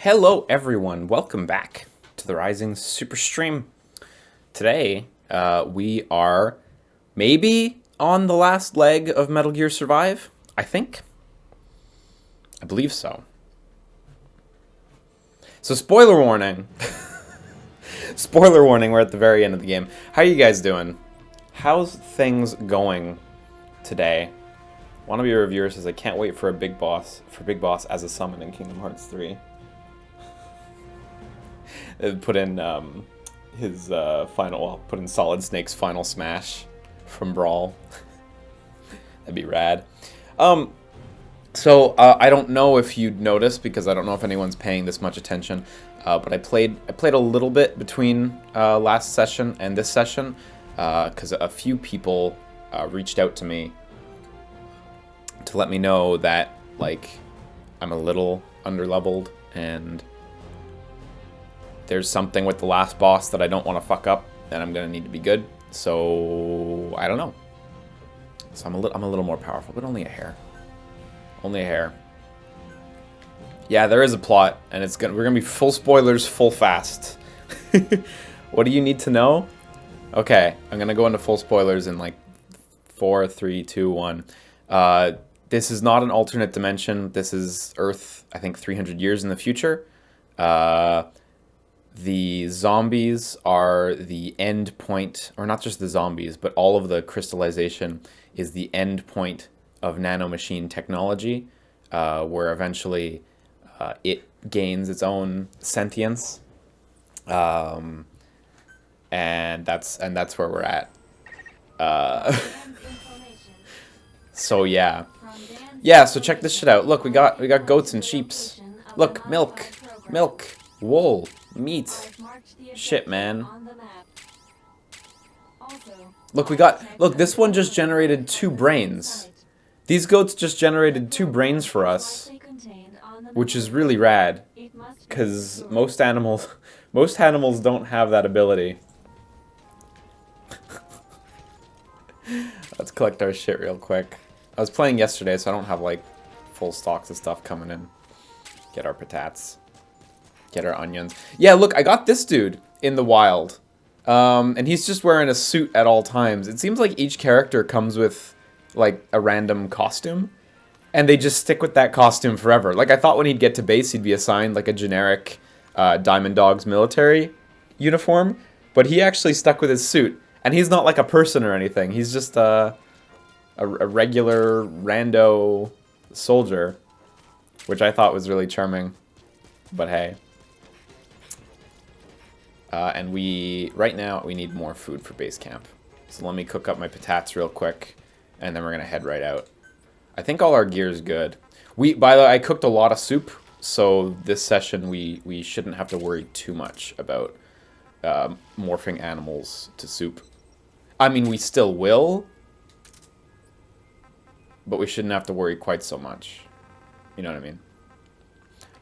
Hello everyone, welcome back to the Rising Super Stream. Today, we are maybe on the last leg of Metal Gear Survive, I think. I believe so. So spoiler warning. Spoiler warning, we're at the very end of the game. How are you guys doing? How's things going today? One of your reviewers says, I can't wait for Big Boss as a summon in Kingdom Hearts 3. Put in put in Solid Snake's final smash from Brawl. That'd be rad. So I don't know if you'd noticed, because I don't know if anyone's paying this much attention, but I played a little bit between last session and this session, because a few people reached out to me to let me know that, like, I'm a little underleveled and there's something with the last boss that I don't want to fuck up, and I'm gonna need to be good. So I don't know. So I'm a little more powerful, but only a hair. Only a hair. Yeah, there is a plot, and we're gonna be full spoilers, full fast. What do you need to know? Okay, I'm gonna go into full spoilers in like 4, 3, 2, 1. This is not an alternate dimension. This is Earth, I think 300 years in the future. The zombies are the end point, or not just the zombies, but all of the crystallization is the end point of nanomachine technology, where eventually it gains its own sentience, and that's where we're at. So yeah, So check this shit out. Look, we got goats and sheeps. Look, milk, wool, meat. Shit, man. Look, this one just generated 2 brains. These goats just generated 2 brains for us, which is really rad, because most animals don't have that ability. Let's collect our shit real quick. I was playing yesterday, so I don't have, like, full stocks of stuff coming in. Get our patatas. Get our onions. Yeah, look, I got this dude in the wild. And he's just wearing a suit at all times. It seems like each character comes with, like, a random costume. And they just stick with that costume forever. Like, I thought when he'd get to base, he'd be assigned, like, a generic Diamond Dogs military uniform. But he actually stuck with his suit. And he's not, like, a person or anything. He's just a regular rando soldier, which I thought was really charming. But hey. And right now, we need more food for base camp. So let me cook up my patatas real quick, and then we're going to head right out. I think all our gear is good. By the way, I cooked a lot of soup, so this session we shouldn't have to worry too much about morphing animals to soup. I mean, we still will, but we shouldn't have to worry quite so much. You know what I mean?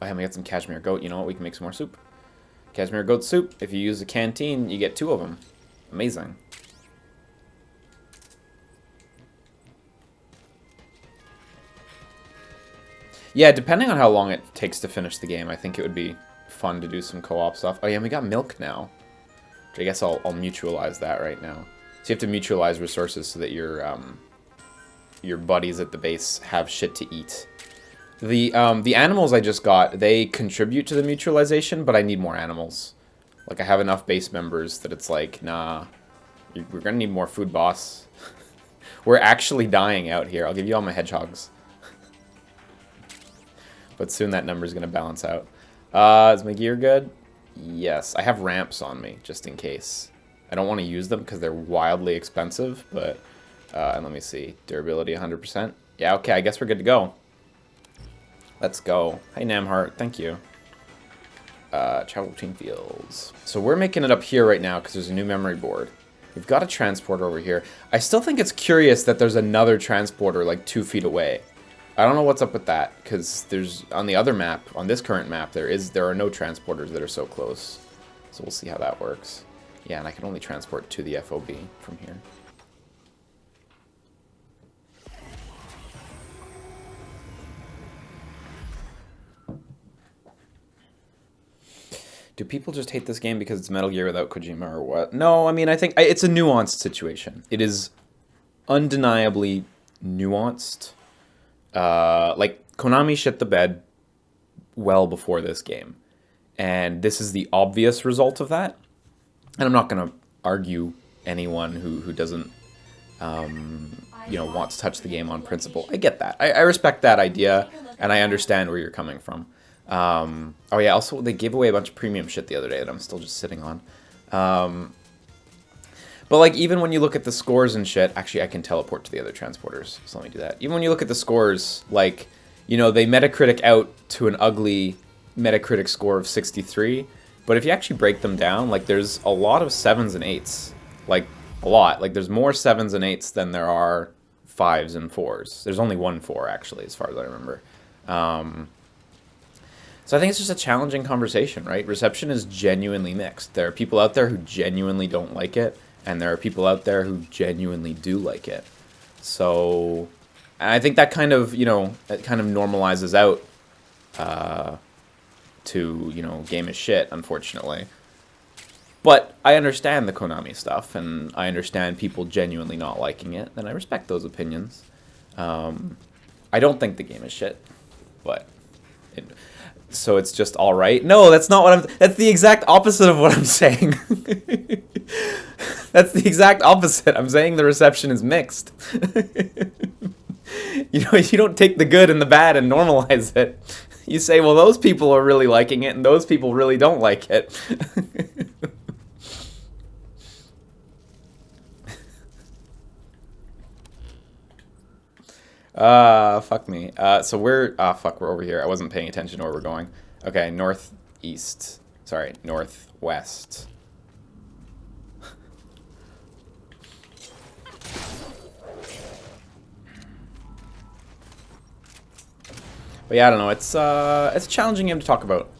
Oh, and we got some cashmere goat. You know what? We can make some more soup. Cashmere goat soup. If you use a canteen, you get 2 of them. Amazing. Yeah, depending on how long it takes to finish the game, I think it would be fun to do some co-op stuff. Oh yeah, and we got milk now. Which I guess I'll mutualize that right now. So you have to mutualize resources so that your buddies at the base have shit to eat. The animals I just got, they contribute to the mutualization, but I need more animals. Like, I have enough base members that it's like, nah, we're gonna need more food, boss. We're actually dying out here. I'll give you all my hedgehogs. But soon that number's gonna balance out. Is my gear good? Yes, I have ramps on me, just in case. I don't want to use them because they're wildly expensive, but, and let me see, durability 100%. Yeah, okay, I guess we're good to go. Let's go. Hi, Namhart. Thank you. Travel between fields. So we're making it up here right now because there's a new memory board. We've got a transporter over here. I still think it's curious that there's another transporter like 2 feet away. I don't know what's up with that, because there's, on the other map, on this current map, there are no transporters that are so close. So we'll see how that works. Yeah, and I can only transport to the FOB from here. Do people just hate this game because it's Metal Gear without Kojima or what? No, I mean, I think it's a nuanced situation. It is undeniably nuanced. Like, Konami shit the bed well before this game. And this is the obvious result of that. And I'm not going to argue anyone who doesn't, want to touch the game on principle. I get that. I respect that idea, and I understand where you're coming from. Oh yeah, also they gave away a bunch of premium shit the other day that I'm still just sitting on. But like, even when you look at the scores and shit, actually I can teleport to the other transporters, so let me do that. Even when you look at the scores, like, you know, they Metacritic out to an ugly Metacritic score of 63, but if you actually break them down, like, there's a lot of 7s and 8s. Like, a lot. Like, there's more 7s and 8s than there are 5s and 4s. There's only one 4, actually, as far as I remember. So I think it's just a challenging conversation, right? Reception is genuinely mixed. There are people out there who genuinely don't like it, and there are people out there who genuinely do like it. So, and I think that kind of, it kind of normalizes out to, game is shit, unfortunately. But I understand the Konami stuff, and I understand people genuinely not liking it, and I respect those opinions. I don't think the game is shit, but... So it's just all right? No, that's not what I'm... That's the exact opposite of what I'm saying. That's the exact opposite. I'm saying the reception is mixed. You don't take the good and the bad and normalize it. You say, well, those people are really liking it, and those people really don't like it. Fuck me. So we're over here. I wasn't paying attention to where we're going. Okay, northeast. Sorry, northwest. But yeah, I don't know. It's a challenging game to talk about,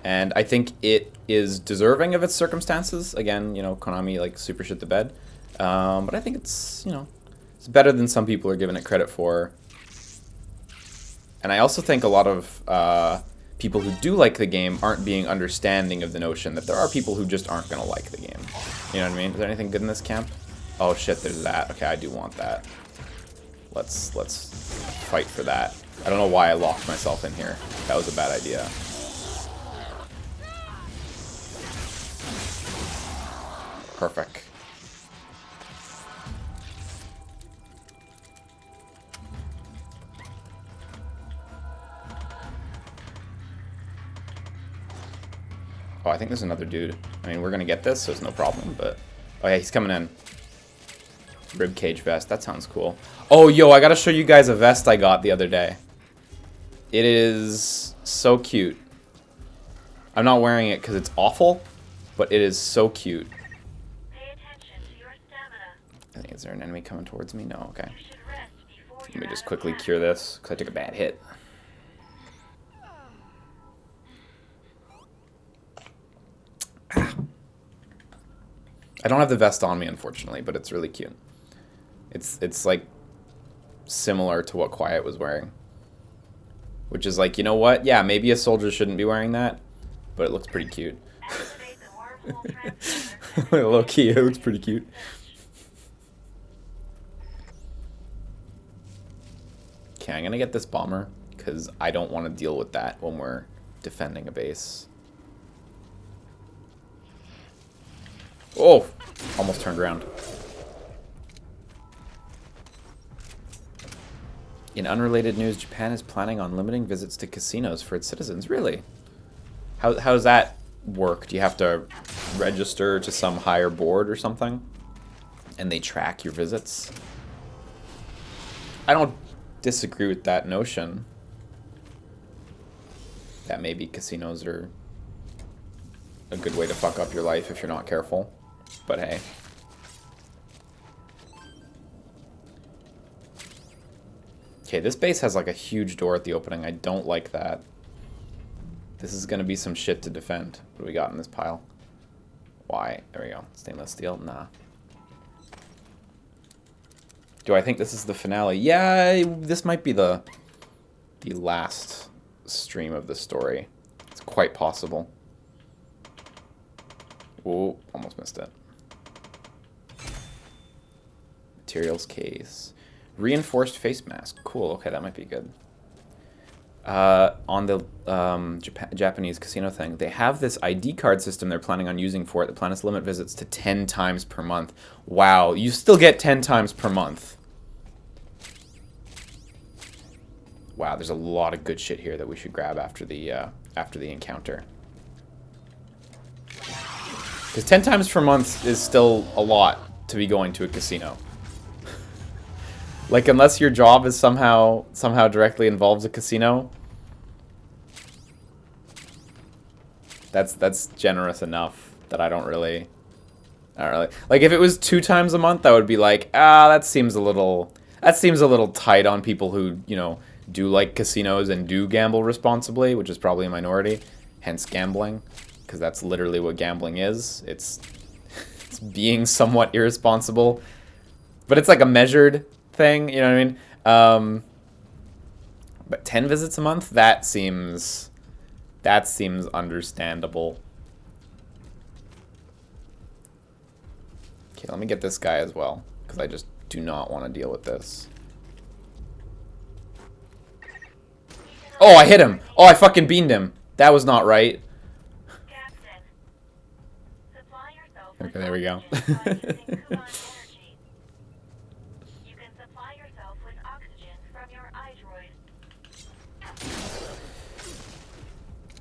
and I think it is deserving of its circumstances. Again, Konami like super shit the bed, but I think it's it's better than some people are giving it credit for. And I also think a lot of people who do like the game aren't being understanding of the notion that there are people who just aren't going to like the game. You know what I mean? Is there anything good in this camp? Oh shit, there's that. Okay, I do want that. Let's fight for that. I don't know why I locked myself in here. That was a bad idea. Perfect. Oh, I think there's another dude. I mean, we're gonna get this, so it's no problem, but... Oh yeah, he's coming in. Ribcage vest, that sounds cool. Oh, yo, I gotta show you guys a vest I got the other day. It is so cute. I'm not wearing it because it's awful, but it is so cute. Pay attention to your stamina. I think, is there an enemy coming towards me? No, okay. Let me just quickly cure this, because I took a bad hit. I don't have the vest on me, unfortunately, but it's really cute. It's like similar to what Quiet was wearing, which is like, you know what? Yeah, maybe a soldier shouldn't be wearing that, but it looks pretty cute. Low key, it looks pretty cute. Okay, I'm gonna get this bomber because I don't want to deal with that when we're defending a base. Oh, almost turned around. In unrelated news, Japan is planning on limiting visits to casinos for its citizens. Really? How does that work? Do you have to register to some higher board or something? And they track your visits? I don't disagree with that notion. That maybe casinos are a good way to fuck up your life if you're not careful. But hey. Okay, this base has like a huge door at the opening. I don't like that. This is gonna be some shit to defend. What do we got in this pile? Why? There we go. Stainless steel? Nah. Do I think this is the finale? Yeah, this might be the last stream of the story. It's quite possible. Oh, almost missed it. Materials case. Reinforced face mask. Cool, okay, that might be good. On the Japanese casino thing, they have this ID card system they're planning on using for it. The plan is to limit visits to 10 times per month. Wow, you still get 10 times per month. Wow, there's a lot of good shit here that we should grab after the encounter. Because 10 times per month is still a lot to be going to a casino. Like, unless your job is somehow directly involves a casino, that's generous enough that I don't really. Like, if it was 2 times a month, I would be like, that seems a little tight on people who, you know, do like casinos and do gamble responsibly, which is probably a minority, hence gambling, because that's literally what gambling is. It's being somewhat irresponsible, but it's like a measured thing, you know what I mean? But 10 visits a month, that seems understandable. Okay, let me get this guy as well, because I just do not want to deal with this. Oh, I hit him! Oh, I fucking beamed him! That was not right. Okay, there we go.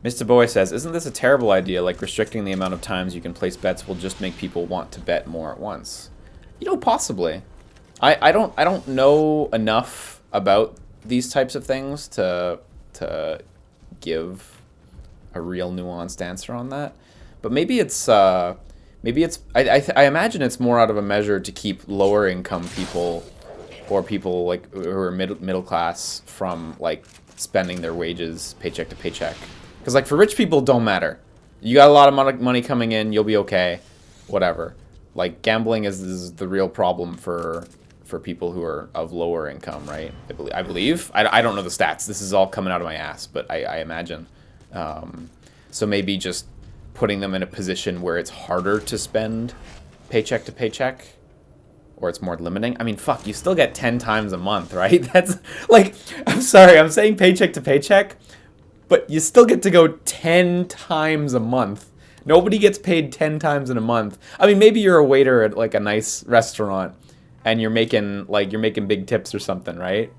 Mr. Boy says, isn't this a terrible idea? Like, restricting the amount of times you can place bets will just make people want to bet more at once. You know, possibly. I don't know enough about these types of things to give a real nuanced answer on that. But maybe it's I imagine it's more out of a measure to keep lower income people or people like who are middle class from like spending their wages paycheck to paycheck. Because like for rich people, don't matter. You got a lot of money coming in, you'll be okay, whatever. Like gambling is the real problem for people who are of lower income, right? I believe. I don't know the stats. This is all coming out of my ass, but I imagine. So maybe just putting them in a position where it's harder to spend paycheck to paycheck, or it's more limiting. I mean, fuck, you still get 10 times a month, right? That's like, I'm sorry, I'm saying paycheck to paycheck, but you still get to go 10 times a month. Nobody gets paid 10 times in a month. I mean, maybe you're a waiter at like a nice restaurant and you're making big tips or something, right?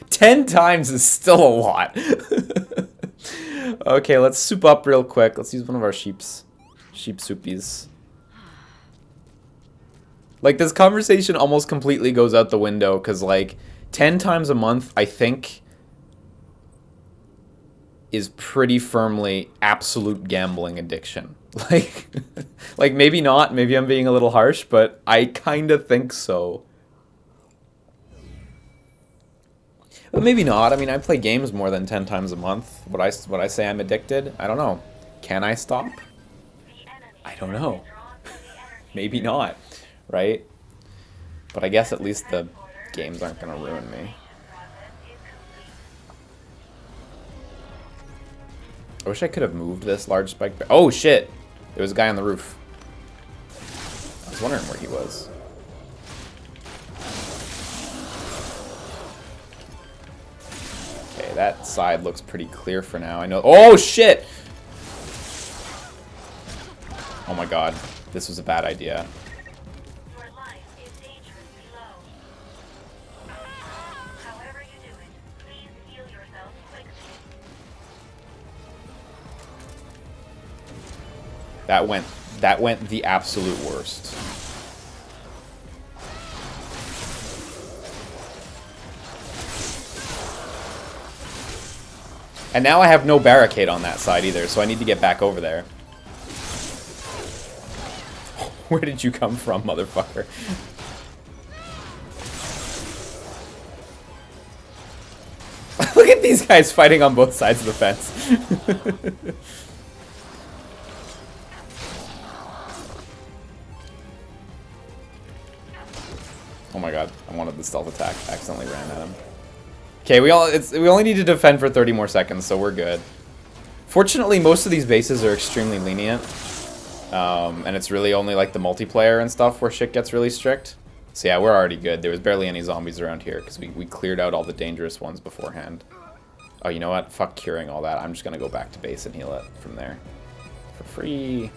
10 times is still a lot. Okay, let's soup up real quick. Let's use one of our sheep soupies. Like, this conversation almost completely goes out the window because, like, 10 times a month, I think, is pretty firmly absolute gambling addiction. Like maybe not. Maybe I'm being a little harsh, but I kind of think so. But maybe not. I mean, I play games more than 10 times a month. Would I say I'm addicted? I don't know. Can I stop? I don't know. Maybe not, right? But I guess at least the games aren't going to ruin me. I wish I could have moved this large spike. Oh, shit! There was a guy on the roof. I was wondering where he was. Okay, that side looks pretty clear for now. I know. Oh, shit! Oh my god. This was a bad idea. Your life is dangerously low. However you do it, please heal yourself quickly. That went the absolute worst. And now I have no barricade on that side either, so I need to get back over there. Where did you come from, motherfucker? Look at these guys fighting on both sides of the fence. Oh my god, I wanted the stealth attack. Accidentally ran at him. Okay, we only need to defend for 30 more seconds, so we're good. Fortunately, most of these bases are extremely lenient. And it's really only like the multiplayer and stuff where shit gets really strict. So yeah, we're already good. There was barely any zombies around here because we cleared out all the dangerous ones beforehand. Oh, you know what? Fuck curing all that. I'm just going to go back to base and heal it from there. For free.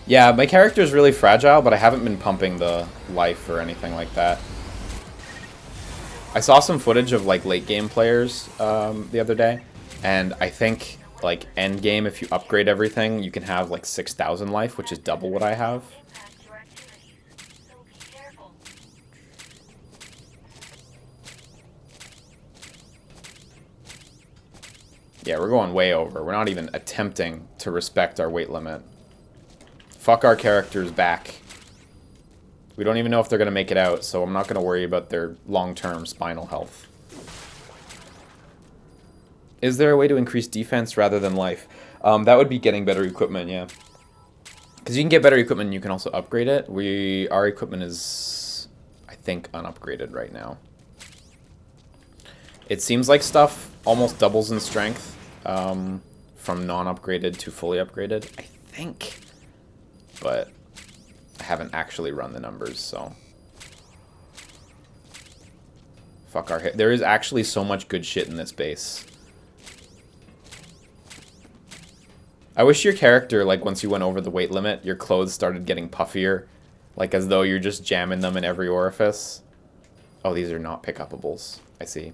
Yeah, my character is really fragile, but I haven't been pumping the life or anything like that. I saw some footage of like late game players the other day, and I think like end game, if you upgrade everything, you can have like 6,000 life, which is double what I have. Impact your activities, so be careful. Yeah, we're going way over. We're not even attempting to respect our weight limit. Fuck our characters back. We don't even know if they're going to make it out, so I'm not going to worry about their long-term spinal health. Is there a way to increase defense rather than life? That would be getting better equipment, yeah. Because you can get better equipment and you can also upgrade it. Our equipment is, I think, unupgraded right now. It seems like stuff almost doubles in strength from non-upgraded to fully upgraded, I think. But I haven't actually run the numbers, so. Fuck our hit. There is actually so much good shit in this base. I wish your character, like, once you went over the weight limit, your clothes started getting puffier. Like, as though you're just jamming them in every orifice. Oh, these are not pick-upables. I see.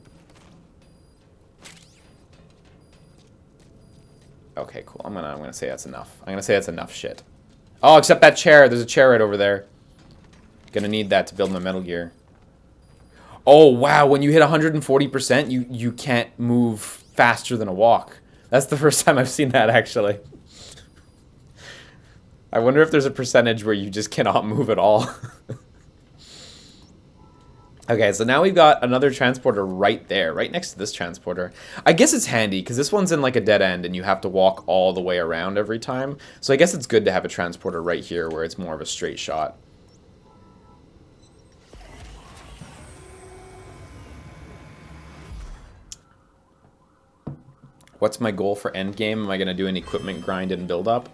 Okay, cool. I'm gonna say that's enough. I'm gonna say that's enough shit. Oh, except that chair. There's a chair right over there. Gonna need that to build my Metal Gear. Oh, wow. When you hit 140%, you can't move faster than a walk. That's the first time I've seen that, actually. I wonder if there's a percentage where you just cannot move at all. Okay, so now we've got another transporter right there, right next to this transporter. I guess it's handy, because this one's in like a dead end, and you have to walk all the way around every time. So I guess it's good to have a transporter right here, where it's more of a straight shot. What's my goal for Endgame? Am I going to do an equipment grind and build up?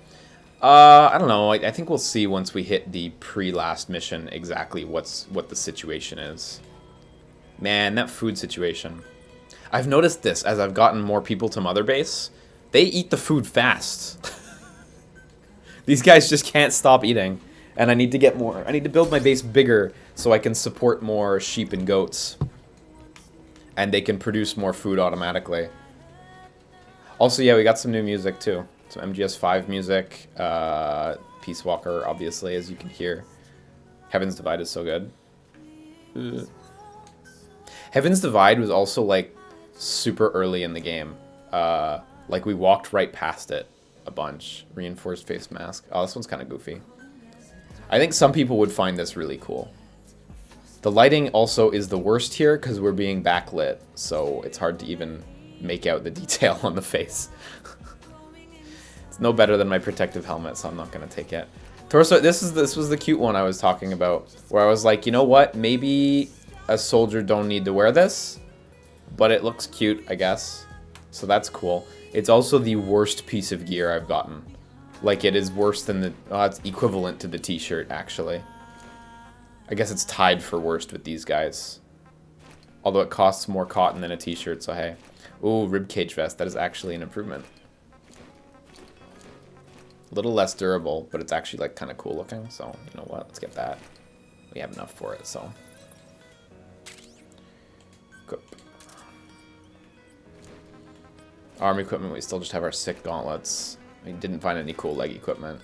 I don't know. I think we'll see once we hit the pre-last mission exactly what the situation is. Man, that food situation. I've noticed this as I've gotten more people to Mother Base. They eat the food fast. These guys just can't stop eating. And I need to get more. I need to build my base bigger so I can support more sheep and goats. And they can produce more food automatically. Also, yeah, we got some new music too. Some MGS5 music. Peace Walker, obviously, as you can hear. Heaven's Divide is so good. Ugh. Heaven's Divide was also, like, super early in the game. Like, we walked right past it a bunch. Reinforced face mask. Oh, this one's kind of goofy. I think some people would find this really cool. The lighting also is the worst here because we're being backlit, so it's hard to even make out the detail on the face. It's no better than my protective helmet, so I'm not going to take it. Torso, this was the cute one I was talking about, where I was like, you know what, maybe a soldier don't need to wear this, but it looks cute, I guess. So that's cool. It's also the worst piece of gear I've gotten. Like, it is worse than the... Oh, it's equivalent to the t-shirt, actually. I guess it's tied for worst with these guys. Although it costs more cotton than a t-shirt, so hey. Ooh, ribcage vest. That is actually an improvement. A little less durable, but it's actually, like, kind of cool looking. So, you know what? Let's get that. We have enough for it, so... Arm equipment, we still just have our sick gauntlets. We didn't find any cool leg equipment.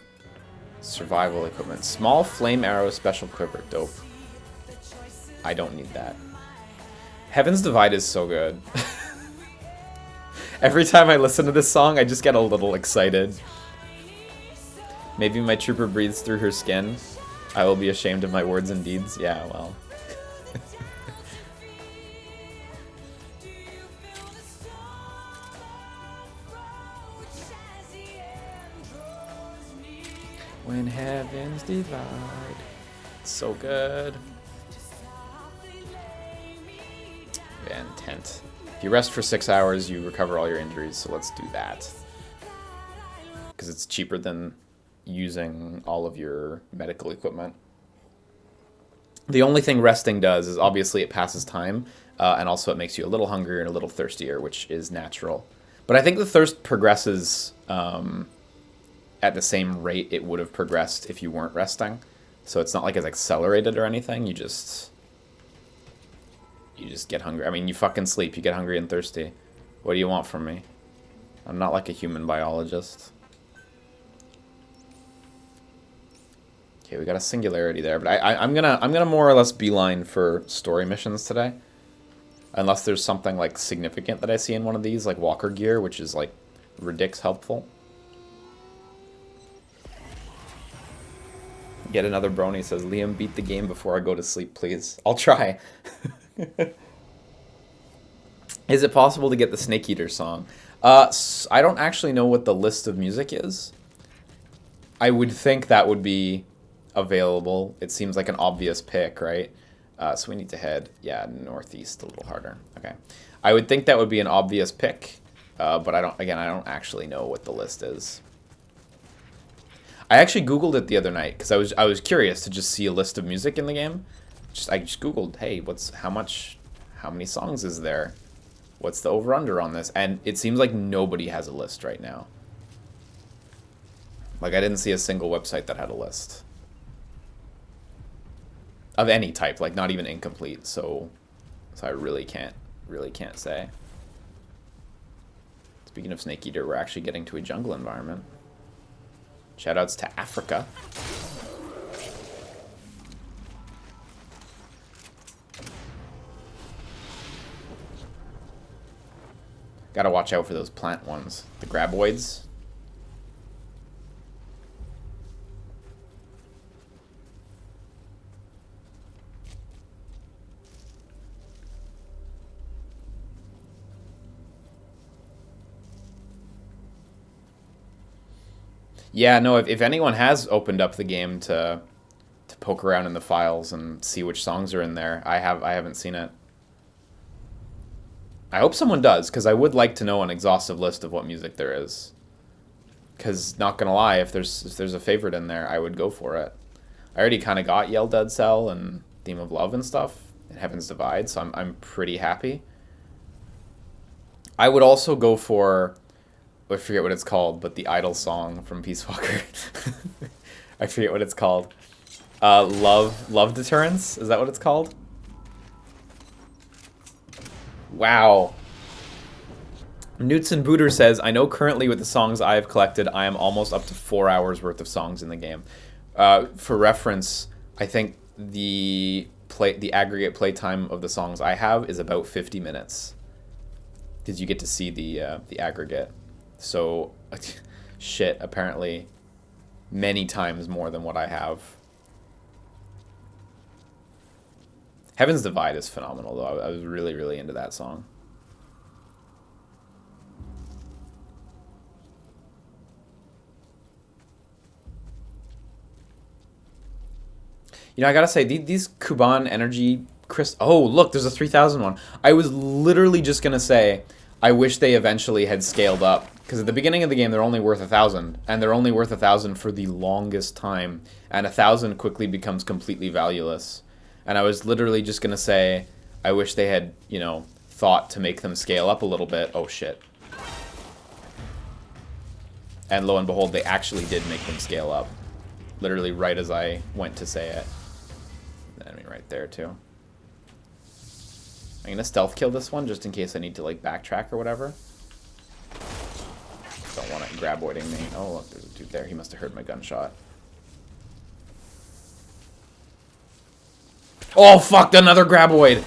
Survival equipment. Small flame arrow special quiver. Dope. I don't need that. Heaven's Divide is so good. Every time I listen to this song, I just get a little excited. Maybe my trooper breathes through her skin. I will be ashamed of my words and deeds. Yeah, well. When heavens divide. It's so good. tent. If you rest for 6 hours, you recover all your injuries, so let's do that. Because it's cheaper than using all of your medical equipment. The only thing resting does is obviously it passes time, and also it makes you a little hungrier and a little thirstier, which is natural. But I think the thirst progresses at the same rate it would have progressed if you weren't resting. So it's not like it's accelerated or anything. You just get hungry. I mean, you fucking sleep. You get hungry and thirsty. What do you want from me? I'm not like a human biologist. Okay, we got a singularity there, but I'm gonna more or less beeline for story missions today. Unless there's something like significant that I see in one of these, like Walker gear, which is like ridiculous helpful. Yet another brony says, Liam, beat the game before I go to sleep, please. I'll try. Is it possible to get the Snake Eater song? I don't actually know what the list of music is. I would think that would be available. It seems like an obvious pick, right? So we need to head, northeast a little harder. Okay. I would think that would be an obvious pick, but I don't actually know what the list is. I actually Googled it the other night because I was curious to just see a list of music in the game. I just Googled, hey, how many songs is there? What's the over-under on this? And it seems like nobody has a list right now. Like, I didn't see a single website that had a list. Of any type, like not even incomplete, so I really can't say. Speaking of Snake Eater, we're actually getting to a jungle environment. Shoutouts to Africa. Gotta watch out for those plant ones. The graboids. Yeah, no, if anyone has opened up the game to poke around in the files and see which songs are in there, I haven't seen it. I hope someone does, because I would like to know an exhaustive list of what music there is. Because, not gonna lie, if there's a favorite in there, I would go for it. I already kind of got Yell Dead Cell and Theme of Love and stuff, and Heaven's Divide, so I'm pretty happy. I would also go for, I forget what it's called, but the Idol song from Peace Walker. I forget what it's called. Love Deterrence? Is that what it's called? Wow. Newts and Booter says, I know currently with the songs I have collected, I am almost up to 4 hours worth of songs in the game. For reference, I think the aggregate playtime of the songs I have is about 50 minutes. Because you get to see the aggregate. So, shit, apparently many times more than what I have. Heaven's Divide is phenomenal, though. I was really, really into that song. You know, I gotta say, these Kuban energy oh, look, there's a 3000 one. I was literally just gonna say, I wish they eventually had scaled up. Because at the beginning of the game, they're only worth 1,000. And they're only worth 1,000 for the longest time. And 1,000 quickly becomes completely valueless. And I was literally just gonna say, I wish they had, you know, thought to make them scale up a little bit. Oh, shit. And lo and behold, they actually did make them scale up. Literally right as I went to say it. Enemy right there, too. I'm gonna stealth kill this one, just in case I need to, like, backtrack or whatever. Don't want it graboiding me. Oh, look, there's a dude there. He must have heard my gunshot. Oh, fuck, another graboid!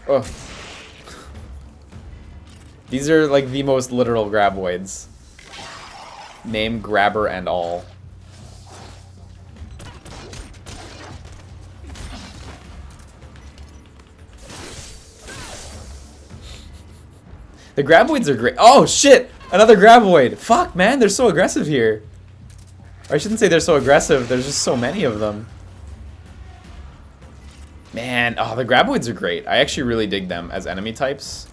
Oh. These are, like, the most literal graboids. Name, grabber, and all. The graboids are great. Oh, shit! Another graboid! Fuck, man, they're so aggressive here. Or I shouldn't say they're so aggressive. There's just so many of them. Man, oh, the graboids are great. I actually really dig them as enemy types.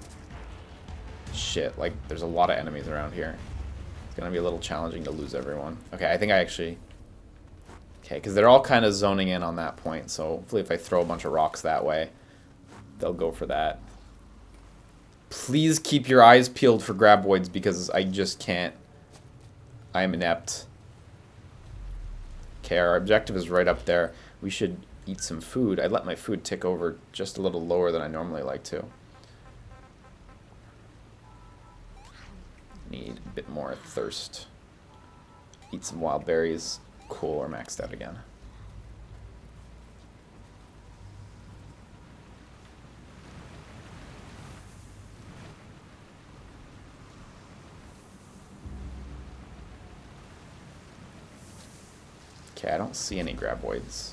Shit, like, there's a lot of enemies around here. It's gonna be a little challenging to lose everyone. Okay, I think I actually... Okay, because they're all kind of zoning in on that point, so hopefully if I throw a bunch of rocks that way, they'll go for that. Please keep your eyes peeled for graboids, because I just can't. I am inept. Okay, our objective is right up there. We should eat some food. I let my food tick over just a little lower than I normally like to. Need a bit more thirst. Eat some wild berries. Cool, we're maxed out again. Okay, I don't see any graboids.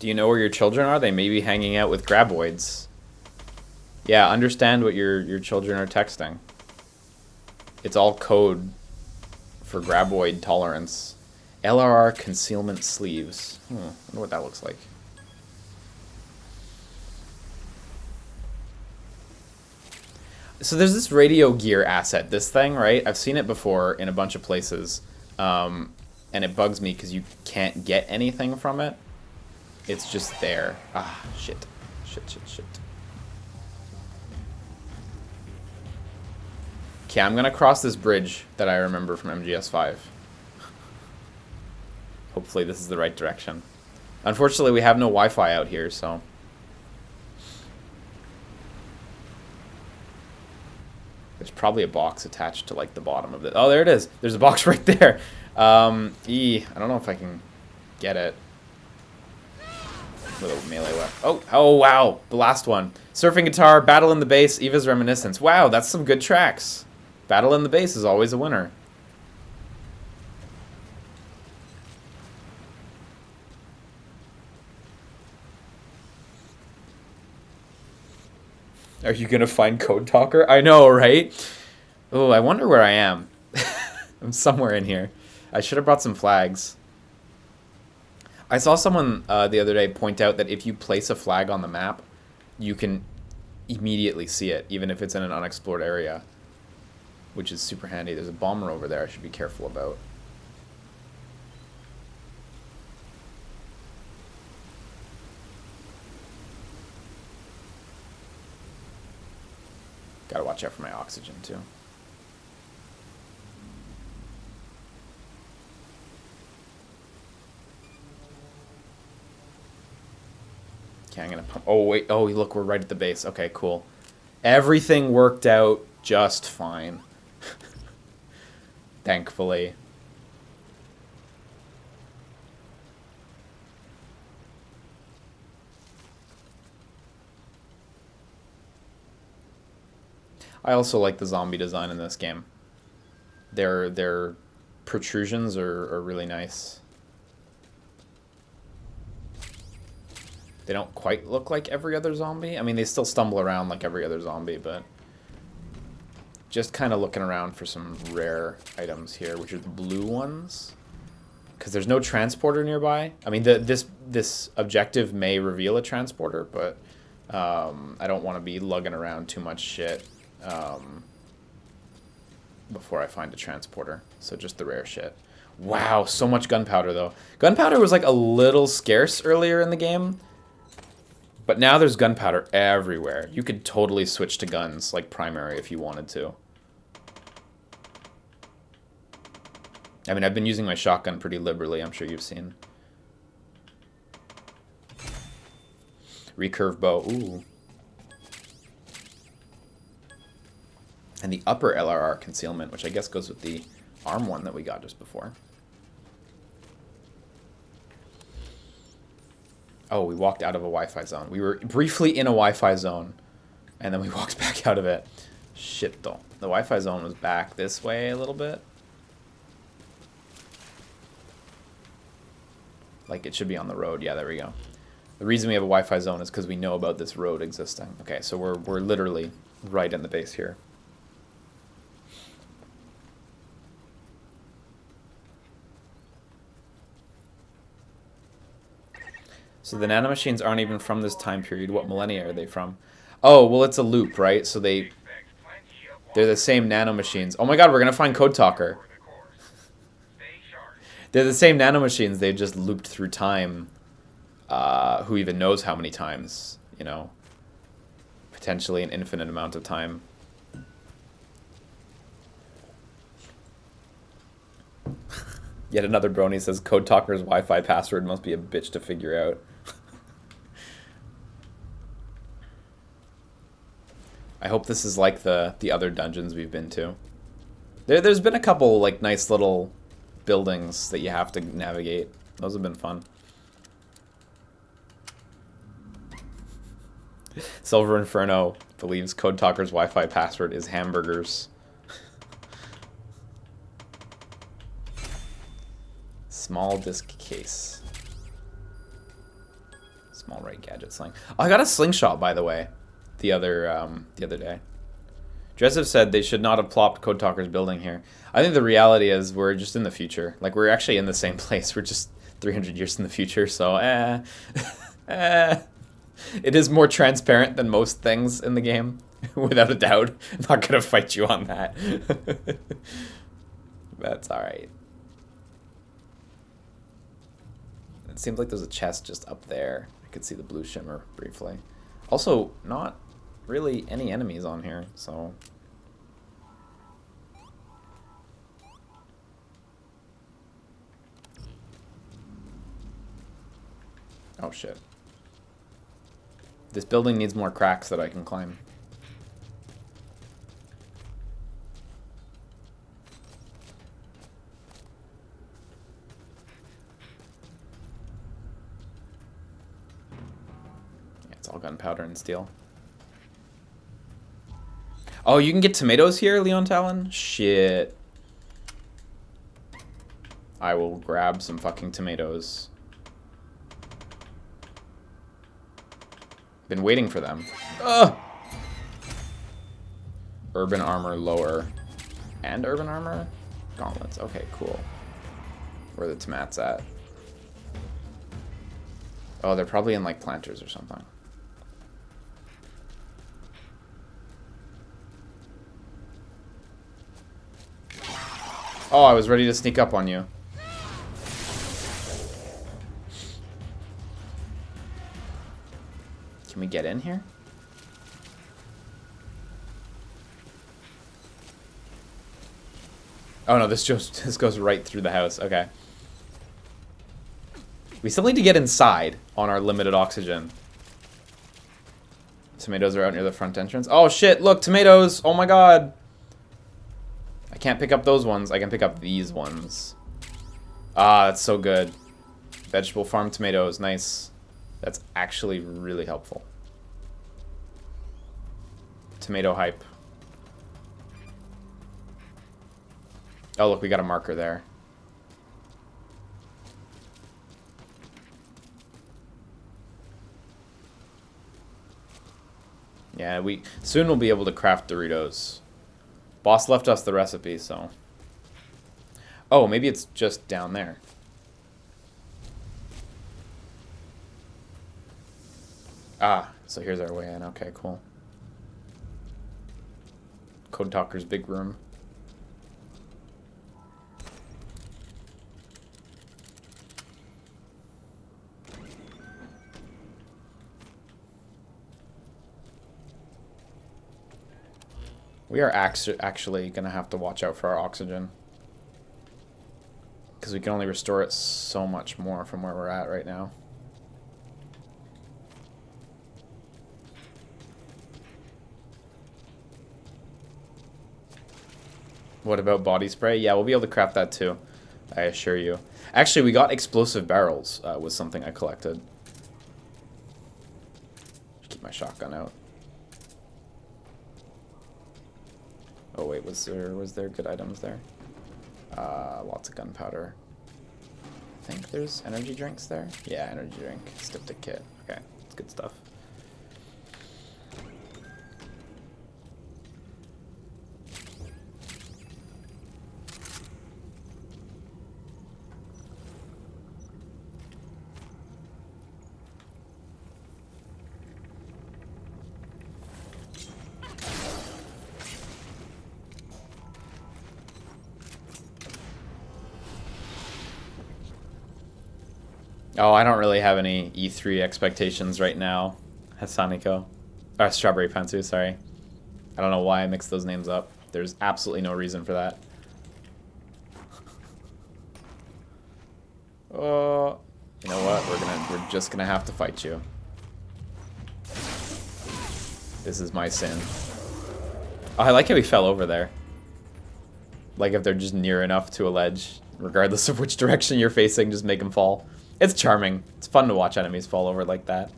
Do you know where your children are? They may be hanging out with graboids. Yeah, understand what your children are texting. It's all code for graboid tolerance. LRR concealment sleeves. I wonder what that looks like. So there's this radio gear asset, this thing, right? I've seen it before in a bunch of places. And it bugs me because you can't get anything from it. It's just there. Ah, shit. Shit, shit, shit. Okay, I'm gonna cross this bridge that I remember from MGS5. Hopefully this is the right direction. Unfortunately, we have no Wi-Fi out here, so... There's probably a box attached to, like, the bottom of it. Oh, there it is. There's a box right there. I don't know if I can get it. With a melee weapon. Oh, wow. The last one. Surfing Guitar, Battle in the Base, Eva's Reminiscence. Wow, that's some good tracks. Battle in the Base is always a winner. Are you gonna find Code Talker? I know, right? Oh, I wonder where I am. I'm somewhere in here. I should have brought some flags. I saw someone the other day point out that if you place a flag on the map, you can immediately see it, even if it's in an unexplored area, which is super handy. There's a bomber over there I should be careful about. Gotta watch out for my oxygen, too. Okay, I'm gonna pump. Oh, wait. Oh, look, we're right at the base. Okay, cool. Everything worked out just fine. Thankfully. I also like the zombie design in this game. Their protrusions are really nice. They don't quite look like every other zombie. I mean, they still stumble around like every other zombie, but just kind of looking around for some rare items here, which are the blue ones. Because there's no transporter nearby. I mean, this objective may reveal a transporter, but I don't want to be lugging around too much shit before I find a transporter. So just the rare shit. Wow, so much gunpowder, though. Gunpowder was like a little scarce earlier in the game. But now there's gunpowder everywhere. You could totally switch to guns, like primary, if you wanted to. I mean, I've been using my shotgun pretty liberally, I'm sure you've seen. Recurve bow, ooh. And the upper LRR concealment, which I guess goes with the arm one that we got just before. Oh, we walked out of a Wi-Fi zone. We were briefly in a Wi-Fi zone, and then we walked back out of it. Shit, though. The Wi-Fi zone was back this way a little bit. Like, it should be on the road. Yeah, there we go. The reason we have a Wi-Fi zone is because we know about this road existing. Okay, so we're literally right in the base here. So the nanomachines aren't even from this time period. What millennia are they from? Oh, well, it's a loop, right? So they're the same nanomachines. Oh my god, we're gonna find Code Talker. They're the same nanomachines. They just looped through time. Who even knows how many times, you know? Potentially an infinite amount of time. Yet another brony says Code Talker's Wi-Fi password must be a bitch to figure out. I hope this is like the other dungeons we've been to. There's been a couple like nice little buildings that you have to navigate. Those have been fun. Silver Inferno believes Code Talker's Wi-Fi password is hamburgers. Small disc case. Small right gadget sling. Oh, I got a slingshot, by the way, the other day. Dresov said they should not have plopped Code Talker's building here. I think the reality is we're just in the future. Like, we're actually in the same place. We're just 300 years in the future, so It is more transparent than most things in the game, without a doubt. I'm not going to fight you on that. That's alright. It seems like there's a chest just up there. I could see the blue shimmer briefly. Also, not really any enemies on here, so... Oh shit. This building needs more cracks that I can climb. Yeah, it's all gunpowder and steel. Oh, you can get tomatoes here, Leon Talon? Shit. I will grab some fucking tomatoes. Been waiting for them. Ugh! Urban armor lower. And urban armor? Gauntlets. Okay, cool. Where are the tomats at? Oh, they're probably in like planters or something. Oh, I was ready to sneak up on you. Can we get in here? Oh no, this goes right through the house. Okay. We still need to get inside on our limited oxygen. Tomatoes are out near the front entrance. Oh shit, look, tomatoes! Oh my god! I can't pick up those ones. I can pick up these ones. Ah, that's so good. Vegetable farm tomatoes, nice. That's actually really helpful. Tomato hype. Oh, look, we got a marker there. Yeah, soon we'll be able to craft Doritos. Boss left us the recipe, so... Oh, maybe it's just down there. Ah, so here's our way in. Okay, cool. Code Talker's big room. We are actually going to have to watch out for our oxygen. Because we can only restore it so much more from where we're at right now. What about body spray? Yeah, we'll be able to craft that too, I assure you. Actually, we got explosive barrels was something I collected. Keep my shotgun out. Oh wait, was there good items there? Lots of gunpowder. think there's energy drinks there. Yeah, energy drink. Styptic kit. Okay, it's good stuff. Oh, I don't really have any E3 expectations right now, Hasaniko. Or Strawberry Pansu, sorry. I don't know why I mixed those names up. There's absolutely no reason for that. Oh, you know what? We're just gonna have to fight you. This is my sin. Oh, I like how he fell over there. Like if they're just near enough to a ledge, regardless of which direction you're facing, just make them fall. It's charming. It's fun to watch enemies fall over like that.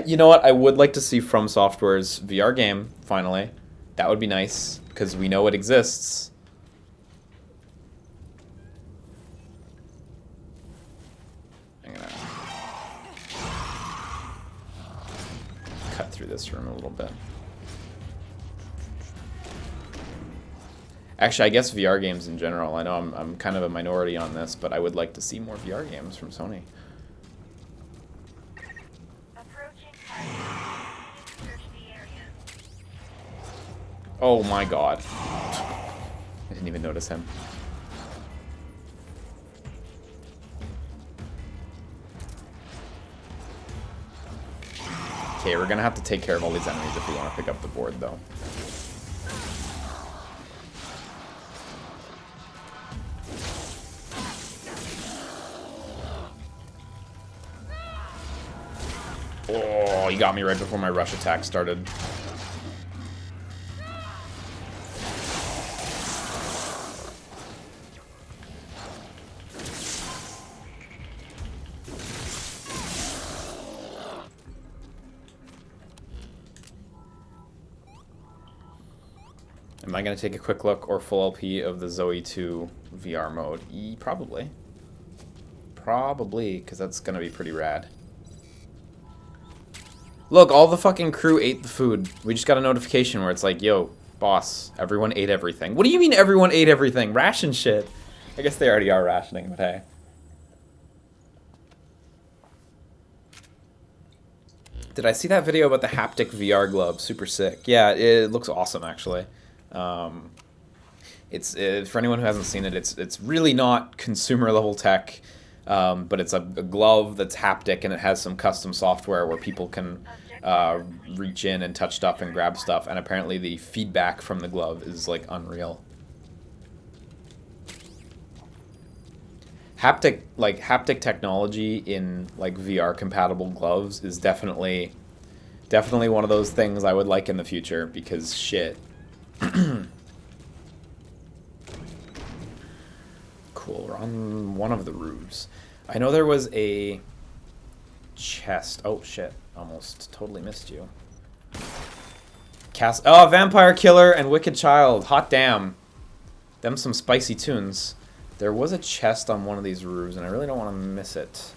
You know what? I would like to see From Software's VR game, finally. That would be nice, because we know it exists. I'm gonna cut through this room a little bit. Actually, I guess VR games in general. I know I'm kind of a minority on this, but I would like to see more VR games from Sony. Approaching target. Search the area. Oh my god. I didn't even notice him. Okay, we're gonna have to take care of all these enemies if we want to pick up the board, though. Oh, he got me right before my rush attack started. Am I going to take a quick look or full LP of the Zoe 2 VR mode? Probably. Probably, because that's going to be pretty rad. Look, all the fucking crew ate the food. We just got a notification where it's like, yo, boss, everyone ate everything. What do you mean everyone ate everything? Ration shit. I guess they already are rationing, but hey. Did I see that video about the haptic VR glove? Super sick. Yeah, it looks awesome, actually. It's for anyone who hasn't seen it, it's really not consumer level tech. But it's a glove that's haptic, and it has some custom software where people can reach in and touch stuff and grab stuff, and apparently the feedback from the glove is like unreal. Haptic technology in like VR compatible gloves is definitely one of those things I would like in the future, because shit. Cool, we're on one of the roofs. I know there was a chest. Oh shit, almost totally missed you. Oh, Vampire Killer and Wicked Child. Hot damn. Them some spicy tunes. There was a chest on one of these roofs, and I really don't want to miss it.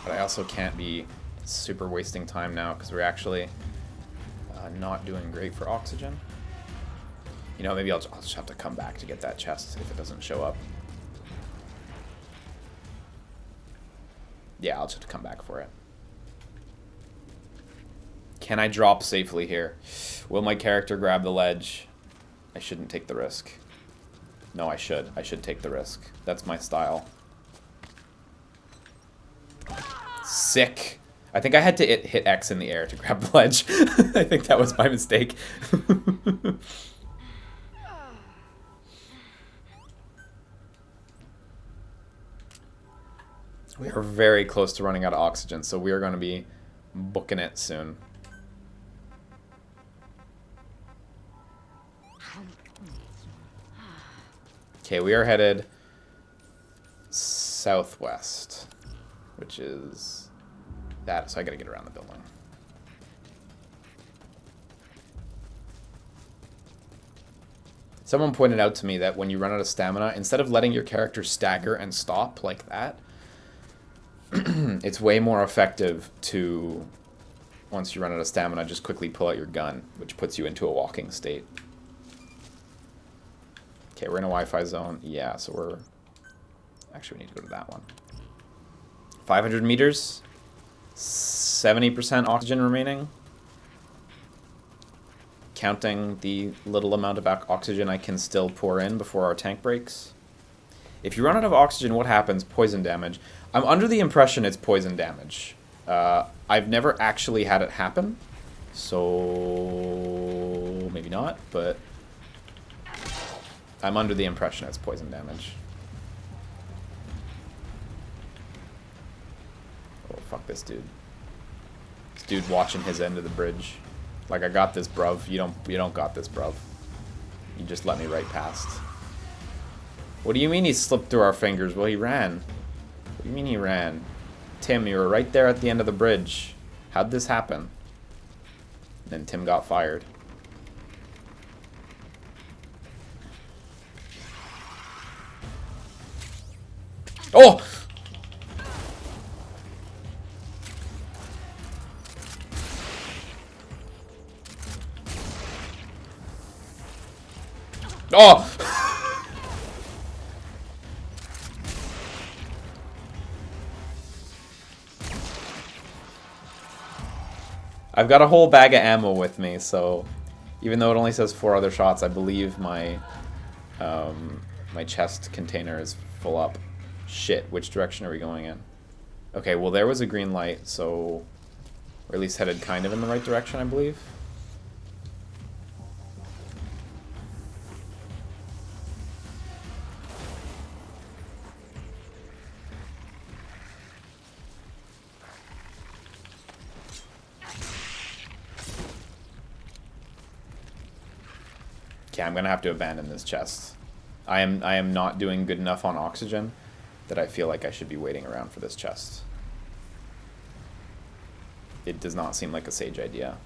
But I also can't be super wasting time now, because we're actually not doing great for oxygen. You know, maybe I'll just have to come back to get that chest if it doesn't show up. Yeah, I'll just have to come back for it. Can I drop safely here? Will my character grab the ledge? I shouldn't take the risk. No, I should. I should take the risk. That's my style. Sick. I think I had to hit X in the air to grab the ledge. I think that was my mistake. We are very close to running out of oxygen, so we are going to be booking it soon. Okay, we are headed southwest. which is that. So I gotta get around the building. Someone pointed out to me that when you run out of stamina, instead of letting your character stagger and stop like that, it's way more effective to, once you run out of stamina, just quickly pull out your gun, which puts you into a walking state. Okay, we're in a Wi-Fi zone. Yeah, so we're... Actually, we need to go to that one. 500 meters. 70% oxygen remaining. Counting the little amount of oxygen I can still pour in before our tank breaks. If you run out of oxygen, what happens? Poison damage. I'm under the impression it's poison damage. I've never actually had it happen, so maybe not, but I'm under the impression it's poison damage. Oh, fuck this dude. This dude watching his end of the bridge. Like, I got this, bruv. You don't got this, bruv. You just let me right past. What do you mean he slipped through our fingers? Well, he ran. What do you mean he ran? Tim, you were right there at the end of the bridge. How'd this happen? And then Tim got fired. Oh! Oh! I've got a whole bag of ammo with me, so even though it only says 4 other shots, I believe my my chest container is full up. Shit, which direction are we going in? Okay, well there was a green light, so we're at least headed kind of in the right direction, I believe. Okay, I'm gonna have to abandon this chest. I am not doing good enough on oxygen that I feel like I should be waiting around for this chest. It does not seem like a sage idea.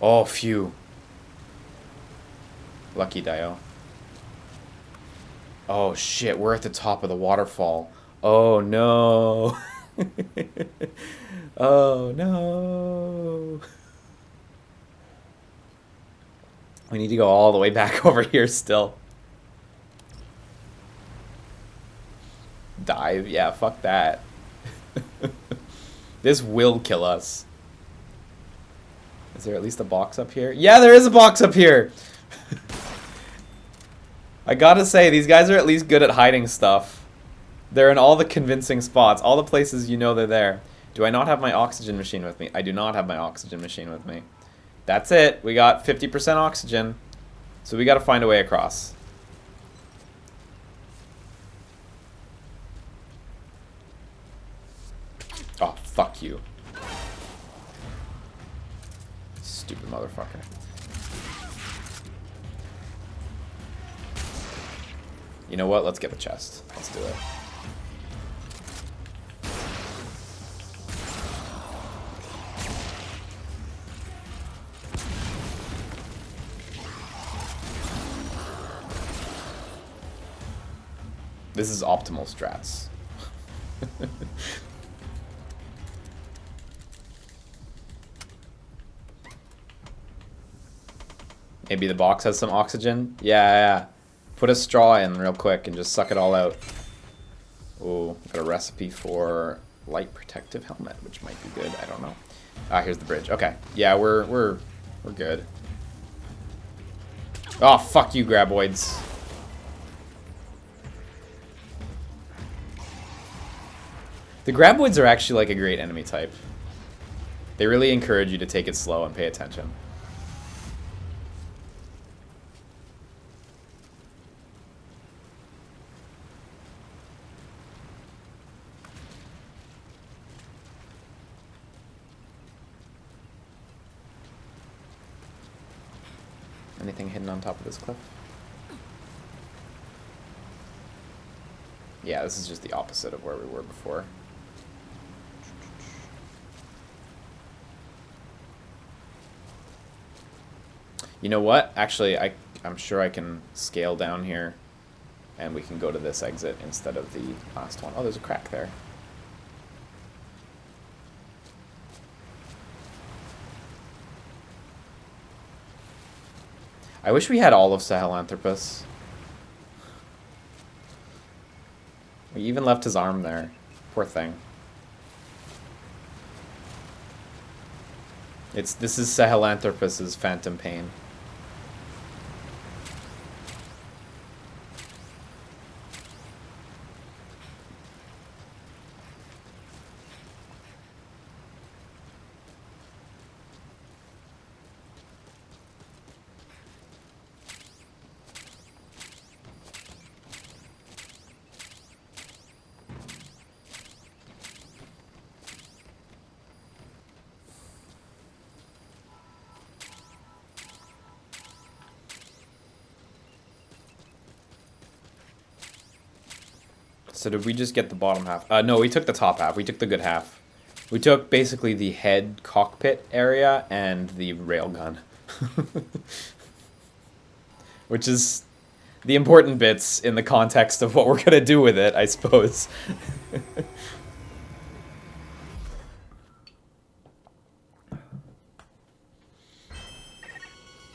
Oh, phew. Lucky Dio. Oh shit, we're at the top of the waterfall. Oh no. Oh no. We need to go all the way back over here still. Dive? Yeah, fuck that. This will kill us. Is there at least a box up here? Yeah, there is a box up here! I gotta say, these guys are at least good at hiding stuff. They're in all the convincing spots, all the places you know they're there. Do I not have my oxygen machine with me? I do not have my oxygen machine with me. That's it. We got 50% oxygen. So we gotta find a way across. Oh, fuck you. Stupid motherfucker. You know what? Let's get the chest. Let's do it. This is optimal strats. Maybe the box has some oxygen? Yeah. Put a straw in real quick and just suck it all out. Ooh, got a recipe for light protective helmet, which might be good. I don't know. Ah, here's the bridge. Okay. Yeah, we're good. Oh, fuck you, graboids. The graboids are actually like a great enemy type. They really encourage you to take it slow and pay attention. Anything hidden on top of this cliff? Yeah, this is just the opposite of where we were before. You know what? Actually, I'm sure I can scale down here, and we can go to this exit instead of the last one. Oh, there's a crack there. I wish we had all of Sahelanthropus. We even left his arm there. Poor thing. This is Sahelanthropus's phantom pain. So did we just get the bottom half? No, we took the top half. We took the good half. We took basically the head cockpit area and the railgun. Which is the important bits in the context of what we're going to do with it, I suppose.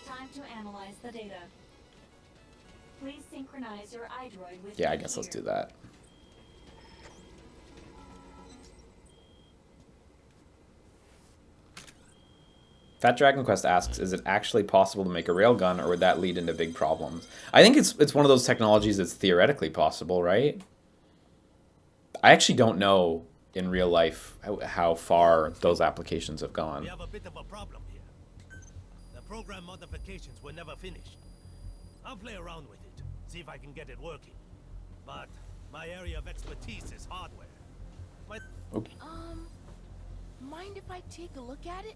Time to analyze the data. Please synchronize your iDroid with Yeah, I guess let's do that. Fat Dragon Quest asks, is it actually possible to make a railgun, or would that lead into big problems? I think it's one of those technologies that's theoretically possible, right? I actually don't know in real life how far those applications have gone. We have a bit of a problem here. The program modifications were never finished. I'll play around with it, see if I can get it working. But my area of expertise is hardware. Oops. Mind if I take a look at it?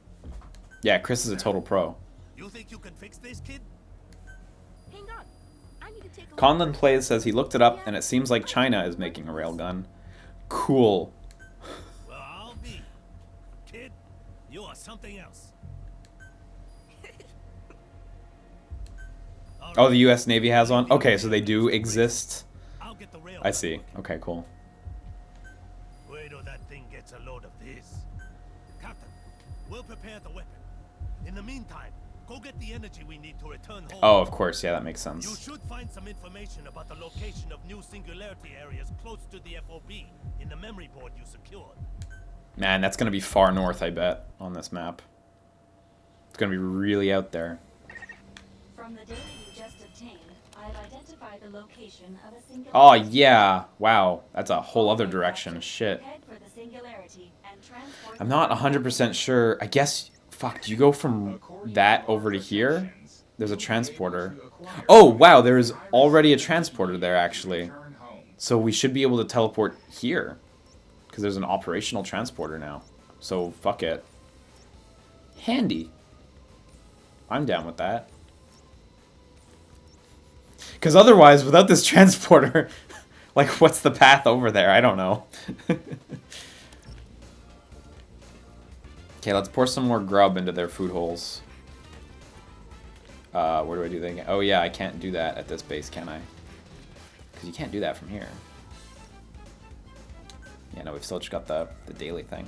Yeah, Chris is a total pro. You think you can fix this, kid? Hang on. I need to take a look. Conlon Plays says he looked it up, and it seems like China is making a railgun. Cool. Well, I'll be. Kid, you are something else. Oh, the U.S. Navy has one? Okay, so they do exist. I'll get the rail. I see. Okay, cool. Wait till that thing gets a load of this. Captain, we'll prepare the weapon. In the meantime, go get the energy we need to return home. Oh, of course. Yeah, that makes You sense. should find some information about the location of new singularity areas close to the FOB in the memory board you secured. Man, that's going to be far north, I bet, on this map. It's going to be really out there. From the data you just obtained, I've identified the location of a singularity. Oh, yeah. Wow. That's a whole other direction. Shit. Head for the singularity and transport. I'm not 100% sure. I guess... Fuck, do you go from that over to here? There's a transporter. Oh, wow, there's already a transporter there, actually. So we should be able to teleport here. Because there's an operational transporter now. So, fuck it. Handy. I'm down with that. Because otherwise, without this transporter, like, what's the path over there? I don't know. Okay, let's pour some more grub into their food holes. Where do I do that? Oh yeah, I can't do that at this base, can I? Because you can't do that from here. Yeah, no, we've still just got the daily thing.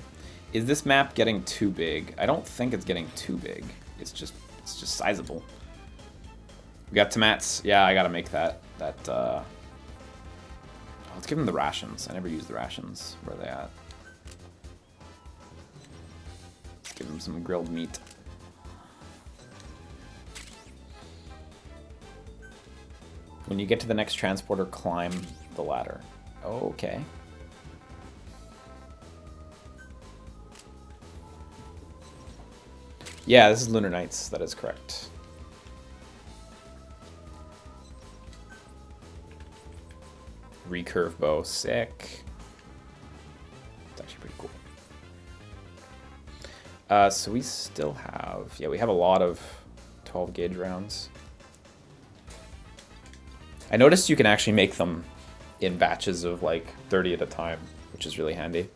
Is this map getting too big? I don't think it's getting too big. It's just sizable. We got tomats. Yeah, I gotta make that. Oh, let's give them the rations. I never use the rations. Where are they at? Give him some grilled meat. When you get to the next transporter, climb the ladder. Okay. Yeah, this is Lunar Nights. That is correct. Recurve bow. Sick. It's actually pretty cool. So we still have... Yeah, we have a lot of 12 gauge rounds. I noticed you can actually make them in batches of like 30 at a time, which is really handy.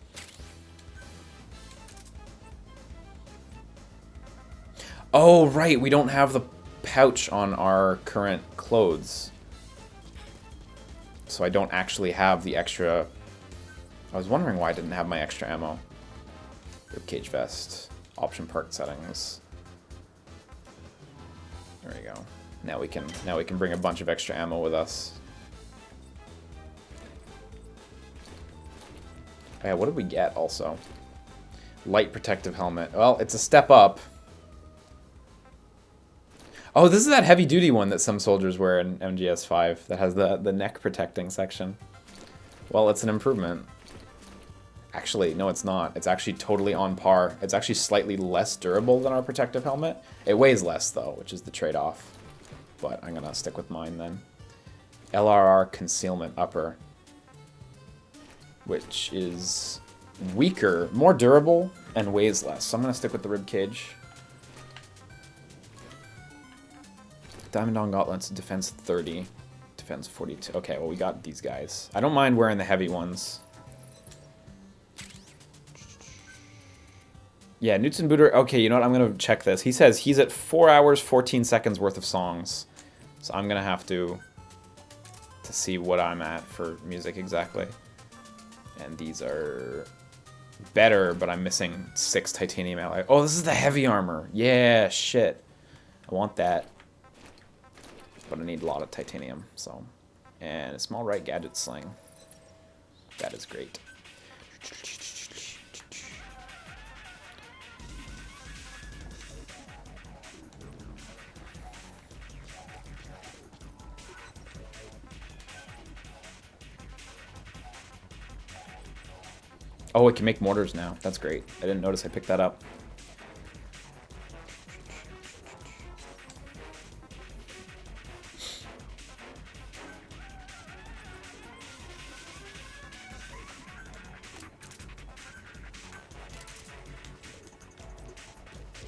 Oh, right, we don't have the pouch on our current clothes. So I don't actually have the extra... I was wondering why I didn't have my extra ammo. Ribcage vest, option part settings. There we go. Now we can bring a bunch of extra ammo with us. Oh yeah, what did we get also? Light protective helmet. Well, it's a step up. Oh, this is that heavy duty one that some soldiers wear in MGS5 that has the neck protecting section. Well, it's an improvement. Actually, no, it's not. It's actually totally on par. It's actually slightly less durable than our protective helmet. It weighs less, though, which is the trade-off. But I'm going to stick with mine, then. LRR concealment upper. Which is weaker, more durable, and weighs less. So I'm going to stick with the ribcage. Diamond on gauntlets, defense 30, defense 42. Okay, well, we got these guys. I don't mind wearing the heavy ones. Yeah, Newts and Booter. Okay, you know what? I'm going to check this. He says he's at 4 hours, 14 seconds worth of songs. So I'm going to have to see what I'm at for music exactly. And these are better, but I'm missing 6 titanium alloy. Oh, this is the heavy armor. Yeah, shit. I want that. But I need a lot of titanium, so. And a small right gadget sling. That is great. Oh, it can make mortars now. That's great. I didn't notice I picked that up.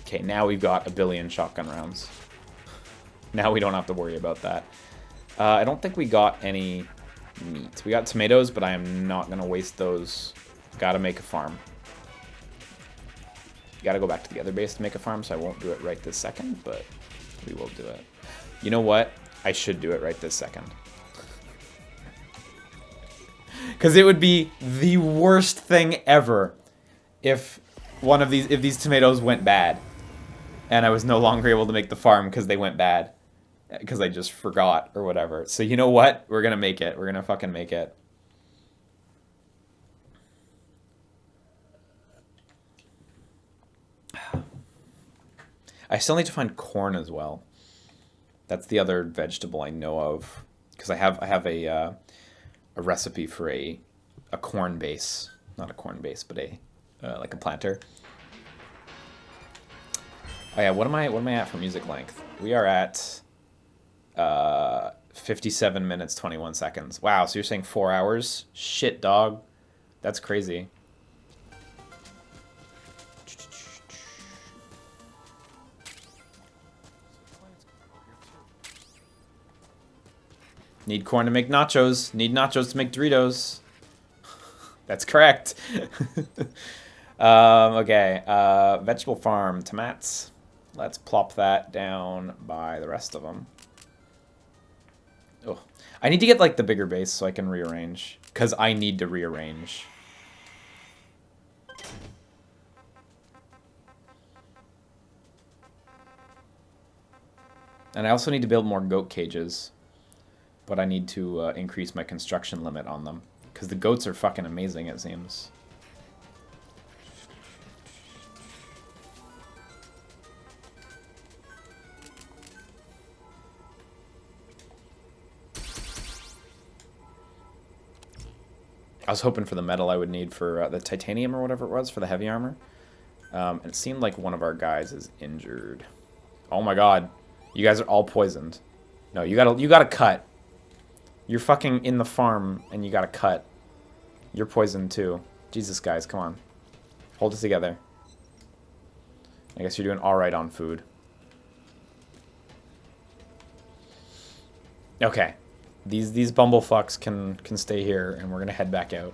Okay, now we've got 1 billion shotgun rounds. Now we don't have to worry about that. I don't think we got any meat. We got tomatoes, but I am not going to waste those. Gotta make a farm. Gotta go back to the other base to make a farm, so I won't do it right this second, but we will do it. You know what? I should do it right this second. Because it would be the worst thing ever if these tomatoes went bad. And I was no longer able to make the farm because they went bad. Because I just forgot or whatever. So you know what? We're gonna make it. We're gonna fucking make it. I still need to find corn as well. That's the other vegetable I know of. Because I have a recipe for a corn base. Not a corn base, but like a planter. Oh yeah, what am I at for music length? We are at 57 minutes 21 seconds. Wow, so you're saying 4 hours? Shit, dog. That's crazy. Need corn to make nachos. Need nachos to make Doritos. That's correct. Okay, vegetable farm, tomats. Let's plop that down by the rest of them. Oh, I need to get like the bigger base so I can rearrange. Because I need to rearrange. And I also need to build more goat cages. But I need to increase my construction limit on them. Because the goats are fucking amazing, it seems. I was hoping for the metal I would need for the titanium or whatever it was for the heavy armor. And it seemed like one of our guys is injured. Oh my god. You guys are all poisoned. No, you gotta cut. You're fucking in the farm and you gotta cut. You're poisoned too. Jesus, guys, come on. Hold it together. I guess you're doing alright on food. Okay. These bumblefucks can stay here, and we're gonna head back out.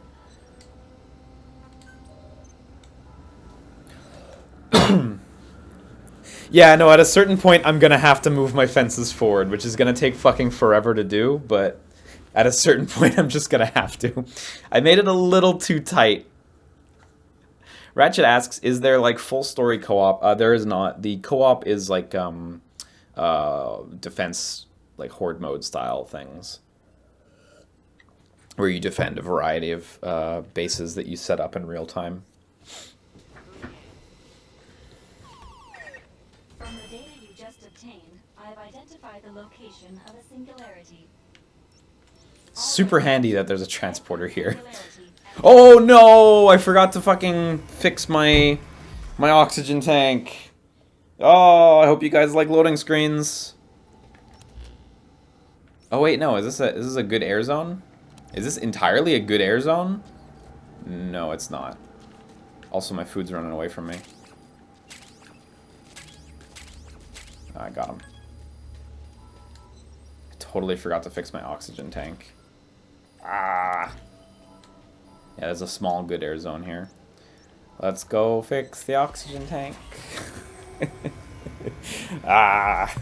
Yeah, no, at a certain point, I'm gonna have to move my fences forward, which is gonna take fucking forever to do, but at a certain point, I'm just gonna have to. I made it a little too tight. Ratchet asks, is there, like, full story co-op? There is not. The co-op is, like, defense, like, horde mode style things, where you defend a variety of bases that you set up in real time. From the data you just obtained, I've identified the location of a singularity. Super handy that there's a transporter here. Oh no! I forgot to fucking fix my oxygen tank. Oh, I hope you guys like loading screens. Oh wait, no, is this a good air zone? Is this entirely a good air zone? No, it's not. Also, my food's running away from me. I got him. I totally forgot to fix my oxygen tank. Ah. Yeah, there's a small good air zone here. Let's go fix the oxygen tank. Ah.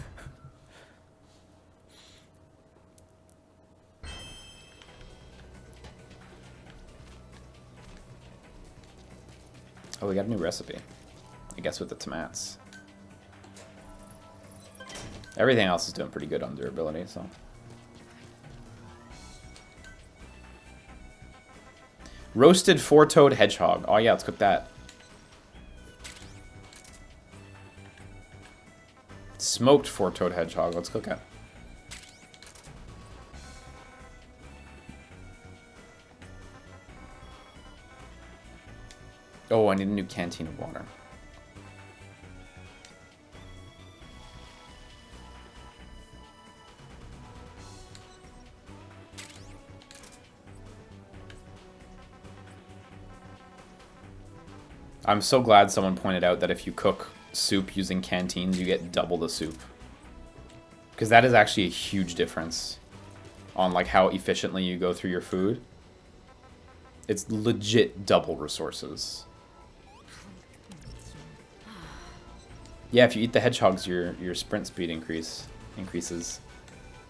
Oh, we got a new recipe. I guess with the tomats. Everything else is doing pretty good on durability, so. Roasted four-toed hedgehog. Oh yeah, let's cook that. Smoked four-toed hedgehog. Let's cook it. Oh, I need a new canteen of water. I'm so glad someone pointed out that if you cook soup using canteens, you get double the soup. Because that is actually a huge difference on like how efficiently you go through your food. It's legit double resources. Yeah, if you eat the hedgehogs, your sprint speed increases.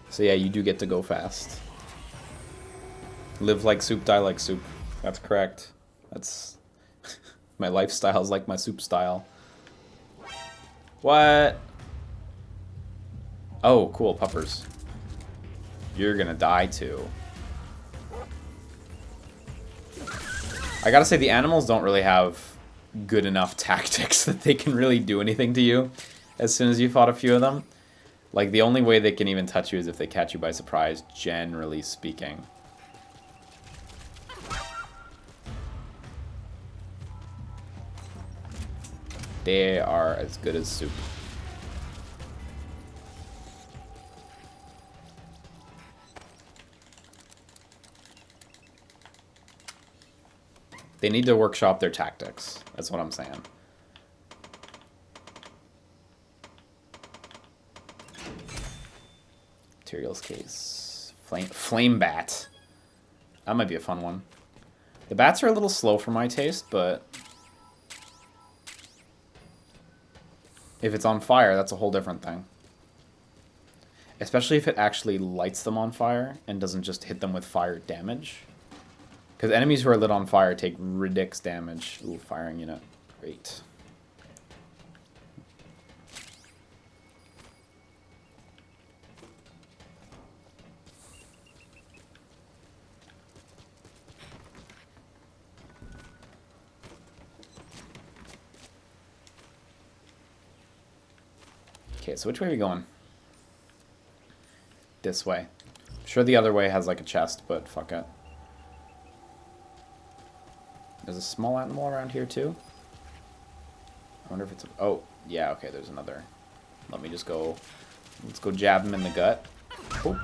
So yeah, you do get to go fast. Live like soup, die like soup. That's correct. That's... My lifestyle is like my soup style. What? Oh, cool, puppers. You're gonna die too. I gotta say, the animals don't really have good enough tactics that they can really do anything to you as soon as you fought a few of them. Like, the only way they can even touch you is if they catch you by surprise, generally speaking. They are as good as soup. They need to workshop their tactics. That's what I'm saying. Materials case. Flame bat. That might be a fun one. The bats are a little slow for my taste, but... if it's on fire, that's a whole different thing. Especially if it actually lights them on fire and doesn't just hit them with fire damage. Because enemies who are lit on fire take ridiculous damage. Ooh, firing unit. Great. Okay, so which way are we going? This way. I'm sure the other way has like a chest, but fuck it. There's a small animal around here too. I wonder if it's... oh, yeah, okay, there's another. Let me just go... let's go jab him in the gut. Oop.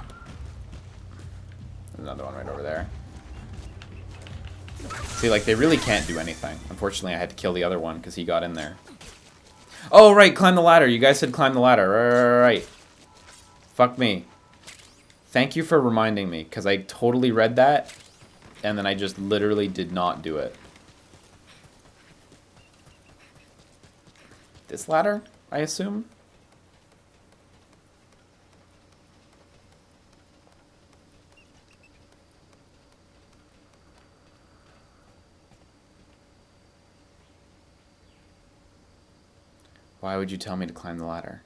There's another one right over there. See, like, they really can't do anything. Unfortunately, I had to kill the other one because he got in there. Oh, right, climb the ladder. You guys said climb the ladder. Right. Fuck me. Thank you for reminding me, because I totally read that, and then I just literally did not do it. This ladder, I assume? Why would you tell me to climb the ladder?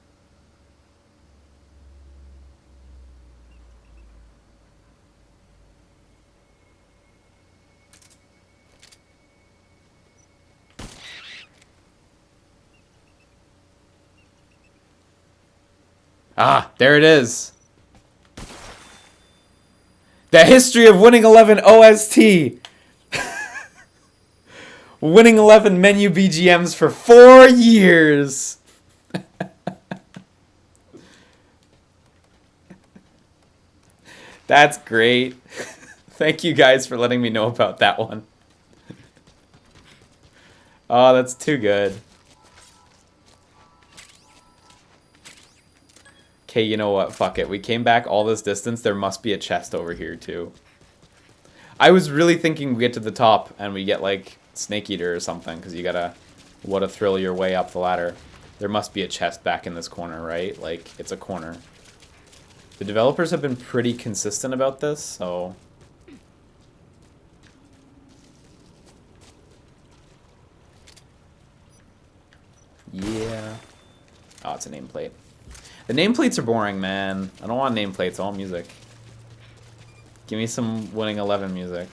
Ah, there it is. The history of Winning 11 OST. Winning 11 menu BGMs for 4 years. That's great. Thank you guys for letting me know about that one. Oh, that's too good. Okay, you know what? Fuck it. We came back all this distance. There must be a chest over here, too. I was really thinking we get to the top and we get, like, Snake Eater or something, because you gotta... What a thrill your way up the ladder. There must be a chest back in this corner, right? Like, it's a corner. The developers have been pretty consistent about this, so... Yeah. Oh, it's a nameplate. The nameplates are boring, man. I don't want nameplates, I want music. Give me some Winning 11 music.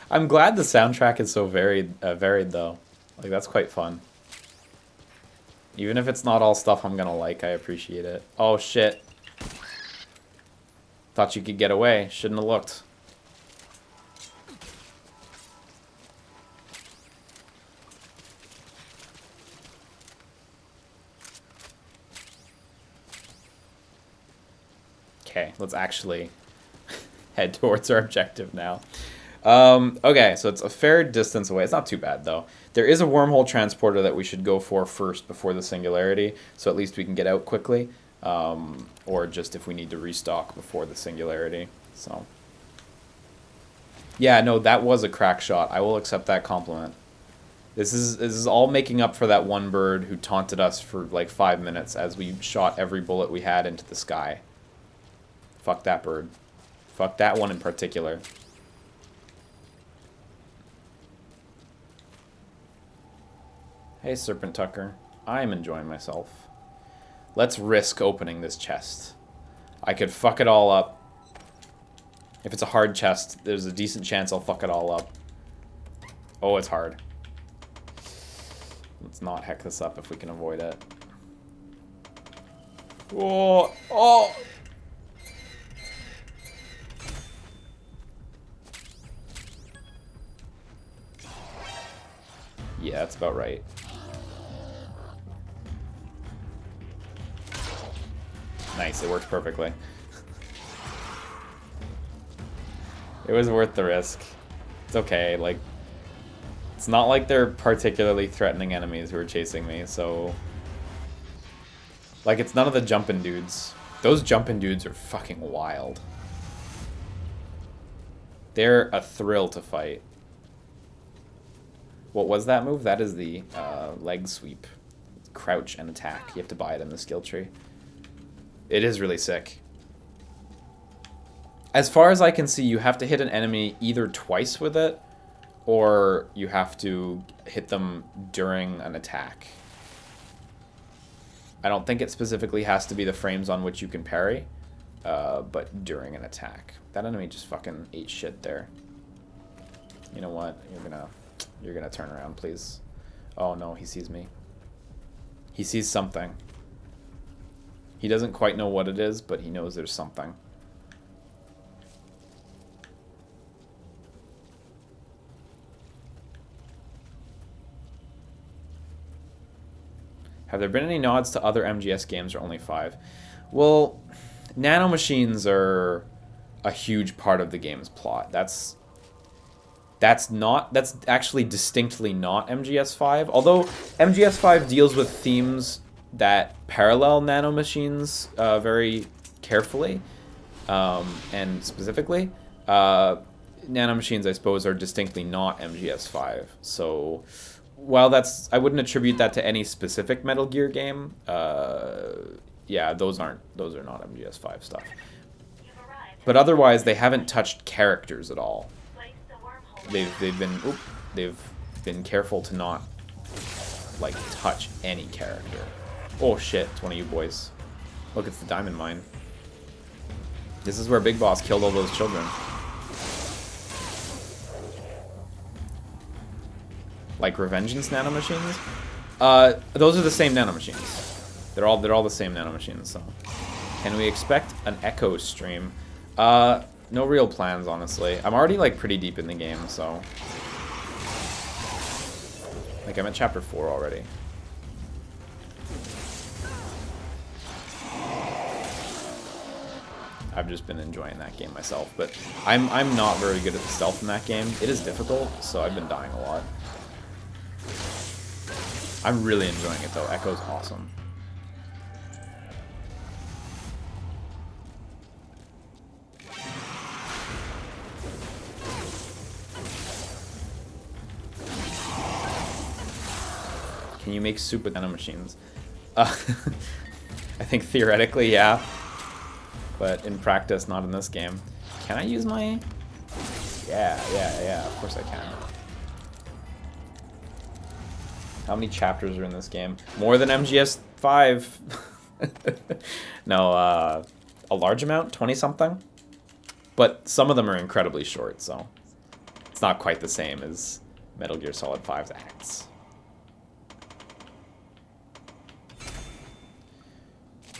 I'm glad the soundtrack is so varied though. Like, that's quite fun. Even if it's not all stuff I'm gonna like, I appreciate it. Oh, shit. Thought you could get away. Shouldn't have looked. Okay, let's actually head towards our objective now. Okay, so it's a fair distance away. It's not too bad, though. There is a wormhole transporter that we should go for first before the singularity, so at least we can get out quickly. Or just if we need to restock before the singularity. So, yeah, no, that was a crack shot. I will accept that compliment. This is all making up for that one bird who taunted us for like 5 minutes as we shot every bullet we had into the sky. Fuck that bird. Fuck that one in particular. Hey, Serpent Tucker. I'm enjoying myself. Let's risk opening this chest. I could fuck it all up. If it's a hard chest, there's a decent chance I'll fuck it all up. Oh, it's hard. Let's not heck this up if we can avoid it. Oh! Oh! Yeah, that's about right. Nice, it works perfectly. It was worth the risk. It's okay, like... It's not like they're particularly threatening enemies who are chasing me, so... Like, it's none of the jumpin' dudes. Those jumpin' dudes are fucking wild. They're a thrill to fight. What was that move? That is the leg sweep. Crouch and attack. You have to buy it in the skill tree. It is really sick. As far as I can see, you have to hit an enemy either twice with it, or you have to hit them during an attack. I don't think it specifically has to be the frames on which you can parry, but during an attack. That enemy just fucking ate shit there. You know what? You're gonna turn around, please. Oh no, he sees me. He sees something. He doesn't quite know what it is, but he knows there's something. Have there been any nods to other MGS games or only 5? Well, nanomachines are a huge part of the game's plot. That's actually distinctly not MGS5. Although MGS5 deals with themes that parallel nanomachines very carefully and specifically. Nanomachines, I suppose, are distinctly not MGS5. So while I wouldn't attribute that to any specific Metal Gear game. Yeah, those are not MGS5 stuff. You've arrived. But otherwise, they haven't touched characters at all. Place the wormhole. They've been careful to not like touch any character. Oh shit, it's one of you boys. Look, it's the diamond mine. This is where Big Boss killed all those children. Like Revengeance nanomachines? Those are the same nanomachines. They're all the same nanomachines, so. Can we expect an Echo stream? No real plans, honestly. I'm already like pretty deep in the game, so. Like I'm at chapter 4 already. I've just been enjoying that game myself, but I'm not very good at the stealth in that game. It is difficult, so I've been dying a lot. I'm really enjoying it though. Echo's awesome. Can you make soup with nanomachines? I think theoretically, yeah. But in practice, not in this game. Can I use my... Yeah, of course I can. How many chapters are in this game? More than MGS5. No, a large amount, 20-something. But some of them are incredibly short, so it's not quite the same as Metal Gear Solid 5's acts.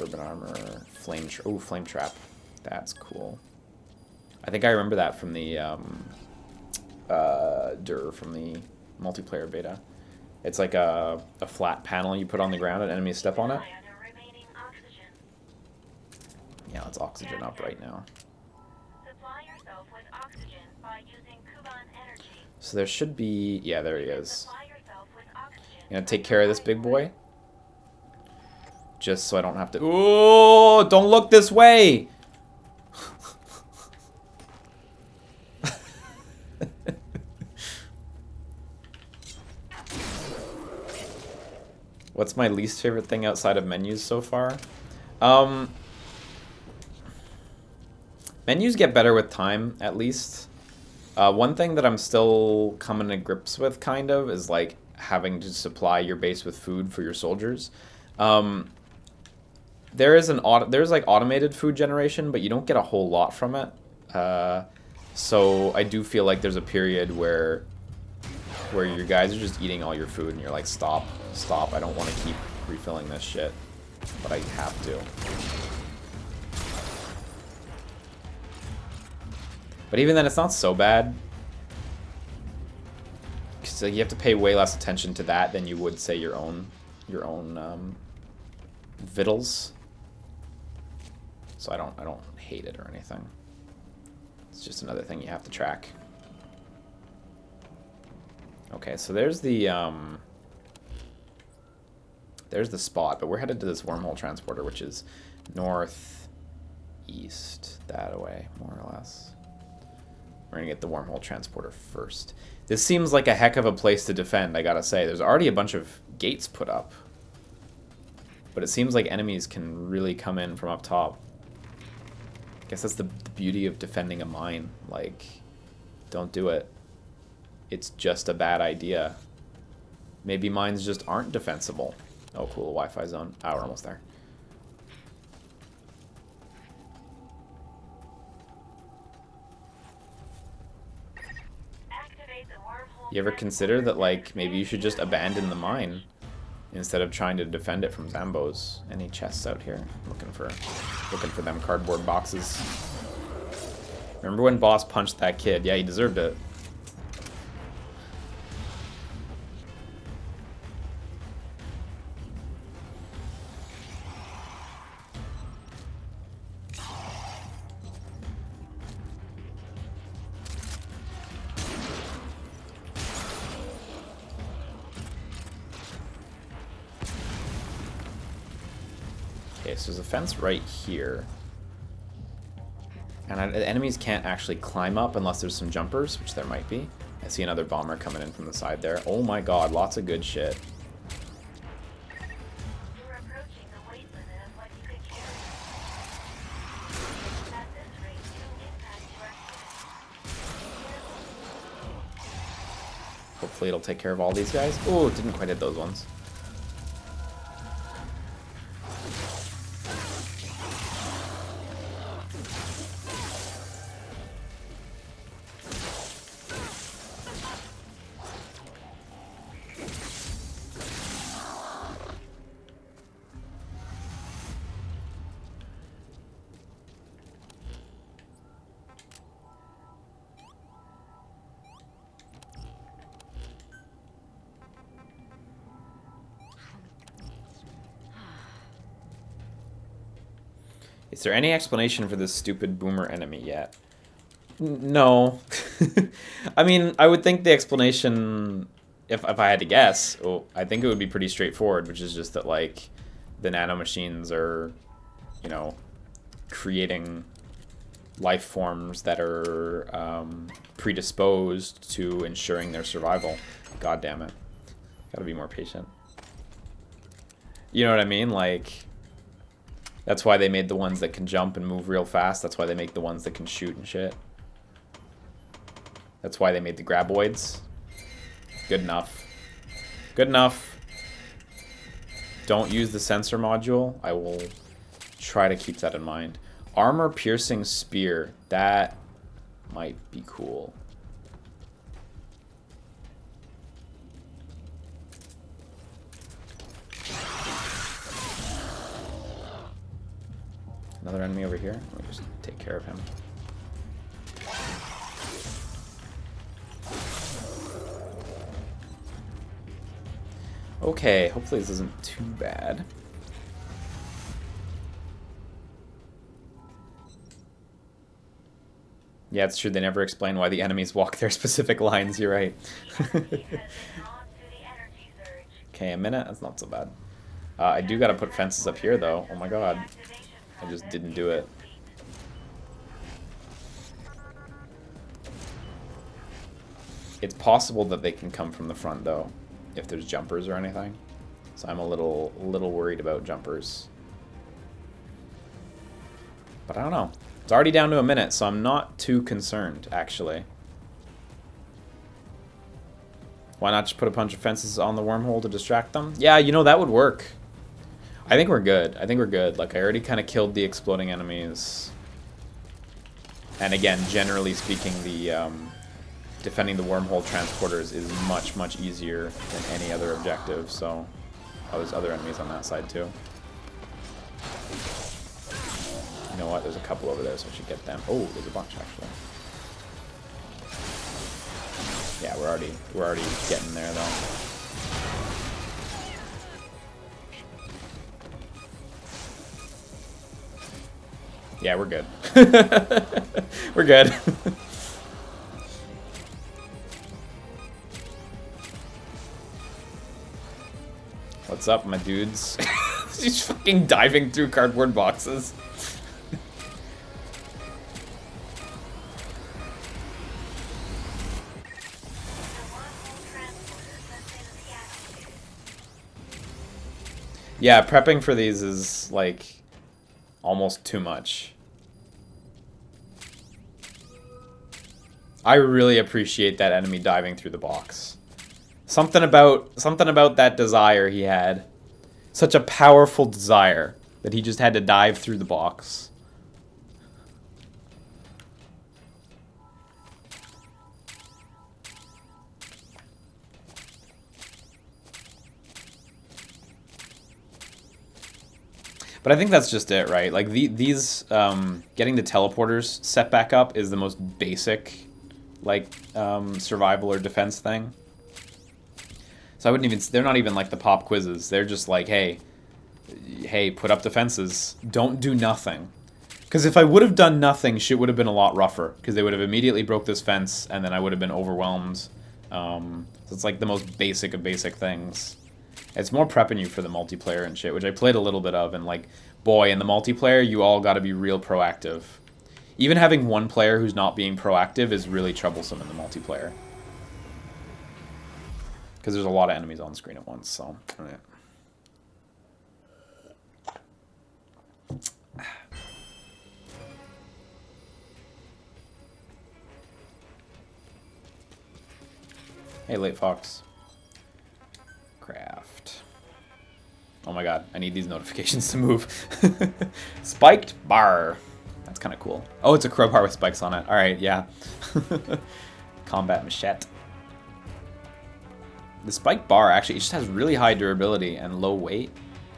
Urban armor, flame trap. That's cool. I think I remember that from the from the multiplayer beta. It's like a flat panel you put on the ground and enemies step on it. Yeah, let's oxygen up right now. Supply yourself with oxygen by using Kuban energy. So there should be... Yeah, there he is. Supply yourself with oxygen. You gonna take care of this big boy? Just so I don't have to... Ooh, don't look this way! What's my least favorite thing outside of menus so far? Menus get better with time, at least. One thing that I'm still coming to grips with, kind of, is like having to supply your base with food for your soldiers. There's like automated food generation, but you don't get a whole lot from it. So I do feel like there's a period where your guys are just eating all your food and you're like, stop, I don't want to keep refilling this shit, but I have to. But even then, it's not so bad. So you have to pay way less attention to that than you would, say, your own vittles. So I don't hate it or anything. It's just another thing you have to track. Okay, so there's the spot, but we're headed to this wormhole transporter, which is northeast, that way, more or less. We're gonna get the wormhole transporter first. This seems like a heck of a place to defend, I gotta say. There's already a bunch of gates put up, but it seems like enemies can really come in from up top. I guess that's the beauty of defending a mine. Like, don't do it. It's just a bad idea. Maybe mines just aren't defensible. Oh, cool, Wi-Fi zone. Oh, we're almost there. Activate the wormhole. You ever consider that, like, maybe you should just abandon the mine instead of trying to defend it from Zambos? Any chests out here? Looking for them cardboard boxes. Remember when Boss punched that kid? Yeah, he deserved it. Okay, so there's a fence right here. And the enemies can't actually climb up unless there's some jumpers, which there might be. I see another bomber coming in from the side there. Oh my god, lots of good shit. You're approaching the weight limit of what you can carry. At this rate, you impact your Hopefully it'll take care of all these guys. Oh, it didn't quite hit those ones. Is there any explanation for this stupid boomer enemy yet? No. I mean, I would think the explanation, if I had to guess, I think it would be pretty straightforward, which is just that, like, the nanomachines are, you know, creating life forms that are predisposed to ensuring their survival. God damn it. Gotta be more patient. You know what I mean? Like, that's why they made the ones that can jump and move real fast. That's why they make the ones that can shoot and shit. That's why they made the graboids. Good enough. Good enough. Don't use the sensor module. I will try to keep that in mind. Armor piercing spear. That might be cool. Another enemy over here. Let me just take care of him. Okay, hopefully this isn't too bad. Yeah, it's true. They never explain why the enemies walk their specific lines. You're right. Okay, a minute. That's not so bad. I do gotta put fences up here, though. Oh my god. I just didn't do it. It's possible that they can come from the front, though, if there's jumpers or anything. So I'm a little worried about jumpers. But I don't know. It's already down to a minute, so I'm not too concerned, actually. Why not just put a bunch of fences on the wormhole to distract them? Yeah, you know, that would work. I think we're good. I think we're good. Like, I already kind of killed the exploding enemies. And again, generally speaking, the defending the wormhole transporters is much, much easier than any other objective. So, there's other enemies on that side too. You know what? There's a couple over there, so I should get them. Oh, there's a bunch actually. Yeah, we're already getting there though. Yeah, we're good. We're good. What's up, my dudes? He's fucking diving through cardboard boxes. Yeah, prepping for these is, like, almost too much. I really appreciate that enemy diving through the box. Something about that desire he had. Such a powerful desire that he just had to dive through the box. But I think that's just it, right? Like, these getting the teleporters set back up is the most basic, like, survival or defense thing. So I wouldn't even, they're not even like the pop quizzes. They're just like, hey, put up defenses. Don't do nothing. Because if I would have done nothing, shit would have been a lot rougher. Because they would have immediately broke this fence, and then I would have been overwhelmed. So it's like the most basic of basic things. It's more prepping you for the multiplayer and shit, which I played a little bit of, and like Boy, in the multiplayer, you all got to be real proactive. Even having one player who's not being proactive is really troublesome in the multiplayer. Because there's a lot of enemies on the screen at once, so... Yeah. Hey, Late Fox. Craft. Oh my god, I need these notifications to move. Spiked bar. That's kind of cool. Oh, it's a crowbar with spikes on it. Alright, yeah. Combat machete. The spiked bar, actually, it just has really high durability and low weight.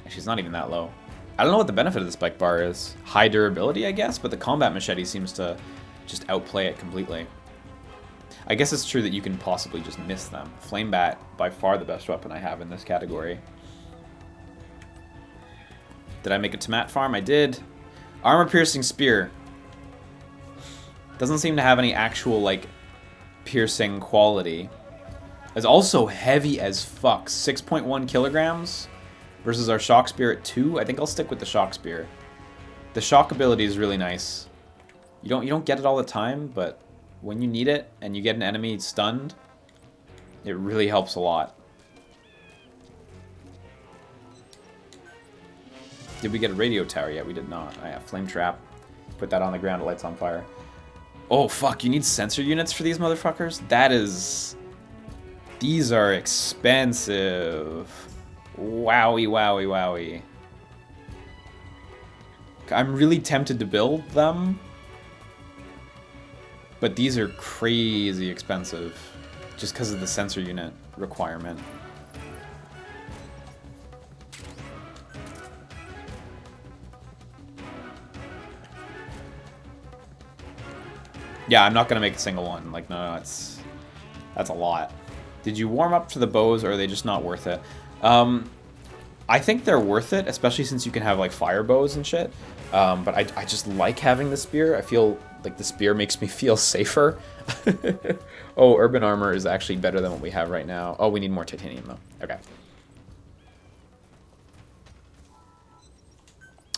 Actually, it's not even that low. I don't know what the benefit of the spiked bar is. High durability, I guess, but the combat machete seems to just outplay it completely. I guess it's true that you can possibly just miss them. Flame Bat, by far the best weapon I have in this category. Did I make a tomat farm? I did. Armor-piercing spear. Doesn't seem to have any actual, like, piercing quality. It's also heavy as fuck. 6.1 kilograms versus our shock spear at 2. I think I'll stick with the shock spear. The shock ability is really nice. You don't get it all the time, but when you need it and you get an enemy stunned, it really helps a lot. Did we get a radio tower yet? We did not. I have flame trap. Put that on the ground, it lights on fire. Oh fuck, you need sensor units for these motherfuckers? That is... These are expensive. Wowie, wowie, wowie. I'm really tempted to build them. But these are crazy expensive. Just because of the sensor unit requirement. Yeah, I'm not going to make a single one. Like, no, that's a lot. Did you warm up to the bows, or are they just not worth it? I think they're worth it, especially since you can have, like, fire bows and shit. But I just like having the spear. I feel like the spear makes me feel safer. Oh, urban armor is actually better than what we have right now. Oh, we need more titanium, though. Okay.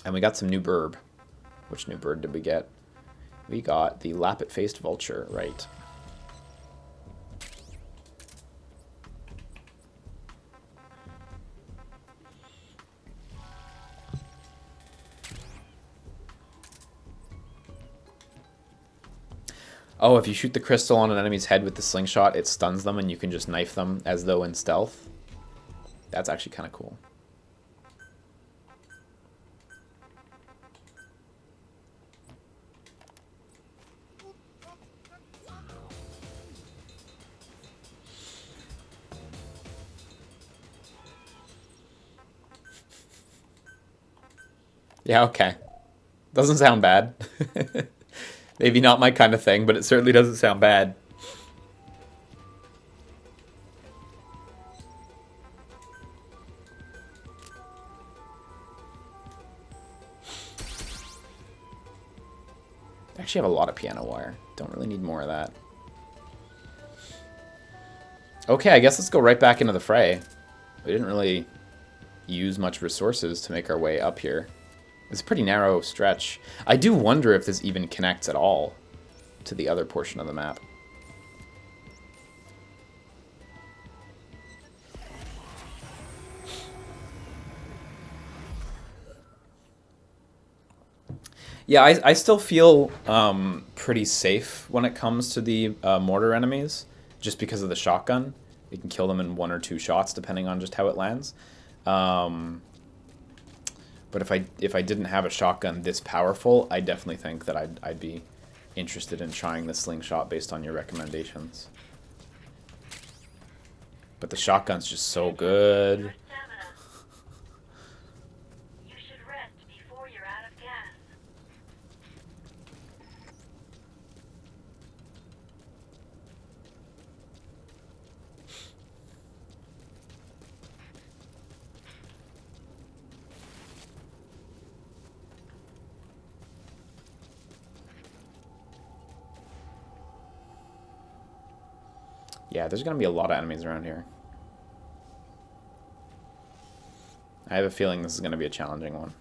And we got some new burb. Which new bird did we get? We got the lappet-faced vulture, right. Oh, if you shoot the crystal on an enemy's head with the slingshot, it stuns them and you can just knife them as though in stealth. That's actually kind of cool. Yeah, okay. Doesn't sound bad. Maybe not my kind of thing, but it certainly doesn't sound bad. I actually have a lot of piano wire. Don't really need more of that. Okay, I guess let's go right back into the fray. We didn't really use much resources to make our way up here. It's a pretty narrow stretch. I do wonder if this even connects at all to the other portion of the map. Yeah, I still feel pretty safe when it comes to the mortar enemies, just because of the shotgun. You can kill them in 1 or 2 shots, depending on just how it lands. But if I didn't have a shotgun this powerful, I definitely think that I'd be interested in trying the slingshot based on your recommendations. But the shotgun's just so good. You should rest before you're out of gas. Yeah, there's going to be a lot of enemies around here. I have a feeling this is going to be a challenging one.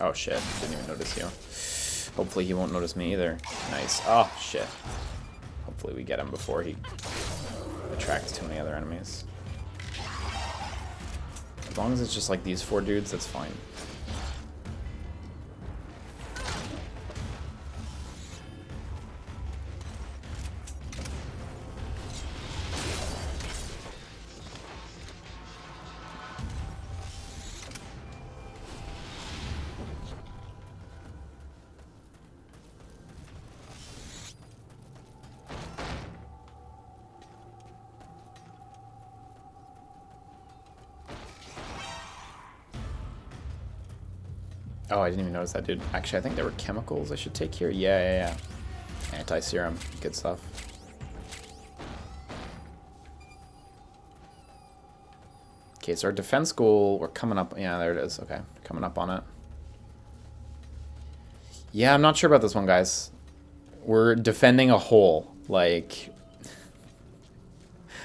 Oh shit, didn't even notice you. Hopefully he won't notice me either. Nice. Oh shit. Hopefully we get him before he attracts too many other enemies. As long as it's just like these 4 dudes, that's fine. Oh, I didn't even notice that, dude. Actually, I think there were chemicals I should take here. Yeah. Anti-serum. Good stuff. Okay, so our defense goal, we're coming up. Yeah, there it is. Okay, coming up on it. Yeah, I'm not sure about this one, guys. We're defending a hole. Like,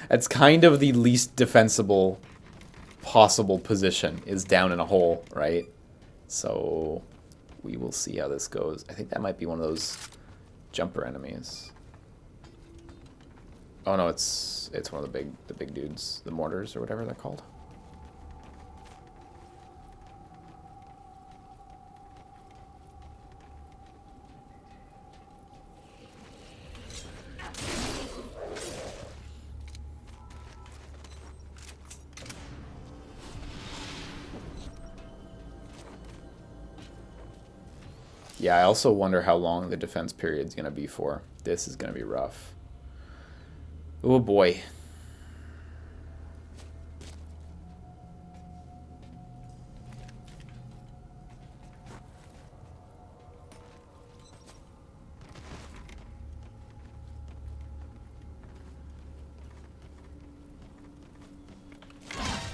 it's kind of the least defensible possible position is down in a hole, right? So we will see how this goes. I think that might be one of those jumper enemies. Oh no, it's one of the big dudes, the mortars or whatever they're called. Yeah, I also wonder how long the defense period is going to be for. This is going to be rough. Oh boy.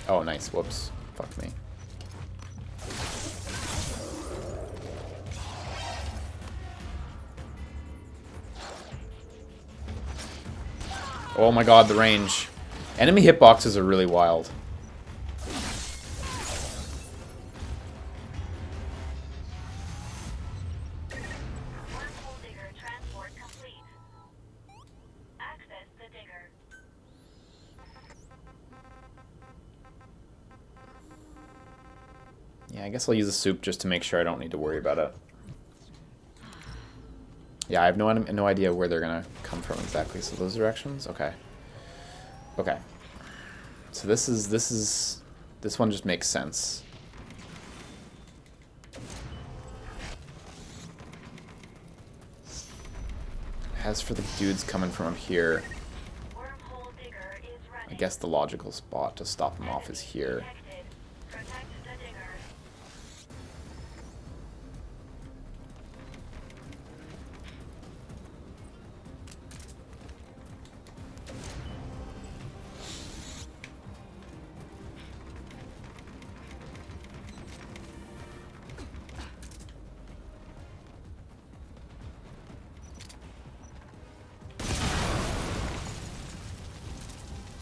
Oh, nice. Whoops. Fuck me. Oh my god, the range. Enemy hitboxes are really wild. Wormhole digger transport complete. Access the digger. Yeah, I guess I'll use the soup just to make sure I don't need to worry about it. Yeah, I have no idea where they're gonna come from exactly. So those directions? Okay. Okay. So this one just makes sense. As for the dudes coming from up here, Wormhole digger is running. I guess the logical spot to stop them off is here. Detected. Protect the digger.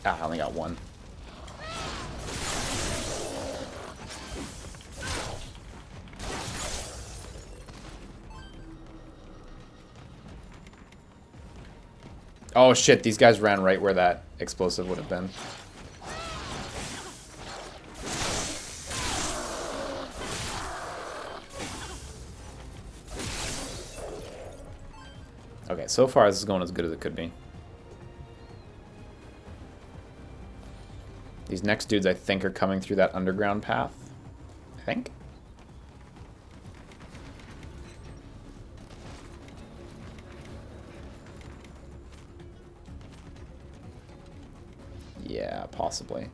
Ah, I only got one. Oh shit, these guys ran right where that explosive would have been. Okay, so far this is going as good as it could be. These next dudes, I think, are coming through that underground path. I think. Yeah, possibly.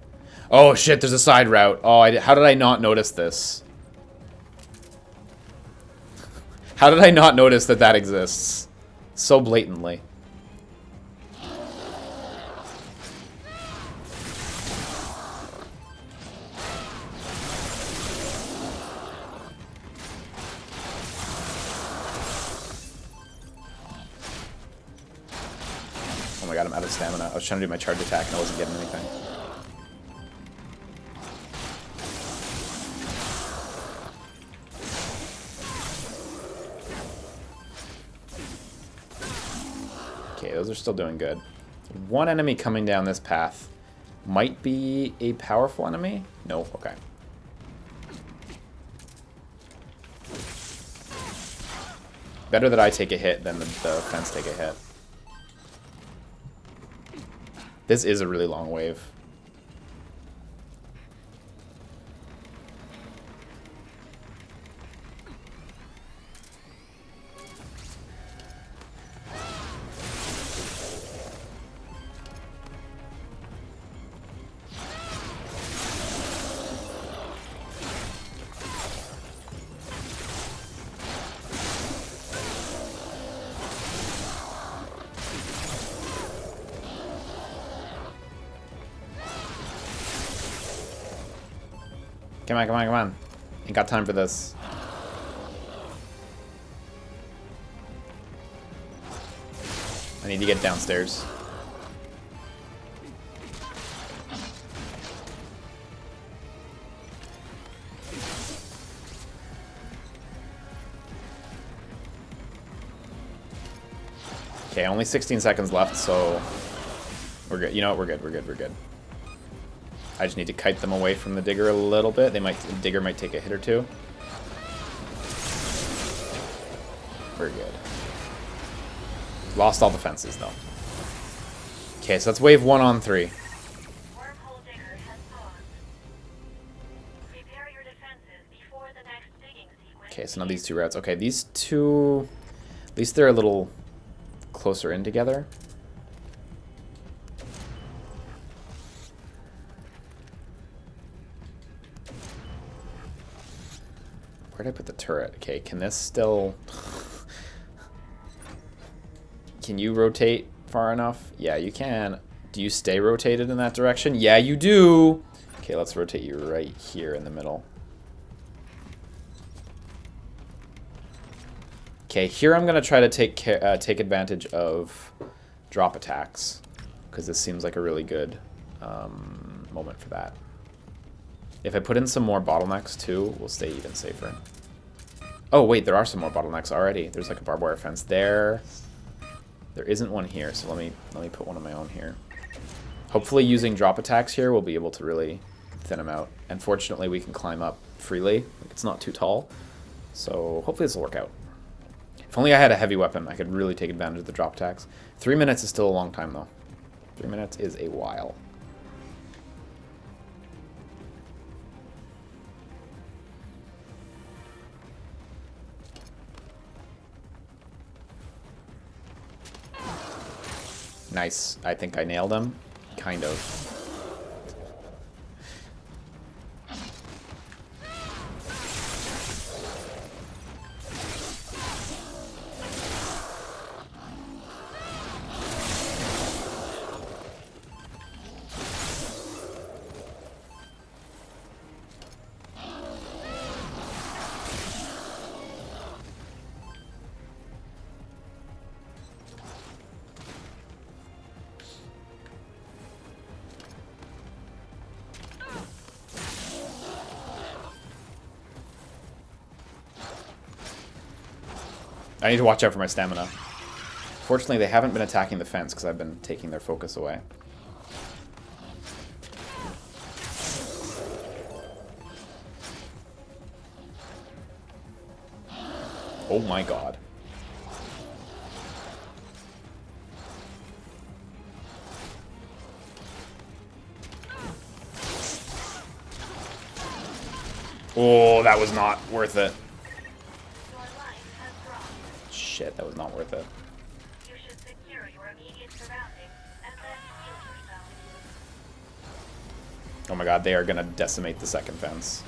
Oh shit, there's a side route. Oh, how did I not notice this? How did I not notice that that exists? So blatantly. Oh my god, I'm out of stamina. I was trying to do my charge attack and I wasn't getting anything. those are still doing good. One enemy coming down this path might be a powerful enemy. No, okay. Better that I take a hit than the fence take a hit. This is a really long wave. Come on, come on, come on. Ain't got time for this. I need to get downstairs. Okay, only 16 seconds left, so we're good. You know what? We're good. We're good. We're good. I just need to kite them away from the digger a little bit. The digger might take a hit or two. We're good. Lost all the fences, though. Okay, so that's wave 1 on 3. Wormhole digger has paused. Prepare your defenses before the next digging sequence. Okay, so now these two routes. Okay, these two... At least they're a little closer in together. Where did I put the turret? Okay, can this still... Can you rotate far enough? Yeah, you can. Do you stay rotated in that direction? Yeah, you do! Okay, let's rotate you right here in the middle. Okay, here I'm going to try to take advantage of drop attacks, because this seems like a really good moment for that. If I put in some more bottlenecks too, we'll stay even safer. Oh wait, there are some more bottlenecks already. There's like a barbed wire fence there. There isn't one here, so let me put one of my own here. Hopefully using drop attacks here, we'll be able to really thin them out. And fortunately, we can climb up freely. Like, it's not too tall, so hopefully this will work out. If only I had a heavy weapon, I could really take advantage of the drop attacks. 3 minutes is still a long time though. 3 minutes is a while. Nice. I think I nailed him. Kind of. I need to watch out for my stamina. Fortunately, they haven't been attacking the fence because I've been taking their focus away. Oh my god. Oh, that was not worth it. Your life has dropped. Shit, that was not worth it. You should secure your immediate surroundings and then heal yourself. Oh my god, they are gonna decimate the second fence.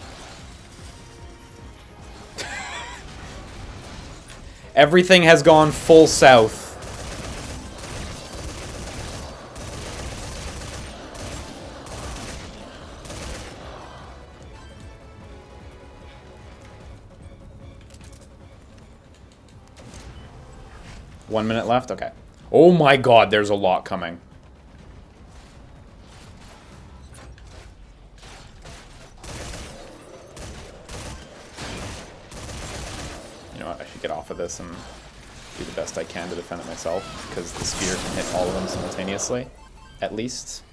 Everything has gone full south. One minute left? Okay. Oh my god, there's a lot coming. You know what, I should get off of this and do the best I can to defend it myself, because the spear can hit all of them simultaneously, at least.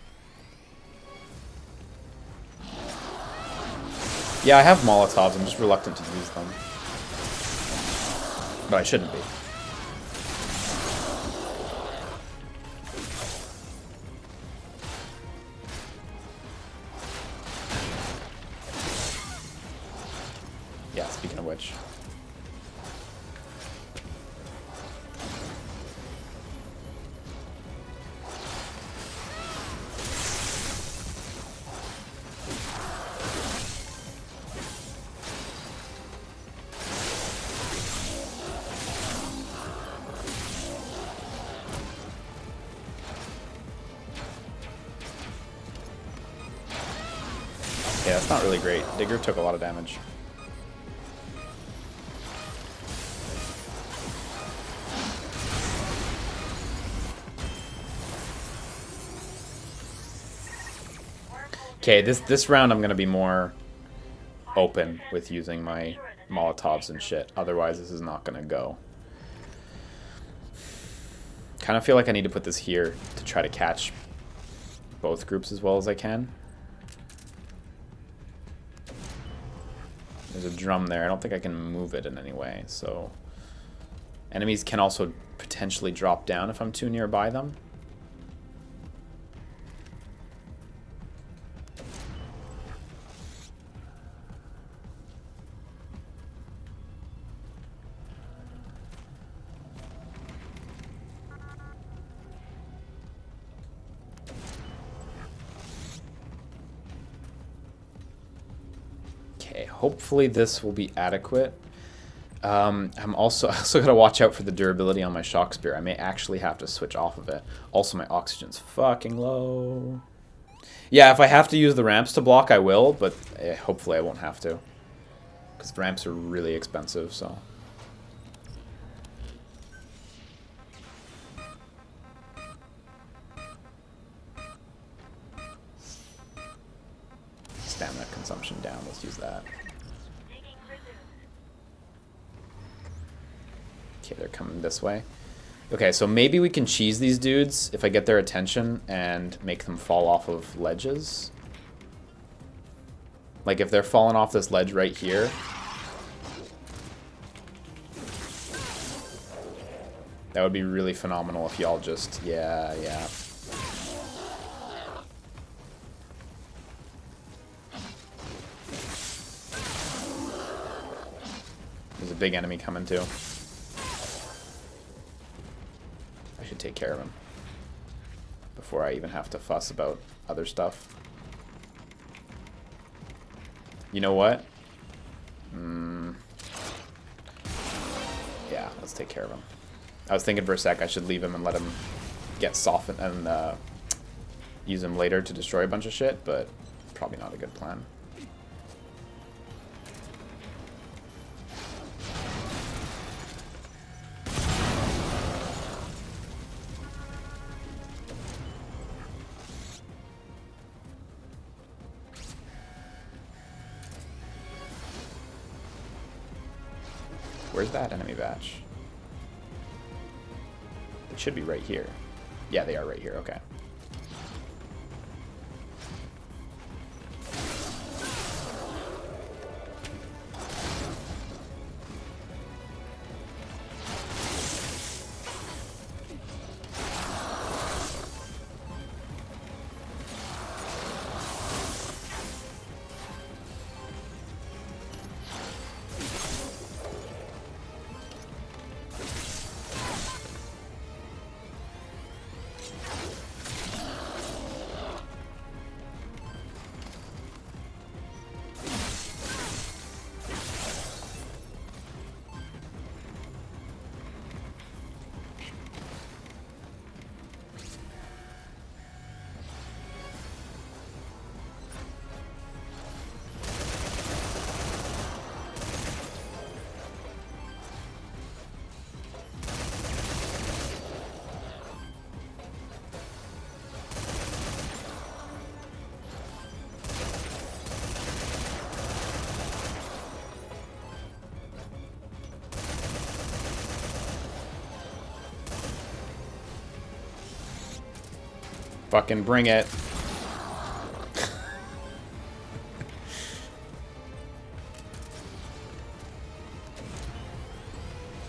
Yeah, I have Molotovs, I'm just reluctant to use them. But I shouldn't be. Yeah, speaking of which. Yeah, that's not really great. Digger took a lot of damage. Okay, this round I'm gonna be more open with using my Molotovs and shit. Otherwise, this is not gonna go. Kind of feel like I need to put this here to try to catch both groups as well as I can. There's a drum there. I don't think I can move it in any way, so... Enemies can also potentially drop down if I'm too nearby them. Okay, hopefully this will be adequate. I'm also gotta watch out for the durability on my shock spear. I may actually have to switch off of it. Also, my oxygen's fucking low. Yeah, if I have to use the ramps to block, I will, but hopefully I won't have to. Because ramps are really expensive, so... Stamina consumption down, let's use that. Okay, they're coming this way. Okay, so maybe we can cheese these dudes if I get their attention and make them fall off of ledges. Like if they're falling off this ledge right here. That would be really phenomenal if y'all just, yeah. There's a big enemy coming too. I should take care of him before I even have to fuss about other stuff. You know what? Yeah, let's take care of him. I was thinking for a sec I should leave him and let him get softened and use him later to destroy a bunch of shit, but probably not a good plan. Where's that enemy batch? It should be right here. Yeah, they are right here. Okay. Fucking bring it.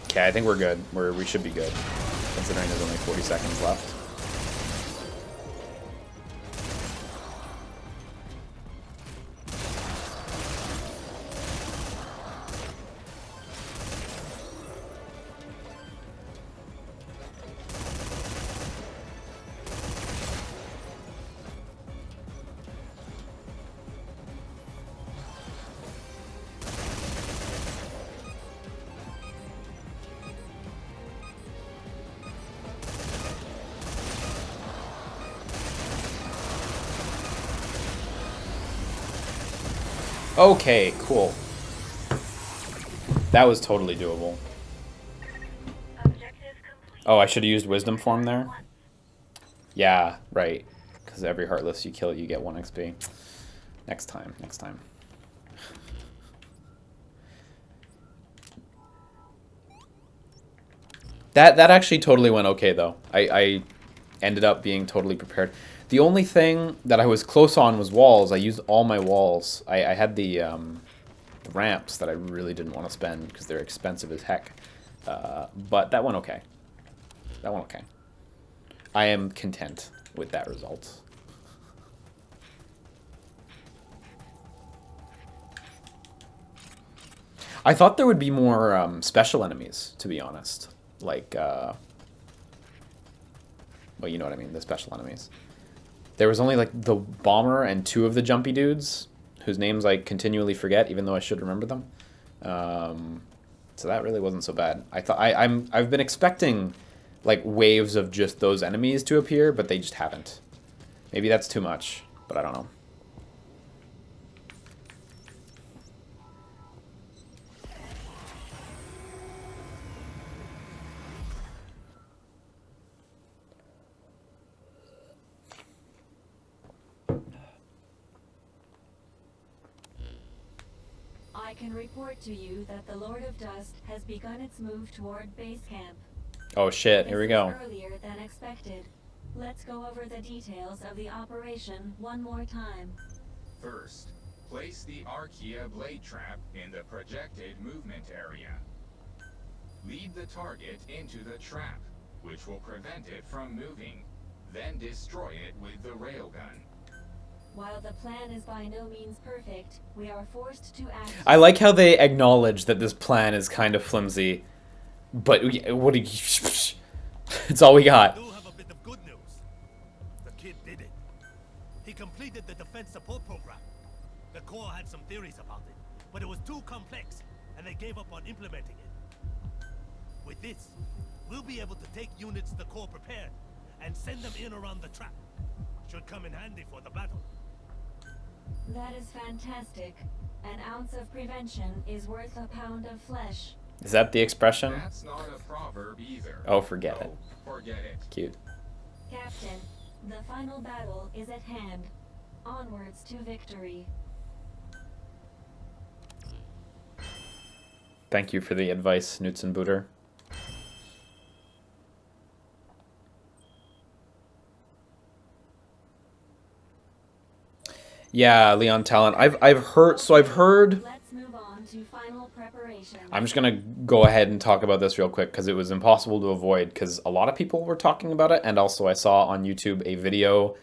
Okay, I think we're good. We should be good, considering there's only 40 seconds left. Okay, cool. That was totally doable. Objective complete. Oh, I should have used Wisdom Form there? Yeah, right. Because every Heartless you kill, you get 1 XP. Next time, next time. That actually totally went okay, though. I ended up being totally prepared. The only thing that I was close on was walls. I used all my walls. I had the ramps that I really didn't want to spend because they're expensive as heck. But that went okay. That went okay. I am content with that result. I thought there would be more special enemies, to be honest. Like, well, you know what I mean, the special enemies. There was only, like, the bomber and 2 of the jumpy dudes, whose names I continually forget, even though I should remember them. So that really wasn't so bad. I've been expecting, like, waves of just those enemies to appear, but they just haven't. Maybe that's too much, but I don't know. I can report to you that the Lord of Dust has begun its move toward base camp. Oh shit, here we go. This is earlier than expected. Let's go over the details of the operation one more time. First, place the Archaea blade trap in the projected movement area. Lead the target into the trap, which will prevent it from moving. Then destroy it with the railgun. While the plan is by no means perfect, we are forced to act. I like how they acknowledge that this plan is kind of flimsy, but what do you... It's all we got. I do have a bit of good news. The kid did it. He completed the defense support program. The Corps had some theories about it, but it was too complex, and they gave up on implementing it. With this, we'll be able to take units the Corps prepared and send them in around the trap. Should come in handy for the battle. That is fantastic. An ounce of prevention is worth a pound of flesh. Is that the expression? That's not a proverb either. Oh, forget it. Forget it. Cute. Captain, the final battle is at hand. Onwards to victory. Thank you for the advice, Nutzenbooter. Yeah, Leon Talent. I've heard. Let's move on to final preparation. I'm just gonna go ahead and talk about this real quick because it was impossible to avoid because a lot of people were talking about it, and also I saw on YouTube a video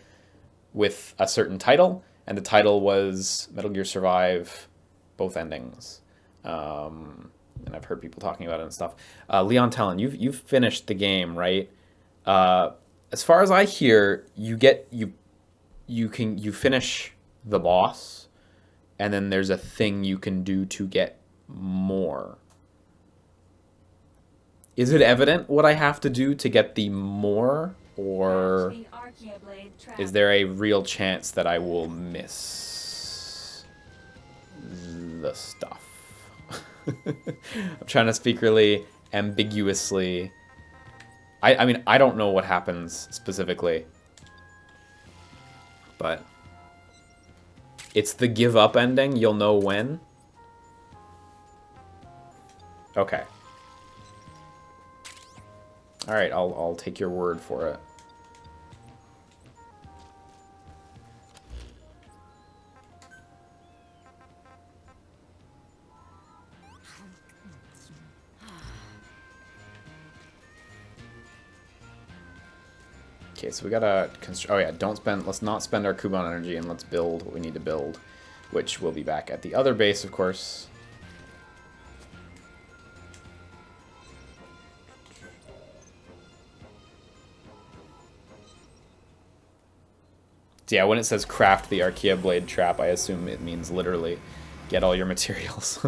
with a certain title, and the title was Metal Gear Survive, both endings. And I've heard people talking about it and stuff. Leon Talon, you've finished the game, right? As far as I hear, you finish the boss, and then there's a thing you can do to get more. Is it evident what I have to do to get the more, or is there a real chance that I will miss the stuff? I'm trying to speak really ambiguously. I mean, I don't know what happens specifically, but it's the give up ending. You'll know when. Okay. All right, I'll take your word for it. Okay, so we gotta oh yeah, let's not spend our Kuban energy, and let's build what we need to build, which will be back at the other base, of course. So yeah, when it says craft the Archaea blade trap, I assume it means literally get all your materials.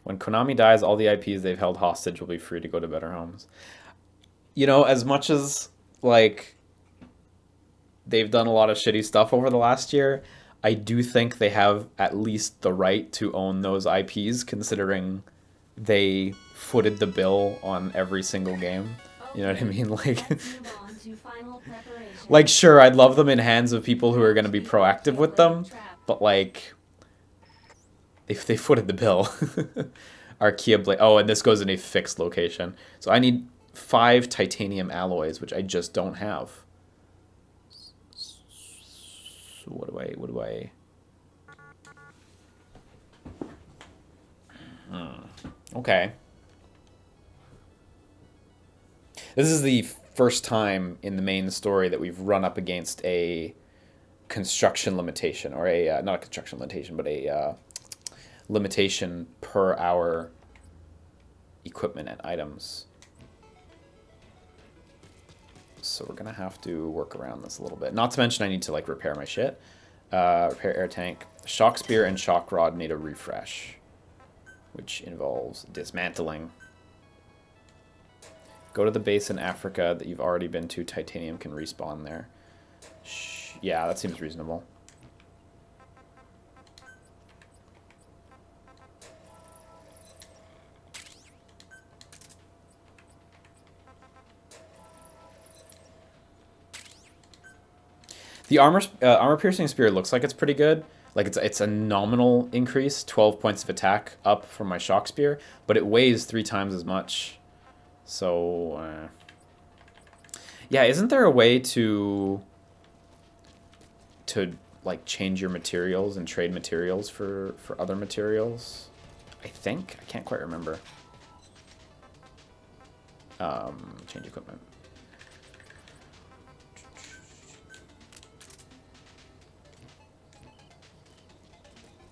When Konami dies, all the IPs they've held hostage will be free to go to better homes. You know, as much as, like, they've done a lot of shitty stuff over the last year, I do think they have at least the right to own those IPs, considering they footed the bill on every single game. You know what I mean? Like, like sure, I'd love them in hands of people who are going to be proactive with them, but like, they footed the bill. Archaea blade. Oh, and this goes in a fixed location. So I need 5 titanium alloys, which I just don't have. So what do I? Okay. This is the first time in the main story that we've run up against a construction limitation, or a not a construction limitation, but a limitation per hour equipment and items. So we're gonna have to work around this a little bit. Not to mention I need to like repair my shit. Repair air tank. Shock spear and shock rod need a refresh, which involves dismantling. Go to the base in Africa that you've already been to. Titanium can respawn there. Yeah, that seems reasonable. The armor piercing spear looks like it's pretty good. Like it's a nominal increase, 12 points of attack up from my shock spear, but it weighs 3 times as much. So yeah, isn't there a way to like change your materials and trade materials for other materials? I think I can't quite remember. Change equipment.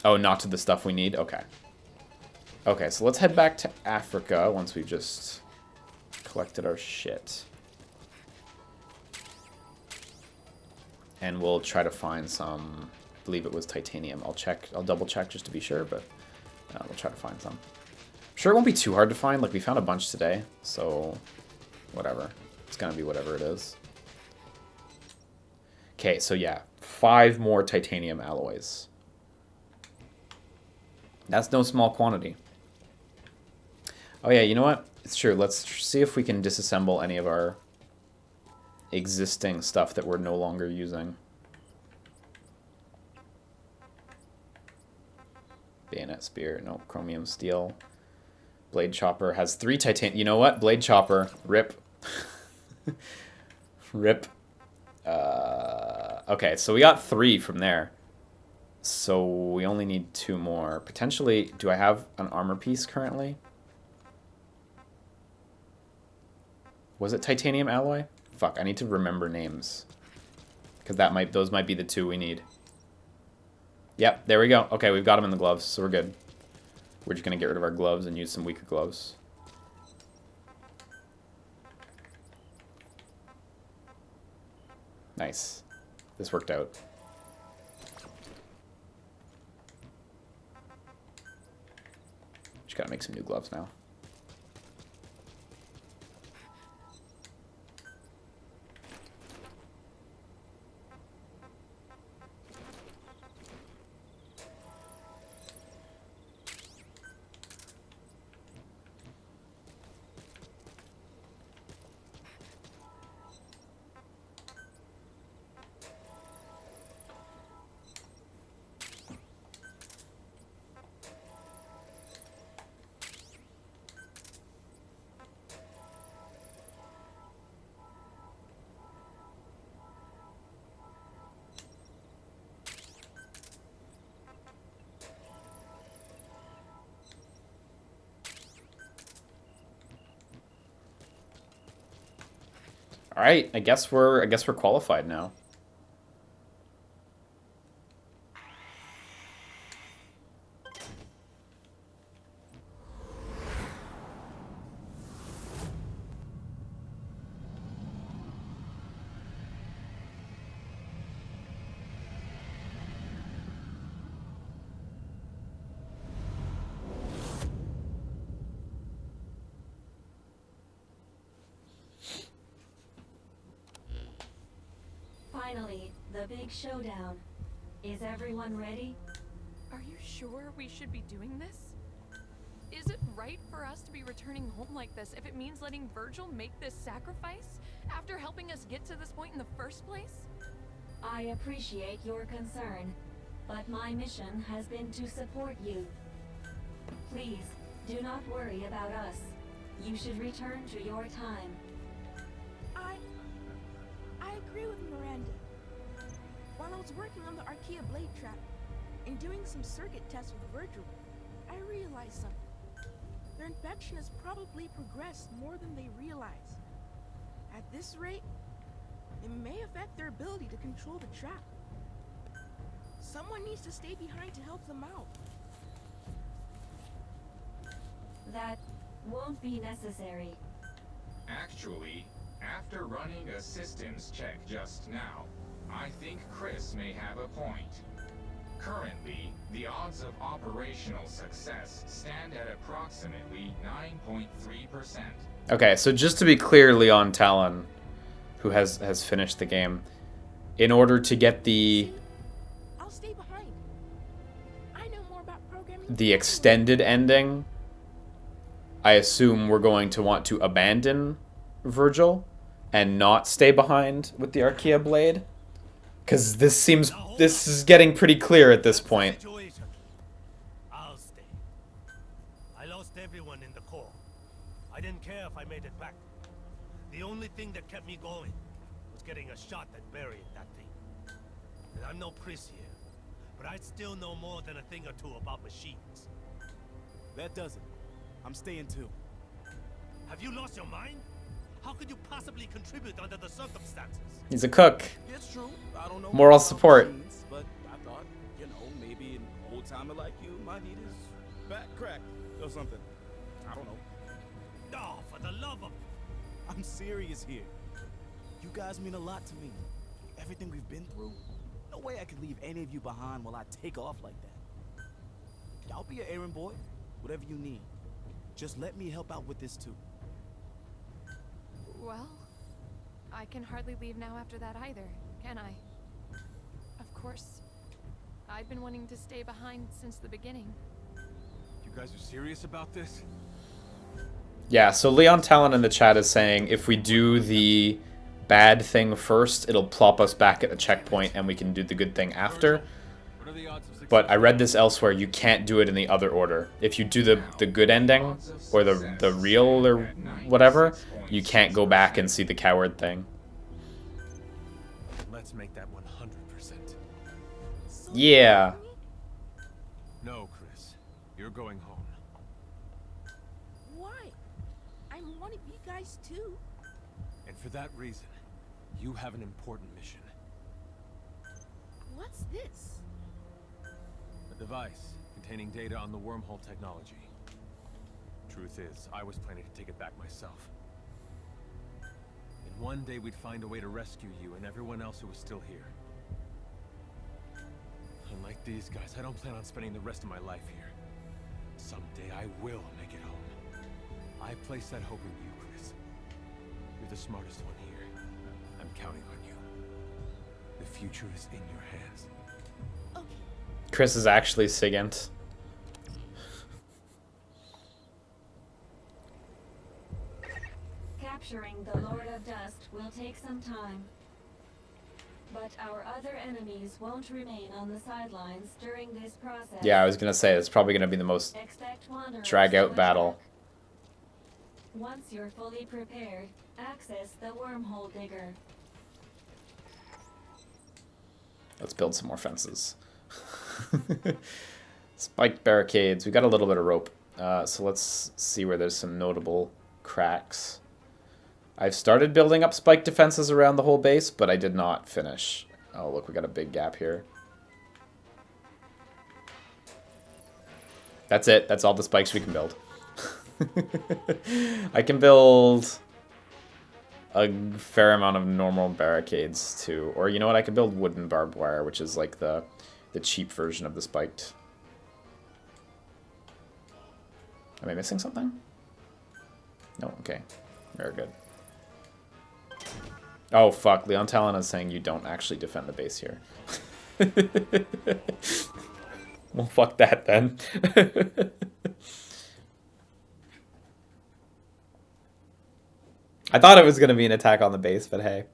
Oh, not to the stuff we need? Okay. Okay, so let's head back to Africa once we've just collected our shit. And we'll try to find some, I believe it was titanium. I'll double check just to be sure, but we'll try to find some. I'm sure it won't be too hard to find. Like, we found a bunch today, so whatever. It's gonna be whatever it is. Okay, so yeah, 5 more titanium alloys. That's no small quantity. Oh yeah, you know what? It's true. Let's see if we can disassemble any of our existing stuff that we're no longer using. Bayonet spear, no. Chromium steel. Blade chopper has 3 titanium. You know what? Blade chopper. Rip. Rip. Okay, so we got 3 from there. So we only need 2 more. Potentially, do I have an armor piece currently? Was it titanium alloy? Fuck, I need to remember names. Because those might be the 2 we need. Yep, there we go. Okay, we've got them in the gloves, so we're good. We're just going to get rid of our gloves and use some weaker gloves. Nice. This worked out. Just gotta make some new gloves now. All right, I guess we're qualified now. Finally, the big showdown. Is everyone ready? Are you sure we should be doing this? Is it right for us to be returning home like this if it means letting Virgil make this sacrifice after helping us get to this point in the first place? I appreciate your concern, but my mission has been to support you. Please, do not worry about us. You should return to your time. I agree with Miranda. While I was working on the Archaea blade trap and doing some circuit tests with Virgil, I realized something. Their infection has probably progressed more than they realize. At this rate, it may affect their ability to control the trap. Someone needs to stay behind to help them out. That won't be necessary. Actually, after running a systems check just now, I think Chris may have a point. Currently, the odds of operational success stand at approximately 9.3%. Okay, so just to be clear, Leon Talon, who has finished the game, in order to get I'll stay behind. I know more about programming. the extended ending, I assume we're going to want to abandon Virgil and not stay behind with the Archaea blade, because this is getting pretty clear at this point. Situation. I'll stay. I lost everyone in the core. I didn't care if I made it back. The only thing that kept me going was getting a shot at burying that thing. And I'm no Chris here, but I still know more than a thing or two about machines. That does it. I'm staying too. Have you lost your mind? How could you possibly contribute under the circumstances? He's a cook. It's true. I don't know Moral much about support. machines, but I thought, maybe an old timer like you might need his back cracked or something. I don't know. Oh, for the love of... I'm serious here. You guys mean a lot to me. Everything we've been through. No way I could leave any of you behind while I take off like that. I'll be your errand boy. Whatever you need. Just let me help out with this too. Well, I can hardly leave now after that either, can I? Of course, I've been wanting to stay behind since the beginning. You guys are serious about this? Yeah, so Leon Talon in the chat is saying if we do the bad thing first, it'll plop us back at the checkpoint and we can do the good thing after. What are the odds of success? But I read this elsewhere, you can't do it in the other order. If you do the good ending, or the real or whatever, you can't go back and see the coward thing. Let's make that 100%. Yeah. No, Chris. You're going home. Why? I'm one of you guys too. And for that reason, you have an important mission. What's this? A device containing data on the wormhole technology. Truth is, I was planning to take it back myself. And one day we'd find a way to rescue you and everyone else who was still here. Unlike these guys, I don't plan on spending the rest of my life here. Someday I will make it home. I place that hope in you, Chris. You're the smartest one here. I'm counting on you. The future is in your hands. Okay. Chris is actually SIGINT. Capturing the Lord of Dust will take some time. But our other enemies won't remain on the sidelines during this process. Yeah, I was gonna say, it's probably gonna be the most Expect wanderers drag-out to battle. attack. Once you're fully prepared, access the wormhole digger. Let's build some more fences. Spiked barricades. We got a little bit of rope. So let's see where there's some notable cracks. I've started building up spike defenses around the whole base, but I did not finish. Oh, look, we got a big gap here. That's it. That's all the spikes we can build. I can build a fair amount of normal barricades too. Or you know what? I could build wooden barbed wire, which is like the cheap version of the spiked. Am I missing something? No? Okay. Very good. Oh, fuck. Leon Talon is saying you don't actually defend the base here. Well, fuck that then. I thought it was going to be an attack on the base, but hey.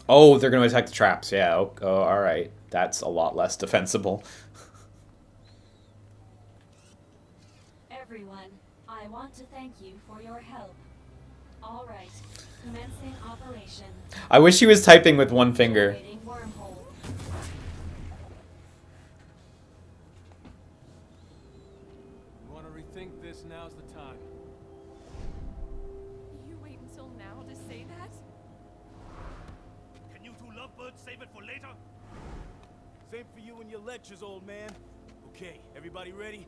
Oh, they're going to attack the traps. Yeah, oh, all right. That's a lot less defensible. Everyone, I want to thank you for your help. All right, commencing operation. I wish he was typing with one finger. Generating wormhole. You want to rethink this? Now's the time. You wait until now to say that? Can you two lovebirds save it for later? Same for you and your lectures, old man. Okay, everybody ready?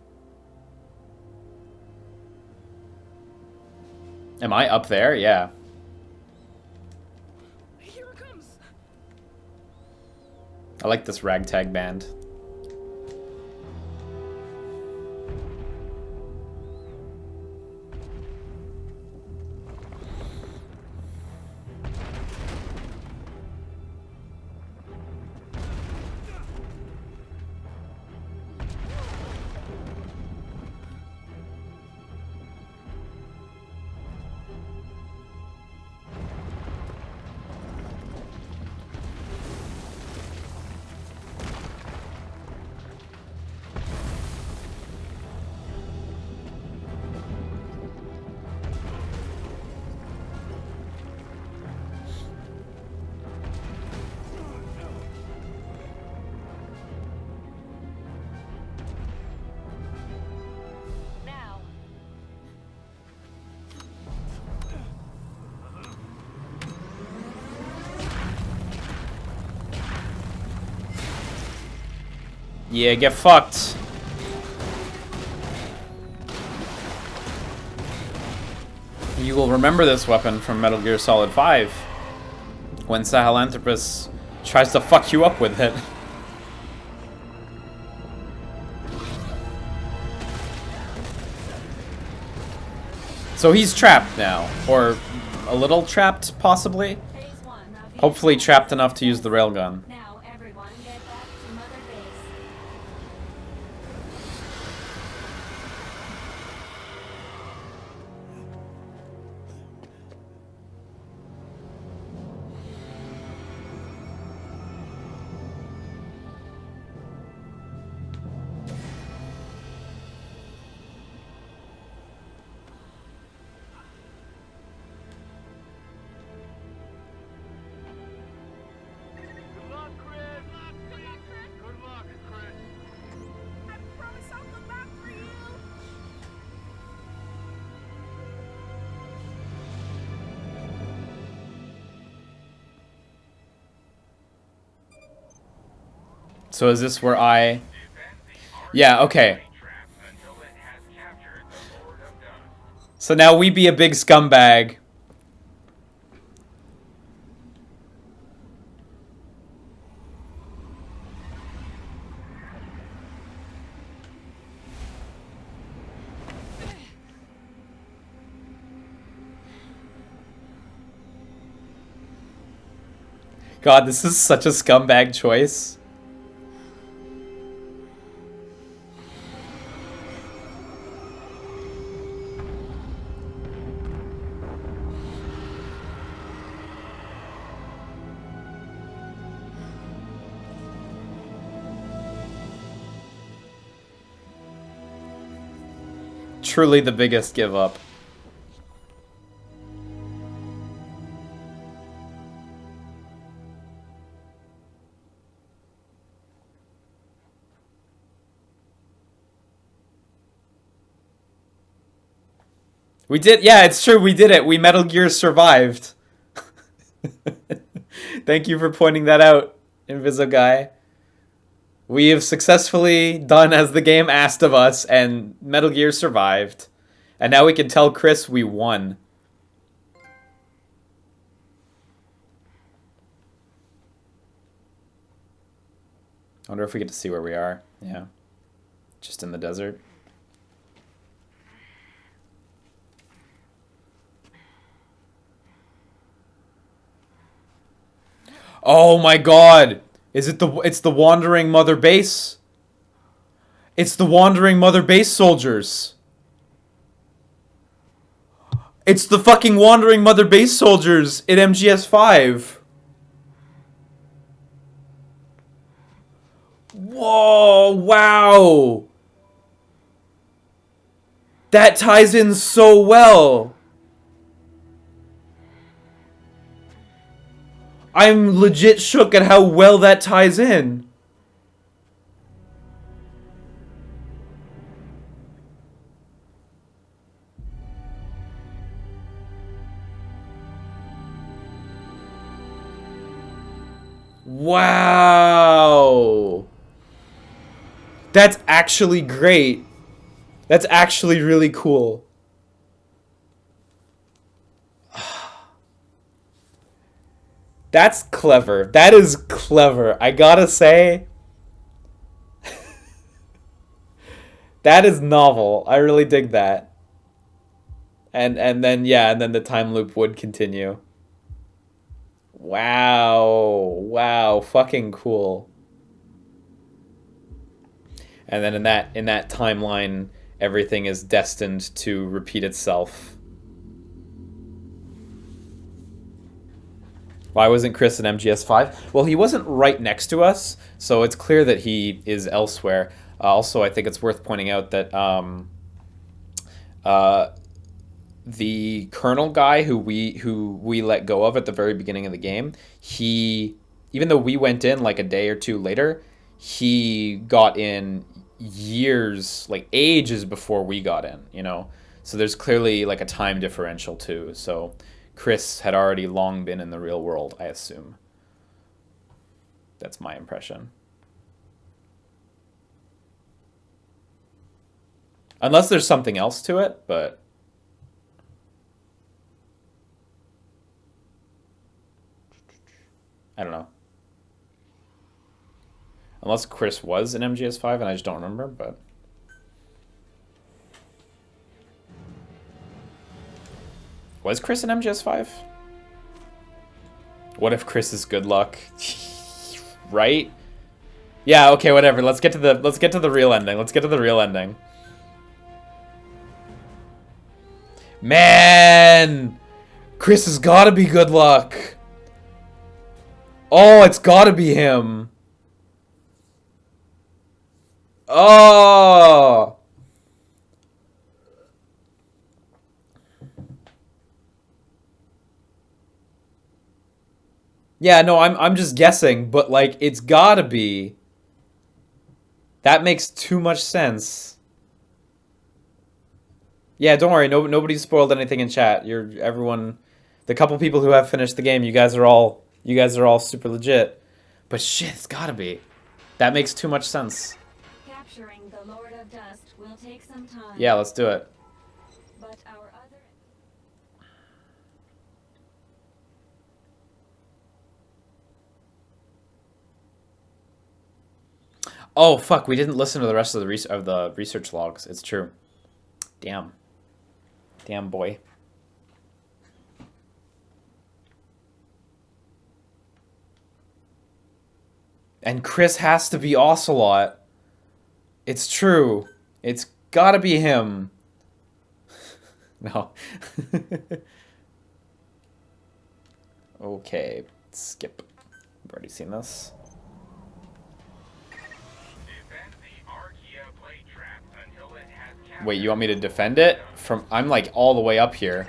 Am I up there? Yeah. Here it comes. I like this ragtag band. Now, Yeah, get fucked. You will remember this weapon from Metal Gear Solid 5 when Sahelanthropus tries to fuck you up with it. So he's trapped now, or a little trapped, possibly. Phase 1 of the Hopefully trapped enough to use the railgun. Now everyone get back to Mother Base. Good luck, Chris. Good luck, Chris. I promise I'll come back for you. So is this where I... Yeah, okay. Trap until it has captured the Lord of Dust. So now we be a big scumbag. God, this is such a scumbag choice. Truly the biggest give up. We did, yeah, it's true, we did it. We Metal Gear survived. Thank you for pointing that out, Invisiguy. We have successfully done as the game asked of us, and Metal Gear survived. And now we can tell Chris we won. I wonder if we get to see where we are. Yeah. Just in the desert. Oh my god! Is it it's the Wandering Mother Base? It's the Wandering Mother Base soldiers. It's the fucking Wandering Mother Base soldiers in MGS5. Whoa, wow. That ties in so well. I'm legit shook at how well that ties in. Wow. That's actually great. That's actually really cool. That's clever. That is clever. I gotta say. That is novel. I really dig that. And then, yeah, and then the time loop would continue. Wow. Wow. Fucking cool. And then in that timeline, everything is destined to repeat itself. Why wasn't Chris in MGS5? Well, he wasn't right next to us, so it's clear that he is elsewhere. Also, I think it's worth pointing out that the Colonel guy who we let go of at the very beginning of the game, he, even though we went in like a day or two later, he got in years, like ages before we got in, you know? So there's clearly like a time differential too, so Chris had already long been in the real world, I assume. That's my impression. Unless there's something else to it, but... I don't know. Unless Chris was in MGS5 and I just don't remember, but... Was Chris in MGS5? What if Chris is good luck? Right? Yeah, okay, whatever. Let's get to the real ending. Let's get to the real ending. Man! Chris has gotta be good luck. Oh, it's gotta be him. Oh! Yeah, no, I'm just guessing, but like it's gotta be. That makes too much sense. Yeah, don't worry, nobody spoiled anything in chat. Everyone, the couple people who have finished the game, you guys are all super legit. But shit, it's gotta be. That makes too much sense. Capturing the Lord of Dust will take some time. Yeah, let's do it. But our other... Oh fuck, we didn't listen to the rest of the research logs. It's true. Damn. Damn boy. And Chris has to be Ocelot. It's true. It's gotta be him. No. Okay, skip. I've already seen this. Defend the Archaea blade trap until it has Wait, you want me to defend it? I'm like all the way up here.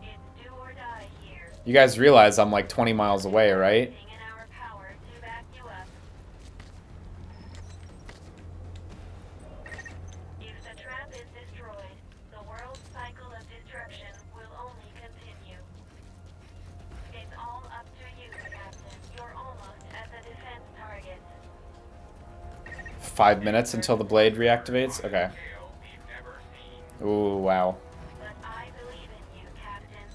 It's do or die here. You guys realize I'm like 20 miles away, right? Anything in our power to back you up. If the trap is destroyed, the world's cycle of destruction will only continue. It's all up to you, Captain. You're almost at the defense target. 5 minutes until the blade reactivates? Okay. Ooh, wow. But I believe in you, Captain.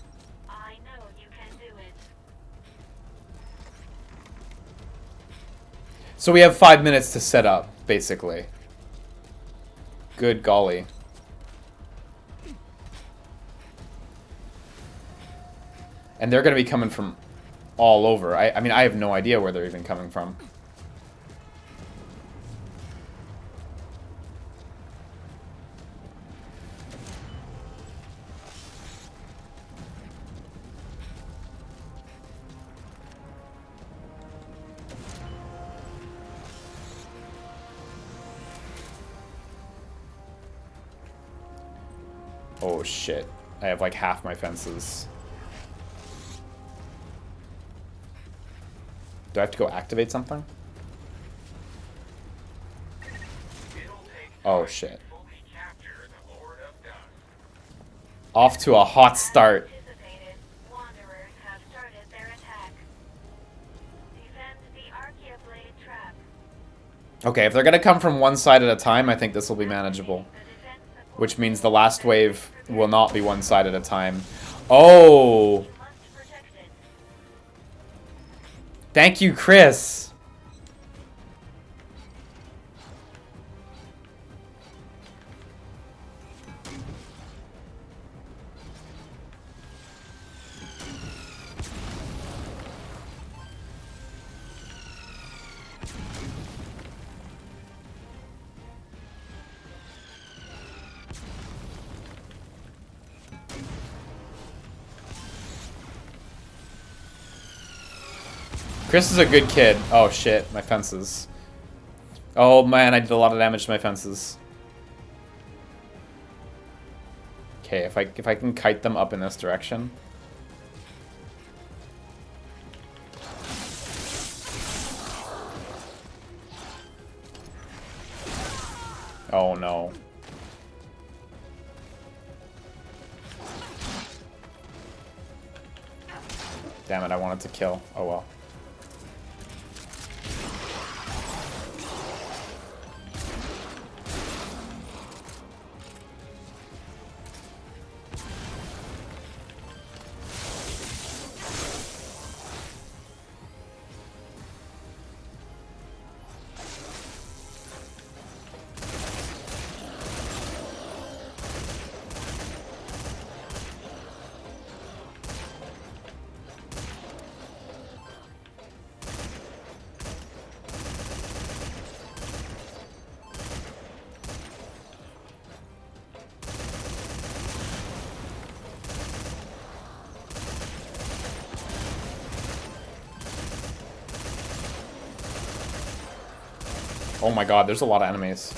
I know you can do it. So we have 5 minutes to set up, basically. Good golly. And they're going to be coming from all over. I mean, I have no idea where they're even coming from. Oh shit. I have like half my fences. Do I have to go activate something? Oh shit. Off to a hot start. Anticipated, wanderers have started their attack. Defend the Archaea Blade trap. Okay, if they're gonna come from one side at a time, I think this will be manageable. The defense support Which means the last wave will not be one side at a time. Oh! must protect it. Thank you, Chris! Chris is a good kid. Oh shit, my fences. Oh man, I did a lot of damage to my fences. Okay, if I can kite them up in this direction. Oh no. Damn it, I wanted to kill. Oh well. Oh my god, there's a lot of enemies.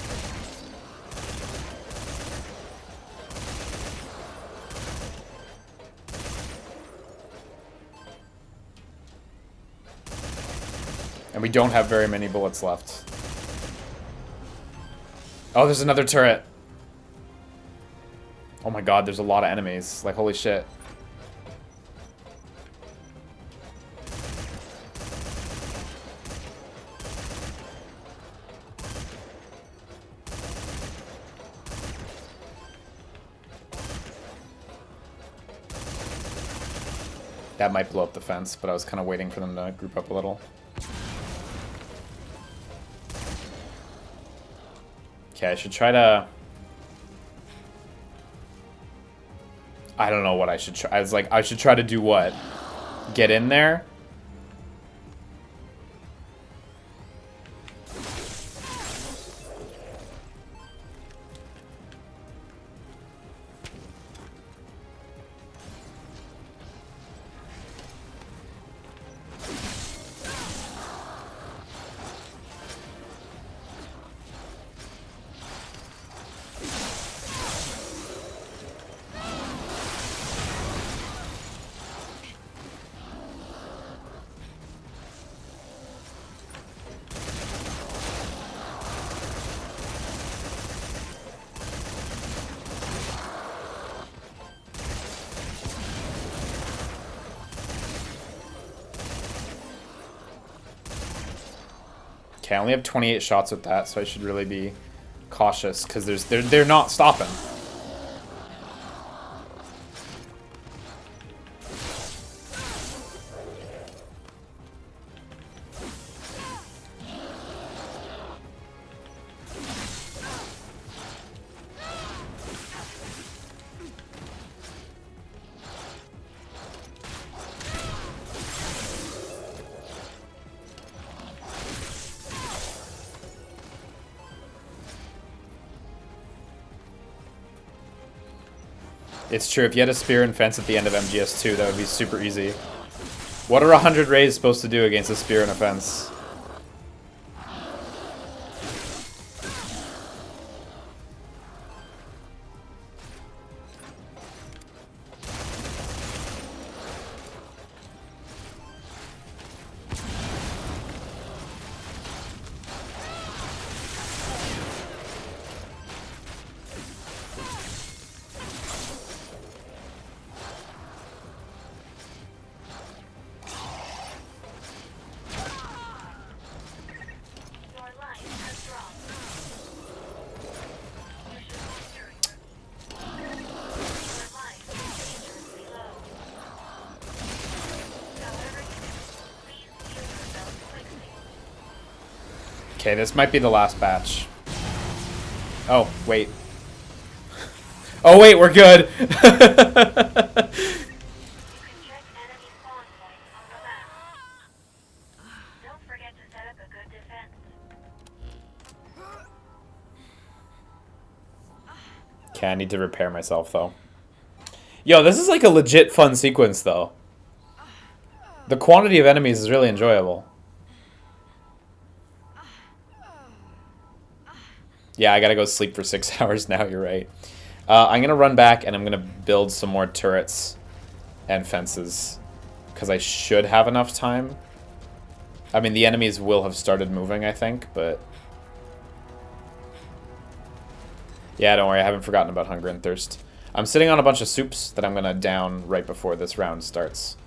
And we don't have very many bullets left. Oh, there's another turret. Oh my god, there's a lot of enemies. Like, holy shit. That might blow up the fence, but I was kind of waiting for them to group up a little. Okay, I should try to... I don't know what I should try. I was like, I should try to do what? Get in there? Okay, I only have 28 shots with that, so I should really be cautious because they're not stopping. It's true, if you had a spear and fence at the end of MGS2, that would be super easy. What are 100 rays supposed to do against a spear and a fence? Your life has dropped. You should secure your life is dangerously low. However you do, please heal yourself quickly. Okay, this might be the last batch. Oh, wait. Oh, wait, we're good. You can check enemy spawn points on the map. Don't forget to set up a good defense. Okay, I need to repair myself, though. Yo, this is like a legit fun sequence, though. The quantity of enemies is really enjoyable. Yeah, I gotta go sleep for 6 hours now, you're right. I'm gonna run back and I'm gonna build some more turrets and fences. Because I should have enough time. I mean, the enemies will have started moving, I think, but... Yeah, don't worry, I haven't forgotten about hunger and thirst. I'm sitting on a bunch of soups that I'm gonna down right before this round starts.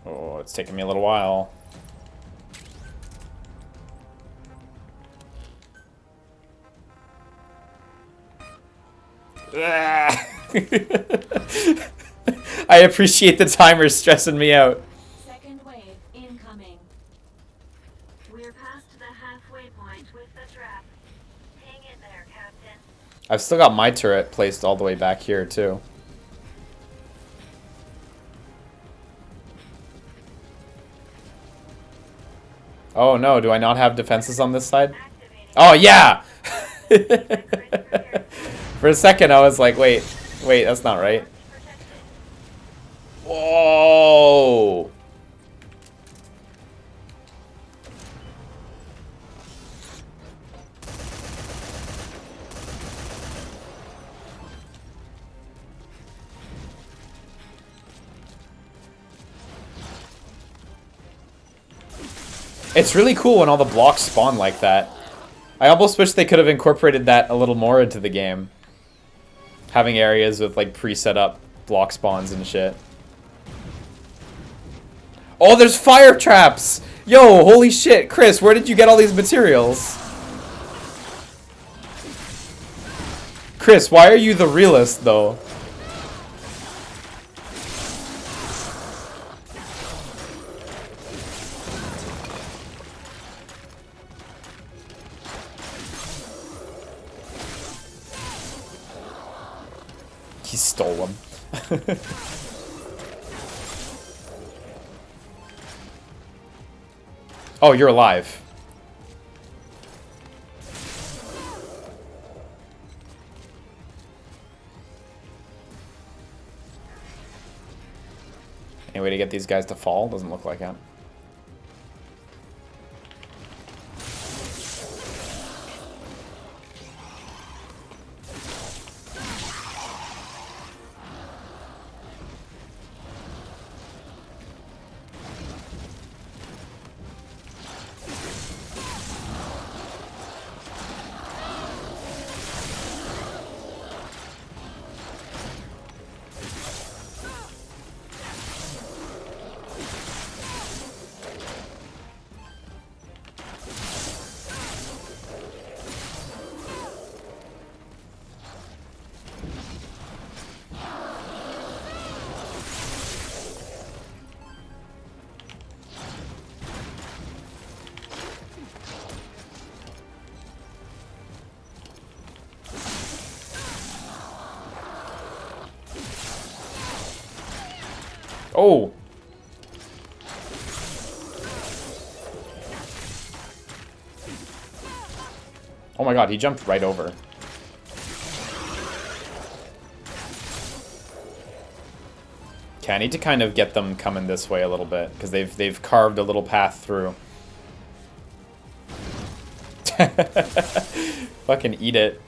Oh, it's taking me a little while. I appreciate the timer stressing me out. Second wave incoming. We're past the halfway point with the trap. Hang in there, Captain. I've still got my turret placed all the way back here, too. Oh no, do I not have defenses on this side? Oh yeah! For a second I was like, wait, that's not right. Whoa! It's really cool when all the blocks spawn like that. I almost wish they could have incorporated that a little more into the game. Having areas with like pre-set up block spawns and shit. Oh, there's fire traps! Yo, holy shit, Chris, where did you get all these materials? Chris, why are you the realist, though? He stole them. Oh, you're alive. Any way to get these guys to fall? Doesn't look like it. Oh! Oh my god, he jumped right over. Okay, I need to kind of get them coming this way a little bit, because they've carved a little path through. Fucking eat it.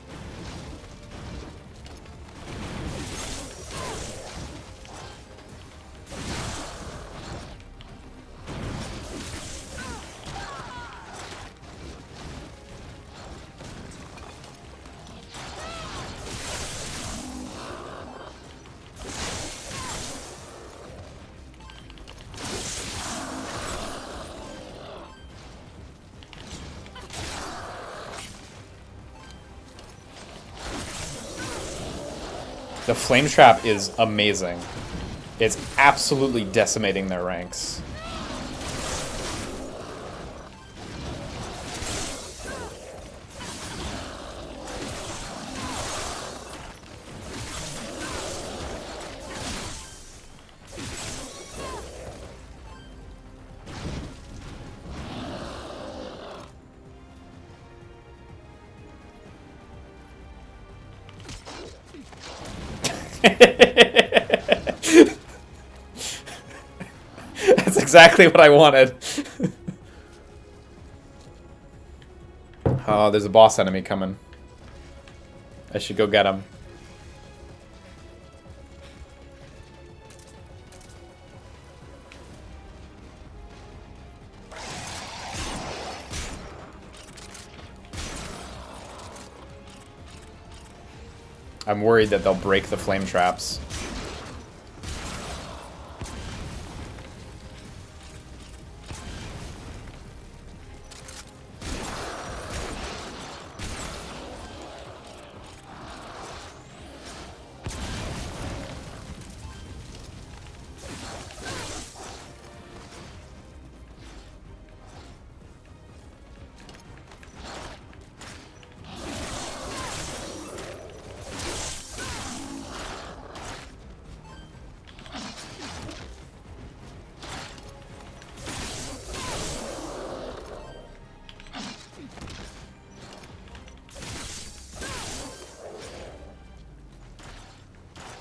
The flame trap is amazing. It's absolutely decimating their ranks. That's exactly what I wanted. Oh, there's a boss enemy coming. I should go get him. I'm worried that they'll break the flame traps.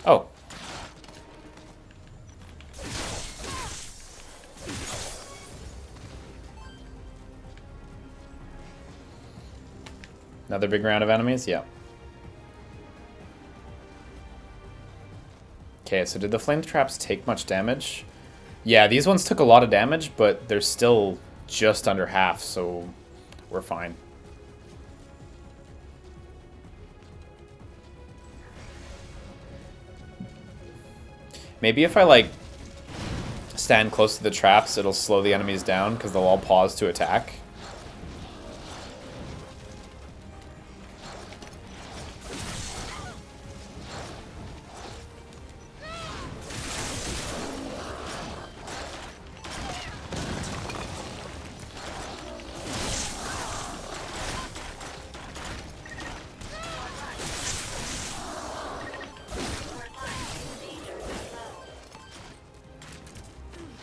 Oh. Another big round of enemies? Yeah. Okay, so did the flame traps take much damage? Yeah, these ones took a lot of damage, but they're still just under half, so we're fine. Maybe if I, like, stand close to the traps, it'll slow the enemies down, because they'll all pause to attack.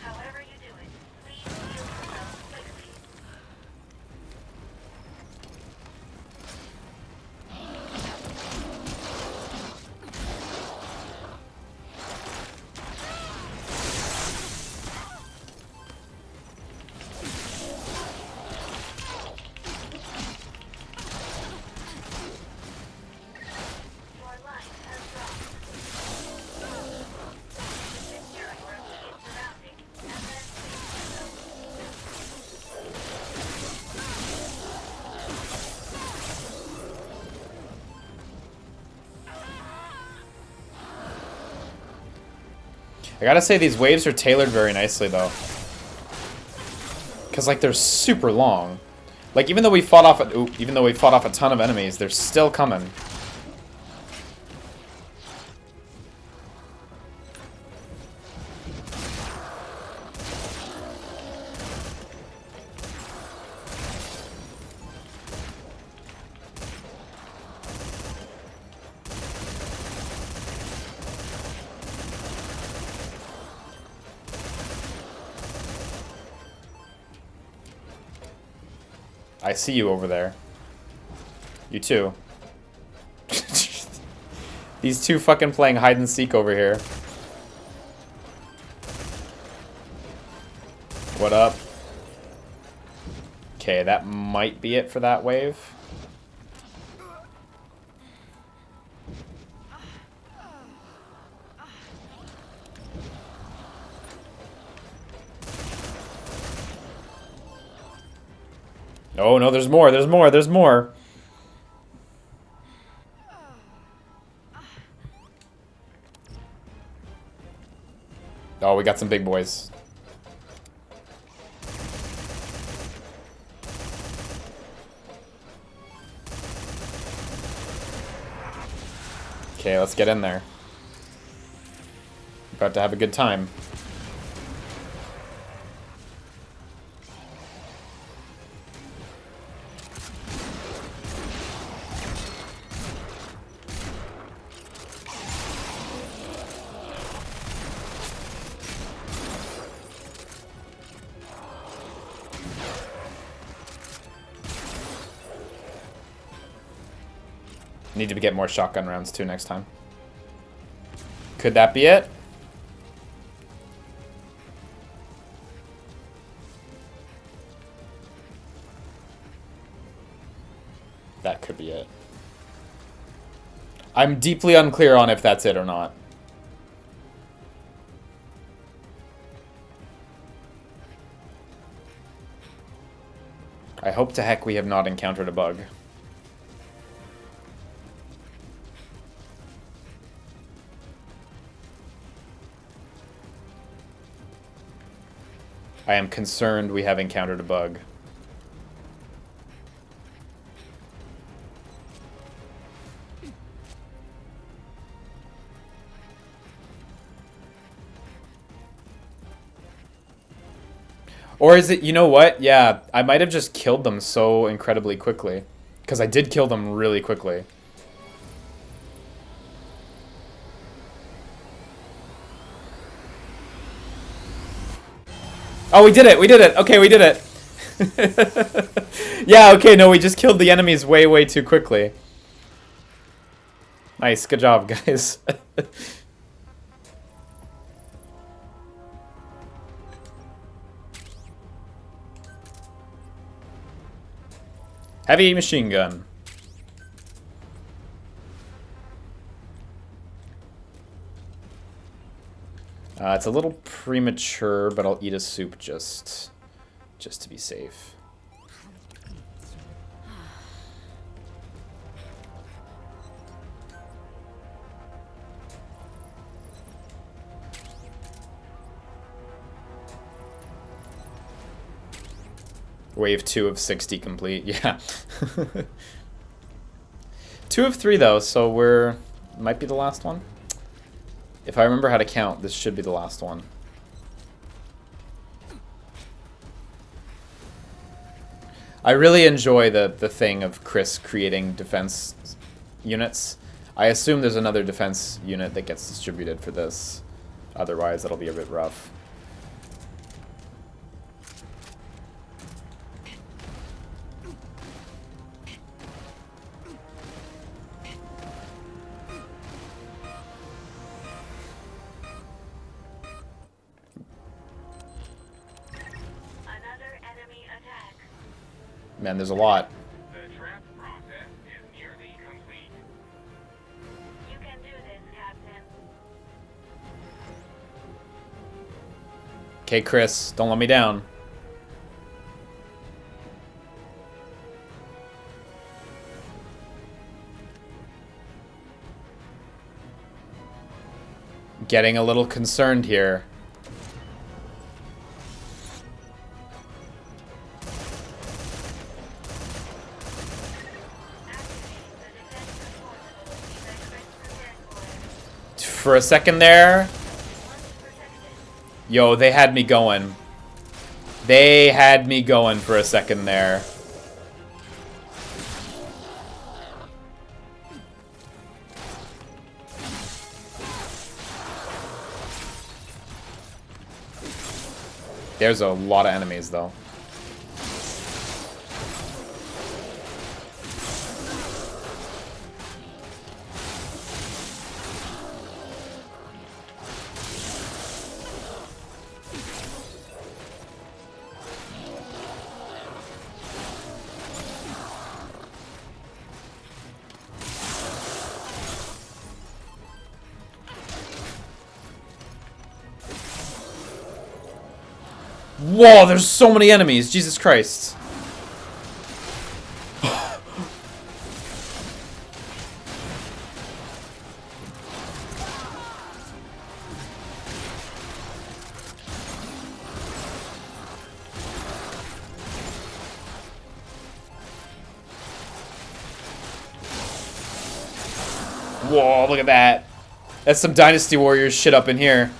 However you do it, please heal yourself quickly. Your life has dropped. Secure your immediate surroundings and then save yourself. I gotta say, these waves are tailored very nicely, though. Because, like, they're super long. Like, even though we fought off a ton of enemies, they're still coming. I see you over there. You too. These two fucking playing hide and seek over here. What up? Okay, that might be it for that wave. Oh no, there's more, there's more, there's more. Oh, we got some big boys. Okay, let's get in there. About to have a good time. Need to get more shotgun rounds too next time. Could that be it? That could be it. I'm deeply unclear on if that's it or not. I hope to heck we have not encountered a bug. I am concerned we have encountered a bug. Or is it, you know what? Yeah, I might have just killed them so incredibly quickly. Because I did kill them really quickly. Oh, we did it! We did it! Okay, we did it! Yeah, okay, no, we just killed the enemies way, way too quickly. Nice, good job, guys. Heavy machine gun. It's a little premature, but I'll eat a soup just to be safe. Wave 2 of 60 complete, yeah. 2 of 3 though, so we're... might be the last one. If I remember how to count, this should be the last one. I really enjoy the thing of Chris creating defense units. I assume there's another defense unit that gets distributed for this. Otherwise, it'll be a bit rough. Man, there's a lot. The trap process is nearly complete. You can do this, Captain. Okay, Chris, don't let me down. Getting a little concerned here. For a second there. Yo, they had me going. They had me going for a second there. There's a lot of enemies though. Whoa, there's so many enemies. Jesus Christ. Whoa, look at that. That's some Dynasty Warriors shit up in here.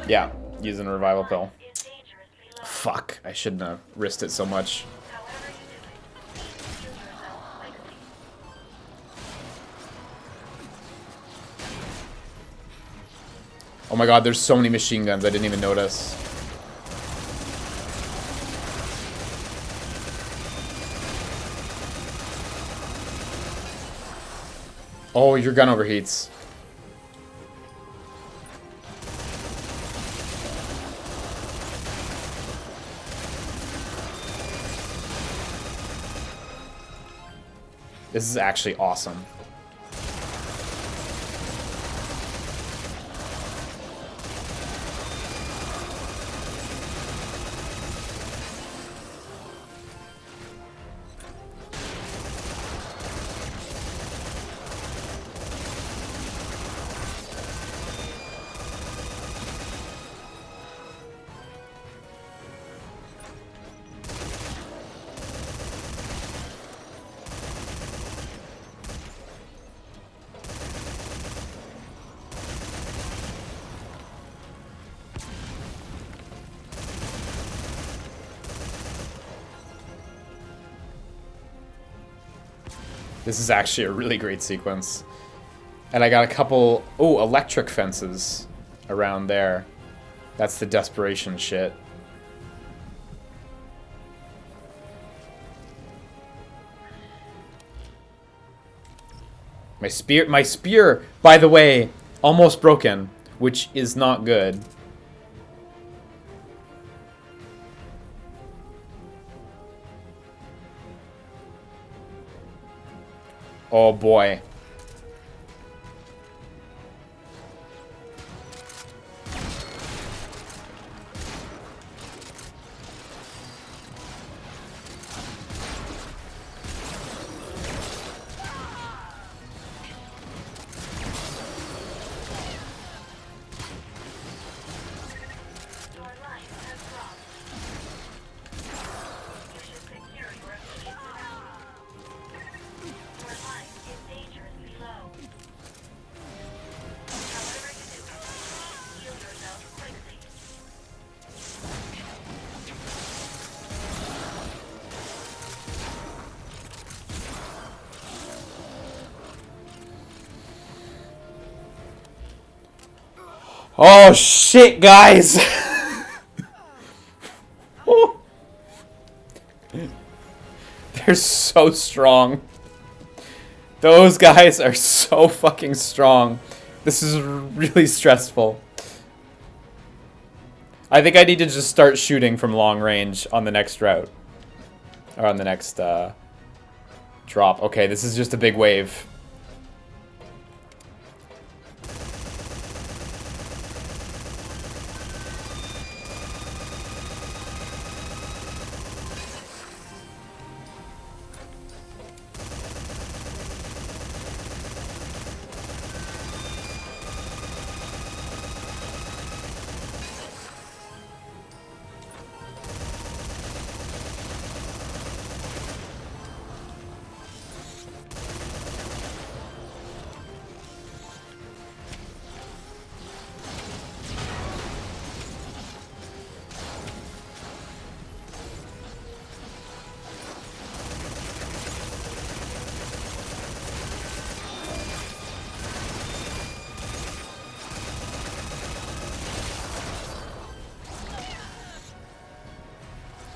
Yeah, using a revival pill. Fuck, I shouldn't have risked it so much. Oh my god, there's so many machine guns, I didn't even notice. Oh, your gun overheats. This is actually awesome. This is actually a really great sequence. And I got a couple... Oh, electric fences around there. That's the desperation shit. My spear, by the way, almost broken, which is not good. Oh boy. Oh shit, guys! They're so strong. Those guys are so fucking strong. This is really stressful. I think I need to just start shooting from long range on the next route. Or on the next drop. Okay, this is just a big wave.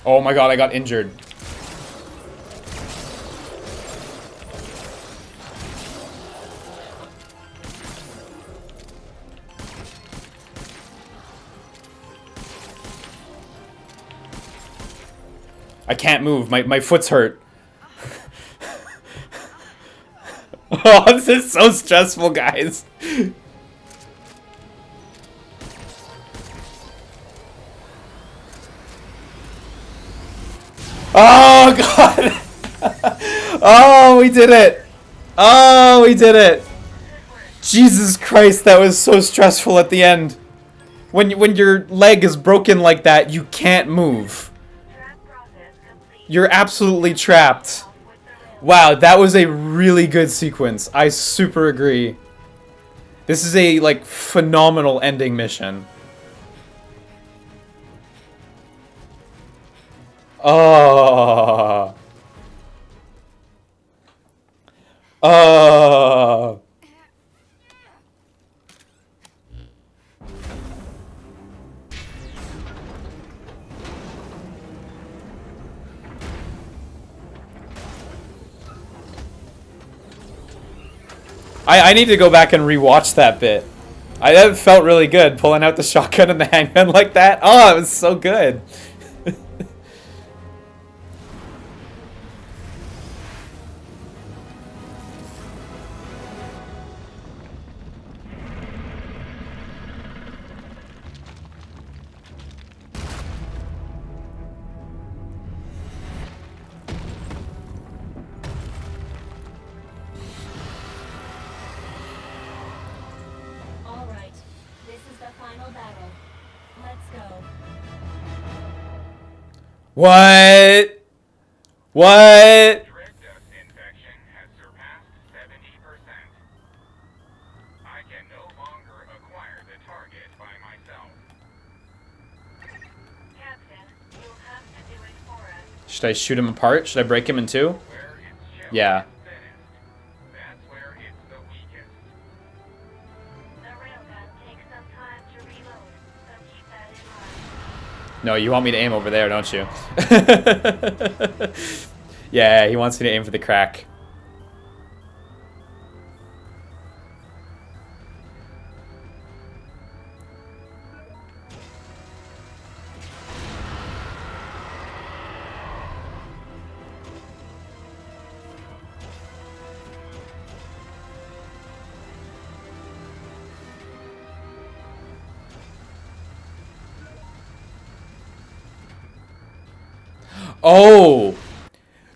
Oh my god, I got injured. I can't move. My foot's hurt. Oh, this is so stressful, guys. Oh, God. Oh, we did it. Oh, we did it. Jesus Christ, that was so stressful at the end. When your leg is broken like that, you can't move. You're absolutely trapped. Wow, that was a really good sequence. I super agree. This is a, like, phenomenal ending mission. Oh. Oh. I need to go back and rewatch that bit. That felt really good, pulling out the shotgun and the handgun like that. Oh, it was so good. All right, this is the final battle. Let's go. What? What? Dread dust infection has surpassed 70%. I can no longer acquire the target by myself. Captain, you'll have to do it for us. Should I shoot him apart? Should I break him in two? Where its shell Yeah. is thinnest, that's where it's the weakest. The railgun takes some time to reload, so keep that in mind. No, you want me to aim over there, don't you? Yeah, he wants me to aim for the crack. Oh!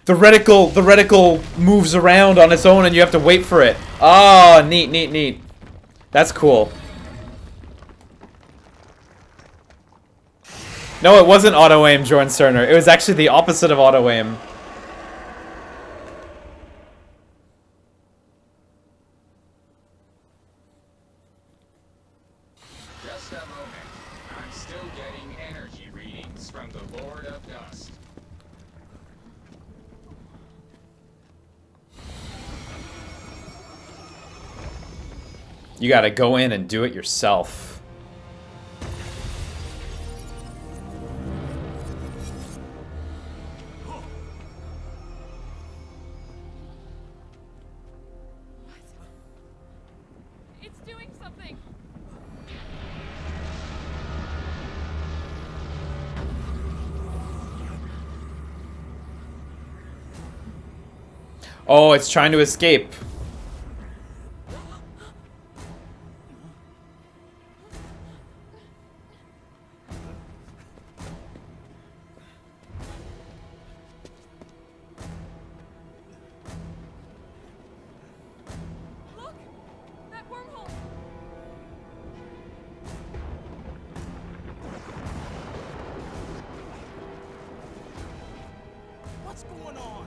The reticle moves around on its own and you have to wait for it. Oh, neat, neat, neat. That's cool. No, it wasn't auto-aim, Jorn Cerner. It was actually the opposite of auto-aim. Just a moment. I'm still getting energy readings from the Lord of Dust. You gotta go in and do it yourself. It's doing something. Oh, it's trying to escape. Look! That wormhole! What's going on?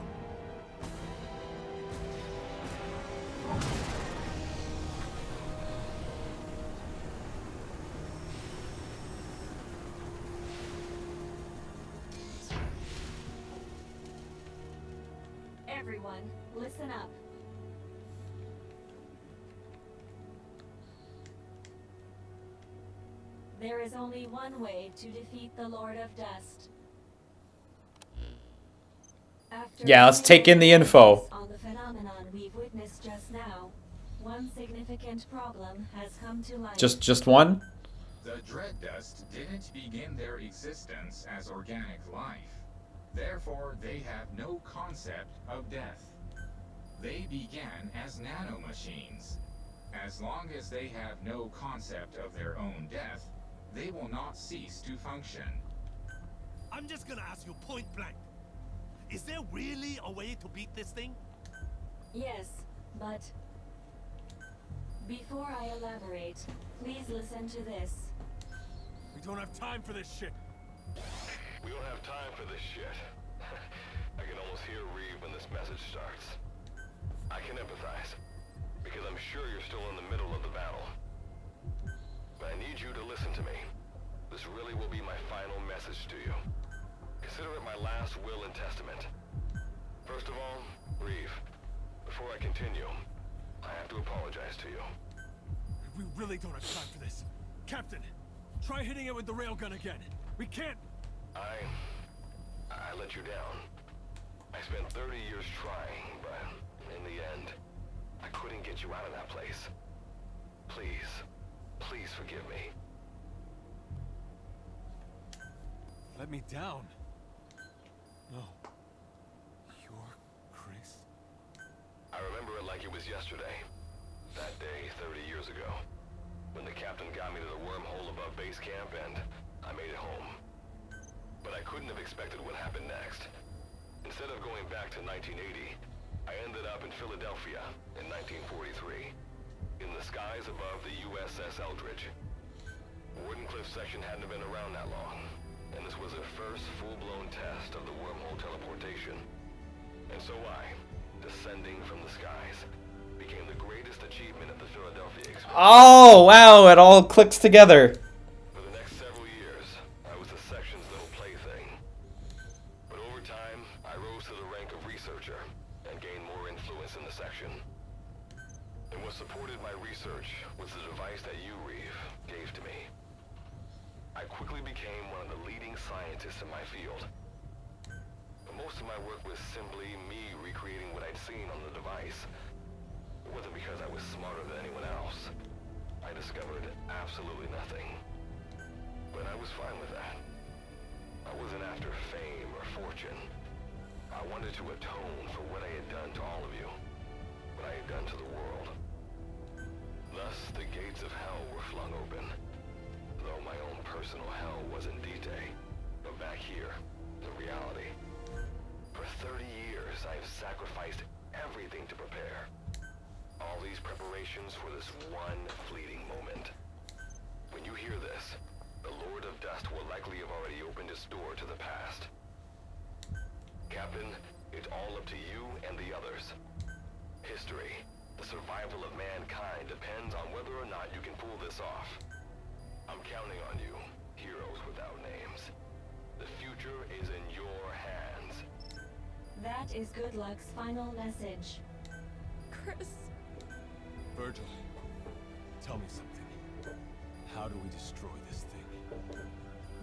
Everyone, listen up. There is only one way to defeat the Lord of Dust. After Yeah, let's take in the info. on the phenomenon we've witnessed just now, one significant problem has come to light. Just one? The Dread Dust didn't begin their existence as organic life. Therefore, they have no concept of death. They began as nanomachines. As long as they have no concept of their own death, they will not cease to function. I'm just gonna ask you point blank. Is there really a way to beat this thing? Yes, but before I elaborate, please listen to this. We don't have time for this shit. We don't have time for this shit. I can almost hear Reeve when this message starts. I can empathize, because I'm sure you're still in the middle of the battle. But I need you to listen to me. This really will be my final message to you. Consider it my last will and testament. First of all, Reeve, before I continue, I have to apologize to you. We really don't have time for this. Captain, try hitting it with the railgun again. We can't... I let you down. I spent 30 years trying, but in the end, I couldn't get you out of that place. Please, please forgive me. Let me down. No. You're Chris? I remember it like it was yesterday. That day, 30 years ago. When the captain got me to the wormhole above base camp and I made it home. But I couldn't have expected what happened next. Instead of going back to 1980, I ended up in Philadelphia in 1943. In the skies above the USS Eldridge. Wardenclyffe section hadn't been around that long. And this was the first full-blown test of the wormhole teleportation. And so I, descending from the skies, became the greatest achievement of the Philadelphia experience. Oh, wow, it all clicks together. For the next several years, I was the section's little plaything. But over time, I rose to the rank of researcher and gained more influence in the section. And what supported my research was the device that you, Reeve, gave to me. I quickly became one of the leading scientists in my field. But most of my work was simply me recreating what I'd seen on the device. It wasn't because I was smarter than anyone else. I discovered absolutely nothing. But I was fine with that. I wasn't after fame or fortune. I wanted to atone for what I had done to all of you. What I had done to the world. Thus, the gates of hell were flung open. Though my own personal hell wasn't D-Day, but back here, the reality. For 30 years, I've sacrificed everything to prepare. All these preparations for this one fleeting moment. When you hear this, the Lord of Dust will likely have already opened his door to the past. Captain, it's all up to you and the others. History, the survival of mankind depends on whether or not you can pull this off. I'm counting on you, heroes without names. The future is in your hands. That is Good Luck's final message. Chris. Virgil, tell me something. How do we destroy this thing?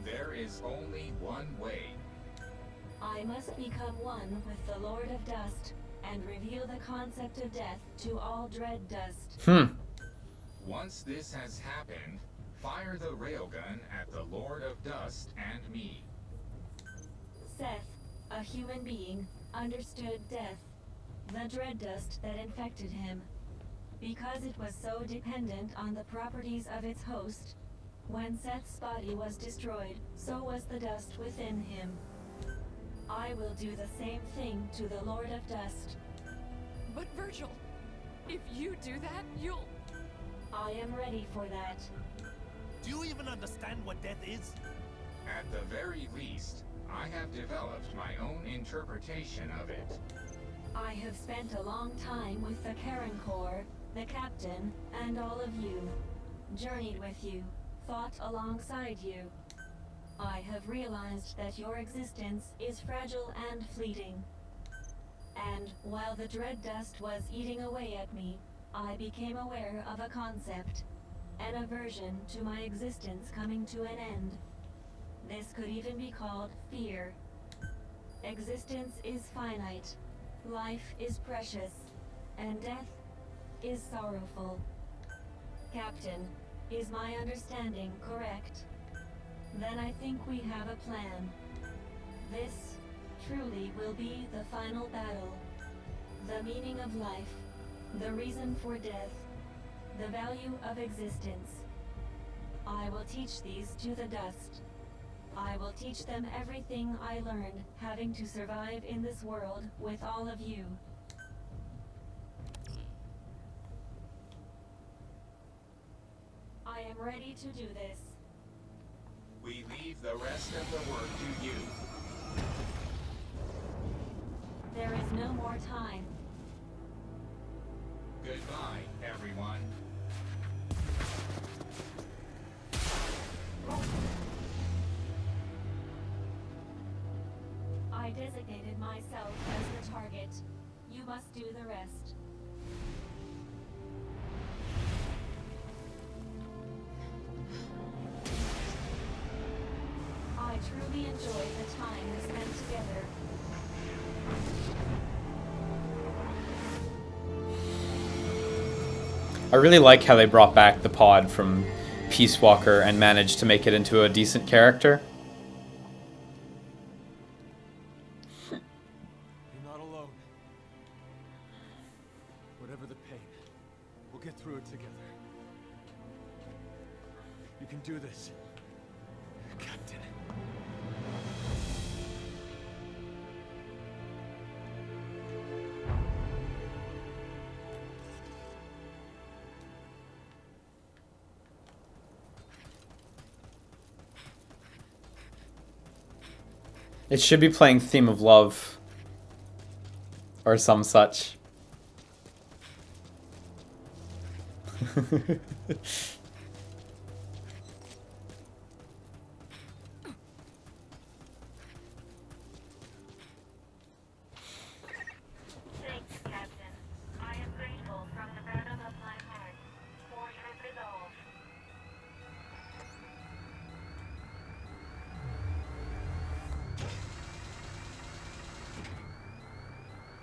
There is only one way. I must become one with the Lord of Dust and reveal the concept of death to all dread dust. Once this has happened, fire the railgun at the Lord of Dust and me. Seth, a human being, understood death, the dread dust that infected him. Because it was so dependent on the properties of its host, when Seth's body was destroyed, so was the dust within him. I will do the same thing to the Lord of Dust. But Virgil, if you do that, you'll... I am ready for that. Do you even understand what death is? At the very least, I have developed my own interpretation of it. I have spent a long time with the Karen Corps, the captain, and all of you. Journeyed with you, fought alongside you. I have realized that your existence is fragile and fleeting. And while the dread dust was eating away at me, I became aware of a concept, an aversion to my existence coming to an end. This could even be called fear. Existence is finite, life is precious, and death is sorrowful. Captain, is my understanding correct? Then I think we have a plan. This truly will be the final battle. The meaning of life, the reason for death, the value of existence. I will teach these to the dust. I will teach them everything I learned having to survive in this world with all of you. I am ready to do this. We leave the rest of the work to you. There is no more time. Goodbye, everyone. I designated myself as the target. You must do the rest. I truly enjoyed the time we spent together. I really like how they brought back the pod from Peace Walker and managed to make it into a decent character. You're not alone. Whatever the pain, we'll get through it together. You can do this, Captain. It should be playing Theme of Love or some such. Thank you, Captain. I am grateful from the bottom of my heart for your resolve.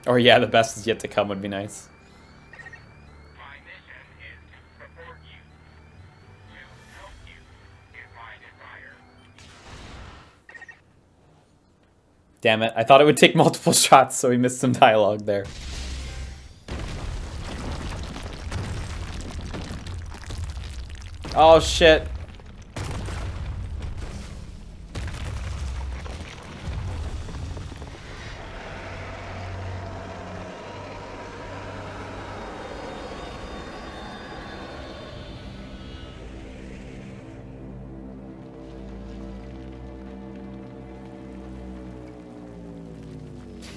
Or yeah, the best is yet to come would be nice. My mission is to support you. To help you is my desire. Damn it, I thought it would take multiple shots, so we missed some dialogue there. Oh shit.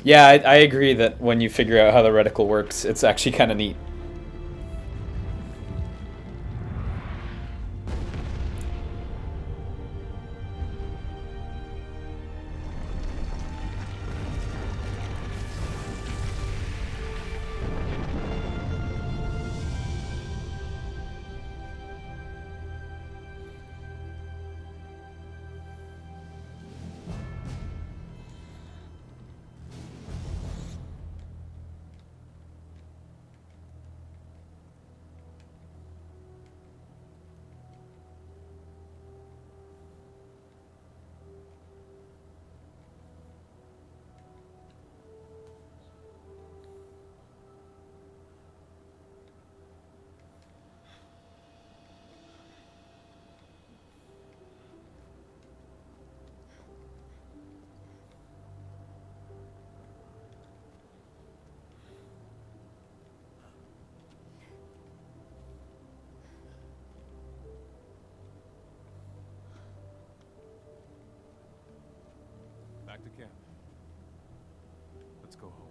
Yeah, I agree that when you figure out how the reticle works, it's actually kind of neat. Back to camp. Let's go home.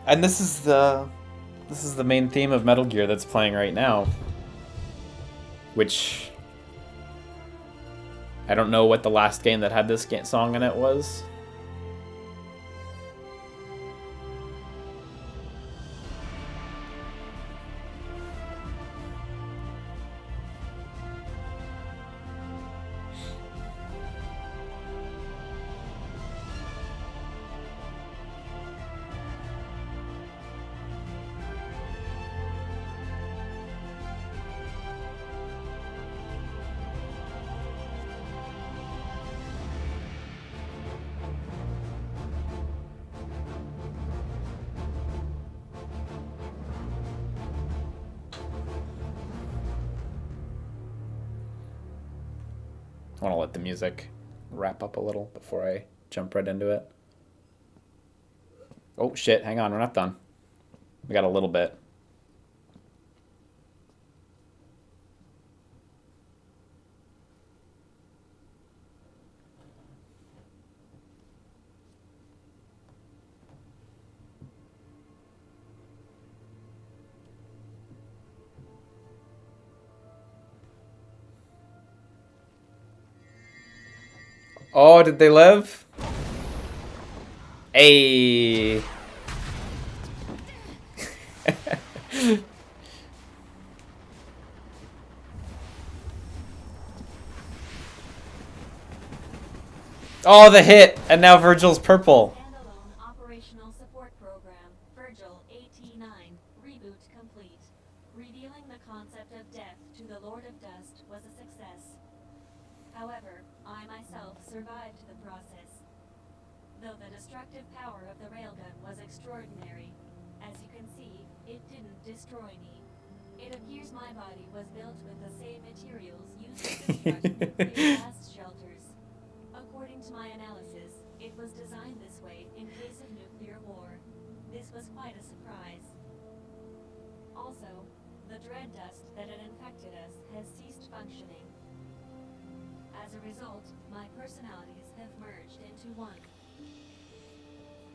And this is the main theme of Metal Gear that's playing right now. Which I don't know what the last game that had this song in it was. want to let the music wrap up a little before I jump right into it. Oh, shit. Hang on. We're not done. We got a little bit. Oh, did they live? Hey. Oh, the hit! And now Virgil's purple. Standalone operational support program, Virgil AT9, reboot complete. Revealing the concept of death to the Lord of Dust was a success. However, I myself survived the process. Though the destructive power of the railgun was extraordinary, as you can see, it didn't destroy me. It appears my body was built with the same materials used to construct nuclear blast shelters. According to my analysis, it was designed this way in case of nuclear war. This was quite a surprise. Also, the dread dust that had infected us has ceased functioning. As a result, my personalities have merged into one.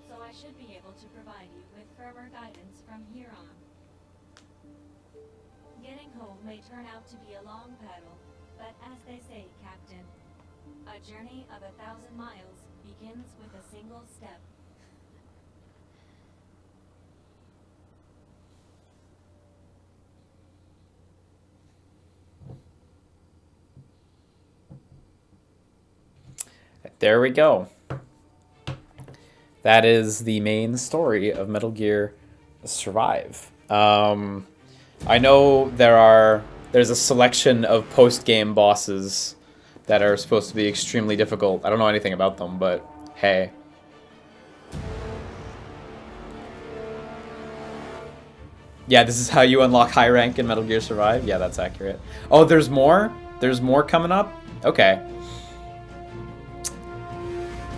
So I should be able to provide you with firmer guidance from here on. Getting home may turn out to be a long paddle, but as they say, Captain, a journey of 1,000 miles begins with a single step. There we go. That is the main story of Metal Gear Survive. I know there's a selection of post-game bosses that are supposed to be extremely difficult. I don't know anything about them, but hey. Yeah, this is how you unlock high rank in Metal Gear Survive? Yeah, that's accurate. Oh, there's more? There's more coming up? Okay.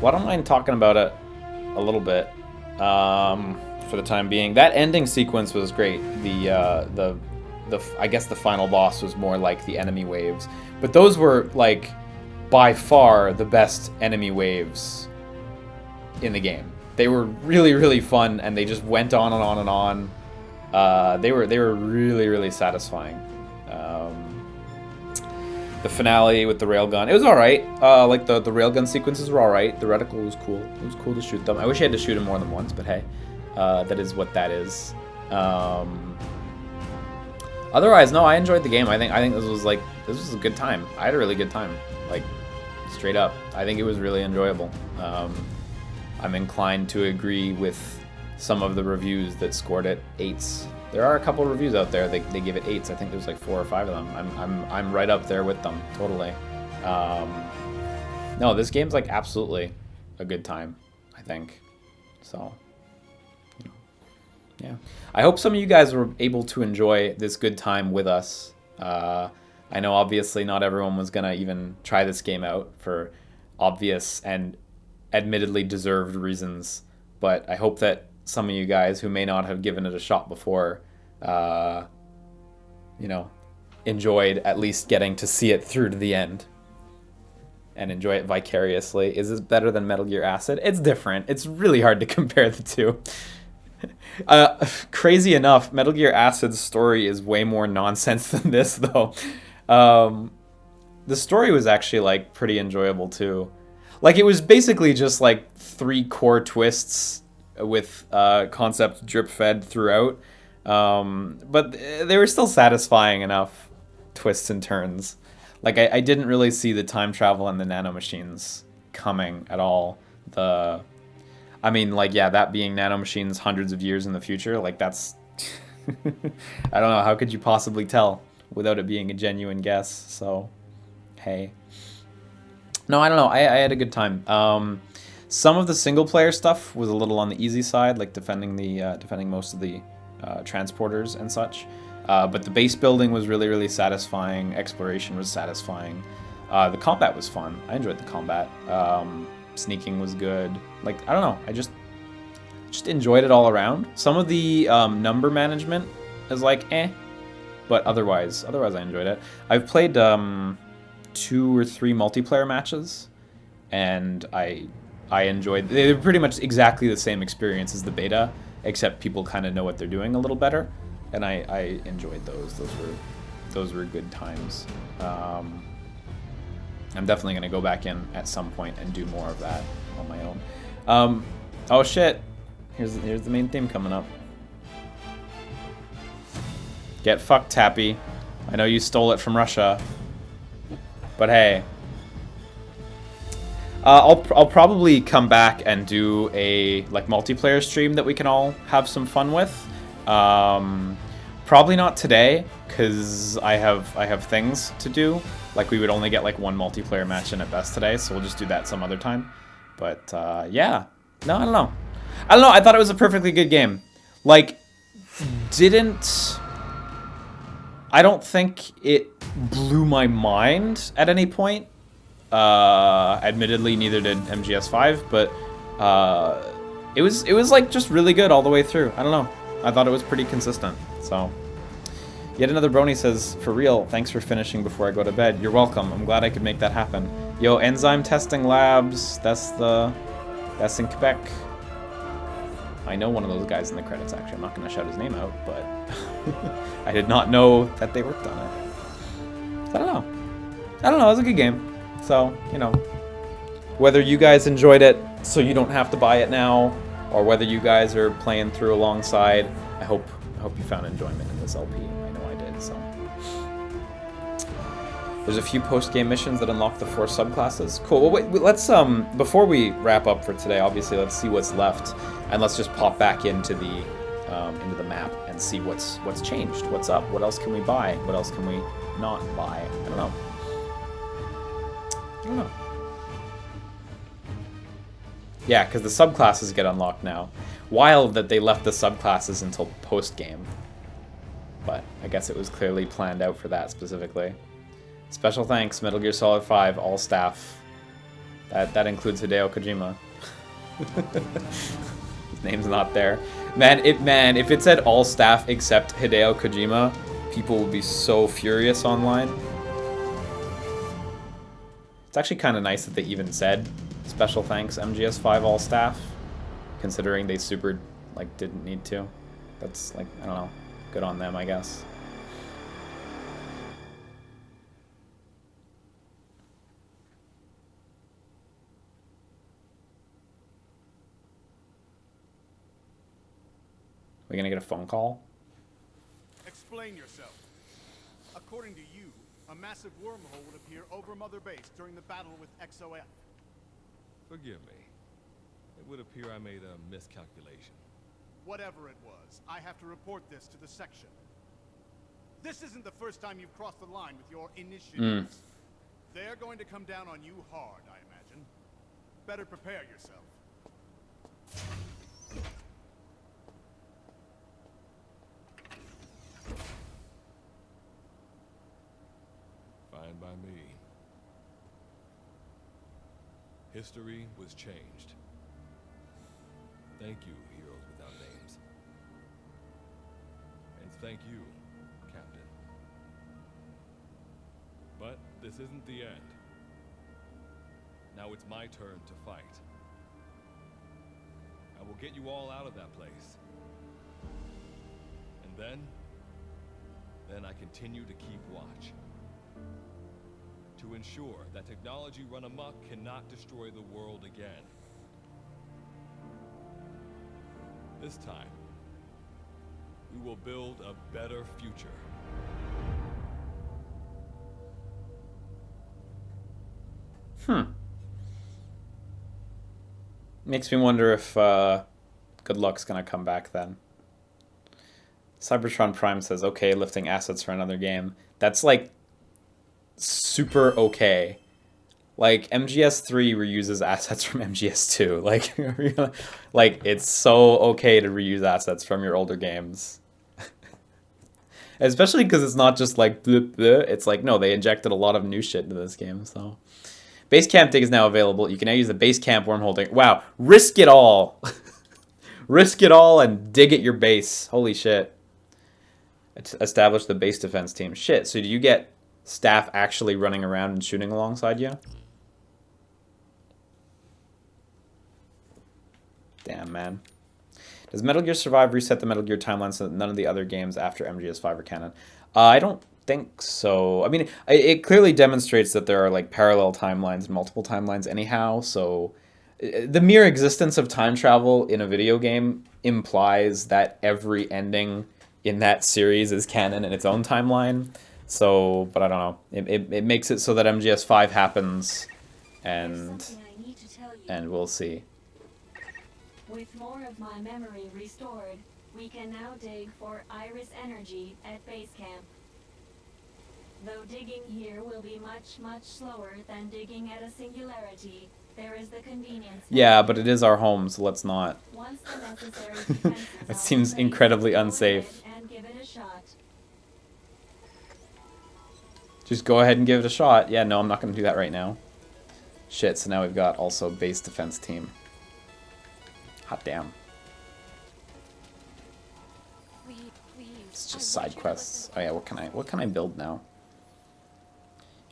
Well, I don't mind talking about it a little bit for the time being. That ending sequence was great. I guess the final boss was more like the enemy waves. But those were, like, by far the best enemy waves in the game. They were really, really fun, and they just went on and on and on. They were really, really satisfying. The finale with the railgun, it was alright. Like, the railgun sequences were alright. The reticle was cool. It was cool to shoot them. I wish I had to shoot them more than once, but hey. That is what that is. Otherwise, no, I enjoyed the game. I think this was a good time. I had a really good time. Like, straight up. I think it was really enjoyable. I'm inclined to agree with some of the reviews that scored it 8s. There are a couple of reviews out there they give it 8s. I think there's like 4 or 5 of them. I'm right up there with them, totally. No, this game's like absolutely a good time, I think. So, yeah. I hope some of you guys were able to enjoy this good time with us. I know obviously not everyone was gonna even try this game out for obvious and admittedly deserved reasons, but I hope that some of you guys who may not have given it a shot before, enjoyed at least getting to see it through to the end and enjoy it vicariously. Is this better than Metal Gear Acid? It's different. It's really hard to compare the two. Crazy enough, Metal Gear Acid's story is way more nonsense than this, though. The story was actually, like, pretty enjoyable, too. Like, it was basically just, like, 3 core twists with concept drip-fed throughout. But they were still satisfying enough twists and turns. Like, I didn't really see the time travel and the nanomachines coming at all. I mean, like, yeah, that being nanomachines hundreds of years in the future, like, that's... I don't know, how could you possibly tell without it being a genuine guess? So, hey. No, I don't know, I had a good time. Some of the single-player stuff was a little on the easy side, like defending most of the transporters and such. But the base building was really, really satisfying. Exploration was satisfying. The combat was fun. I enjoyed the combat. Sneaking was good. Like, I don't know. I just enjoyed it all around. Some of the number management is like, eh. But otherwise I enjoyed it. I've played 2 or 3 multiplayer matches, and I enjoyed. They're pretty much exactly the same experience as the beta, except people kind of know what they're doing a little better, and I enjoyed those. Those were good times. I'm definitely gonna go back in at some point and do more of that on my own. Oh shit! Here's the main theme coming up. Get fucked, Tappy. I know you stole it from Russia, but hey. I'll probably come back and do a like multiplayer stream that we can all have some fun with. Probably not today, because I have things to do. Like, we would only get like 1 multiplayer match in at best today, so we'll just do that some other time. But yeah, no, I don't know. I thought it was a perfectly good game. Like, I don't think it blew my mind at any point. Admittedly, neither did MGS5, but it was like just really good all the way through. I don't know. I thought it was pretty consistent. So, yet another brony says, "For real, thanks for finishing before I go to bed." You're welcome. I'm glad I could make that happen. Yo, Enzyme Testing Labs. That's in Quebec. I know one of those guys in the credits, actually. I'm not going to shout his name out, but I did not know that they worked on it. So, I don't know. It was a good game. So, you know, whether you guys enjoyed it so you don't have to buy it now, or whether you guys are playing through alongside, I hope you found enjoyment in this LP. I know I did, so. There's a few post-game missions that unlock the 4 subclasses. Cool. Well, wait, let's before we wrap up for today, obviously, let's see what's left, and let's just pop back into the map and see what's changed, what's up, what else can we buy, what else can we not buy. I don't know. Yeah, because the subclasses get unlocked now. Wild that they left the subclasses until post-game. But I guess it was clearly planned out for that specifically. Special thanks, Metal Gear Solid 5, all staff. That includes Hideo Kojima. His name's not there. Man, if it said all staff except Hideo Kojima, people would be so furious online. It's actually kind of nice that they even said special thanks MGS5 all staff, considering they super like didn't need to. That's like, I don't know, good on them, I guess. We gonna get a phone call? Explain yourself. According to you, a massive wormhole would appear over Mother Base during the battle with XOF. Forgive me. It would appear I made a miscalculation. Whatever it was, I have to report this to the section. This isn't the first time you've crossed the line with your initiatives. They're going to come down on you hard, I imagine. Better prepare yourself. Fine by me. History was changed. Thank you, heroes without names. And thank you, Captain. But this isn't the end. Now it's my turn to fight. I will get you all out of that place. And then I continue to keep watch. To ensure that technology run amok cannot destroy the world again. This time, we will build a better future. Makes me wonder if Good Luck's gonna come back then. Cybertron Prime says, okay, lifting assets for another game. That's like super okay. Like, MGS3 reuses assets from MGS2. Like, it's so okay to reuse assets from your older games. Especially because it's not just like blip, blip. It's like, no, they injected a lot of new shit into this game. So, base camp dig is now available. You can now use the base camp wormhole dig. Wow, risk it all. Risk it all and dig at your base. Holy shit. Establish the base defense team. Shit, so do you get staff actually running around and shooting alongside you? Damn, man. Does Metal Gear Survive reset the Metal Gear timeline so that none of the other games after MGS5 are canon? I don't think so. I mean, it clearly demonstrates that there are like parallel timelines, multiple timelines anyhow, so the mere existence of time travel in a video game implies that every ending in that series is canon in its own timeline. So, but I don't know. It makes it so that MGS5 happens, and we'll see. With more of my memory restored, we can now dig for iris energy at base camp. Though digging here will be much, much slower than digging at a singularity, there is the convenience. Yeah, but it is our home, so let's not. Once the necessary defenses It are seems in place, incredibly go unsafe. ahead and give it a shot. Just go ahead and give it a shot. Yeah, no, I'm not going to do that right now. Shit, so now we've got also base defense team. Hot damn. It's just side quests. Oh yeah, what can I build now?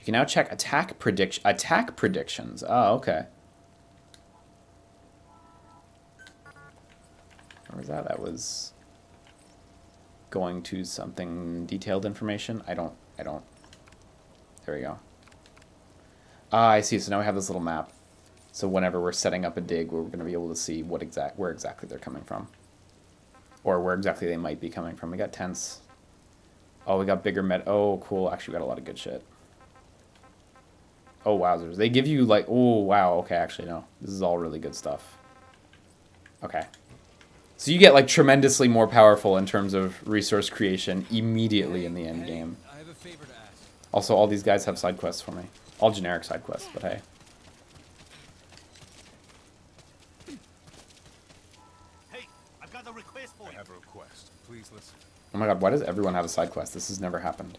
You can now check attack predictions. Oh, okay. Where was that? That was going to something detailed information. I don't. There we go. Ah, I see. So now we have this little map. So whenever we're setting up a dig, we're going to be able to see where exactly they're coming from. Or where exactly they might be coming from. We got tents. Oh, we got bigger oh, cool. Actually, we got a lot of good shit. Oh, wowzers. They give you, like... Oh, wow. Okay, actually, no. This is all really good stuff. Okay. So you get, like, tremendously more powerful in terms of resource creation immediately in the end game. Also, all these guys have side quests for me. All generic side quests, but hey. I have a request. Please listen. Oh my god, why does everyone have a side quest? This has never happened.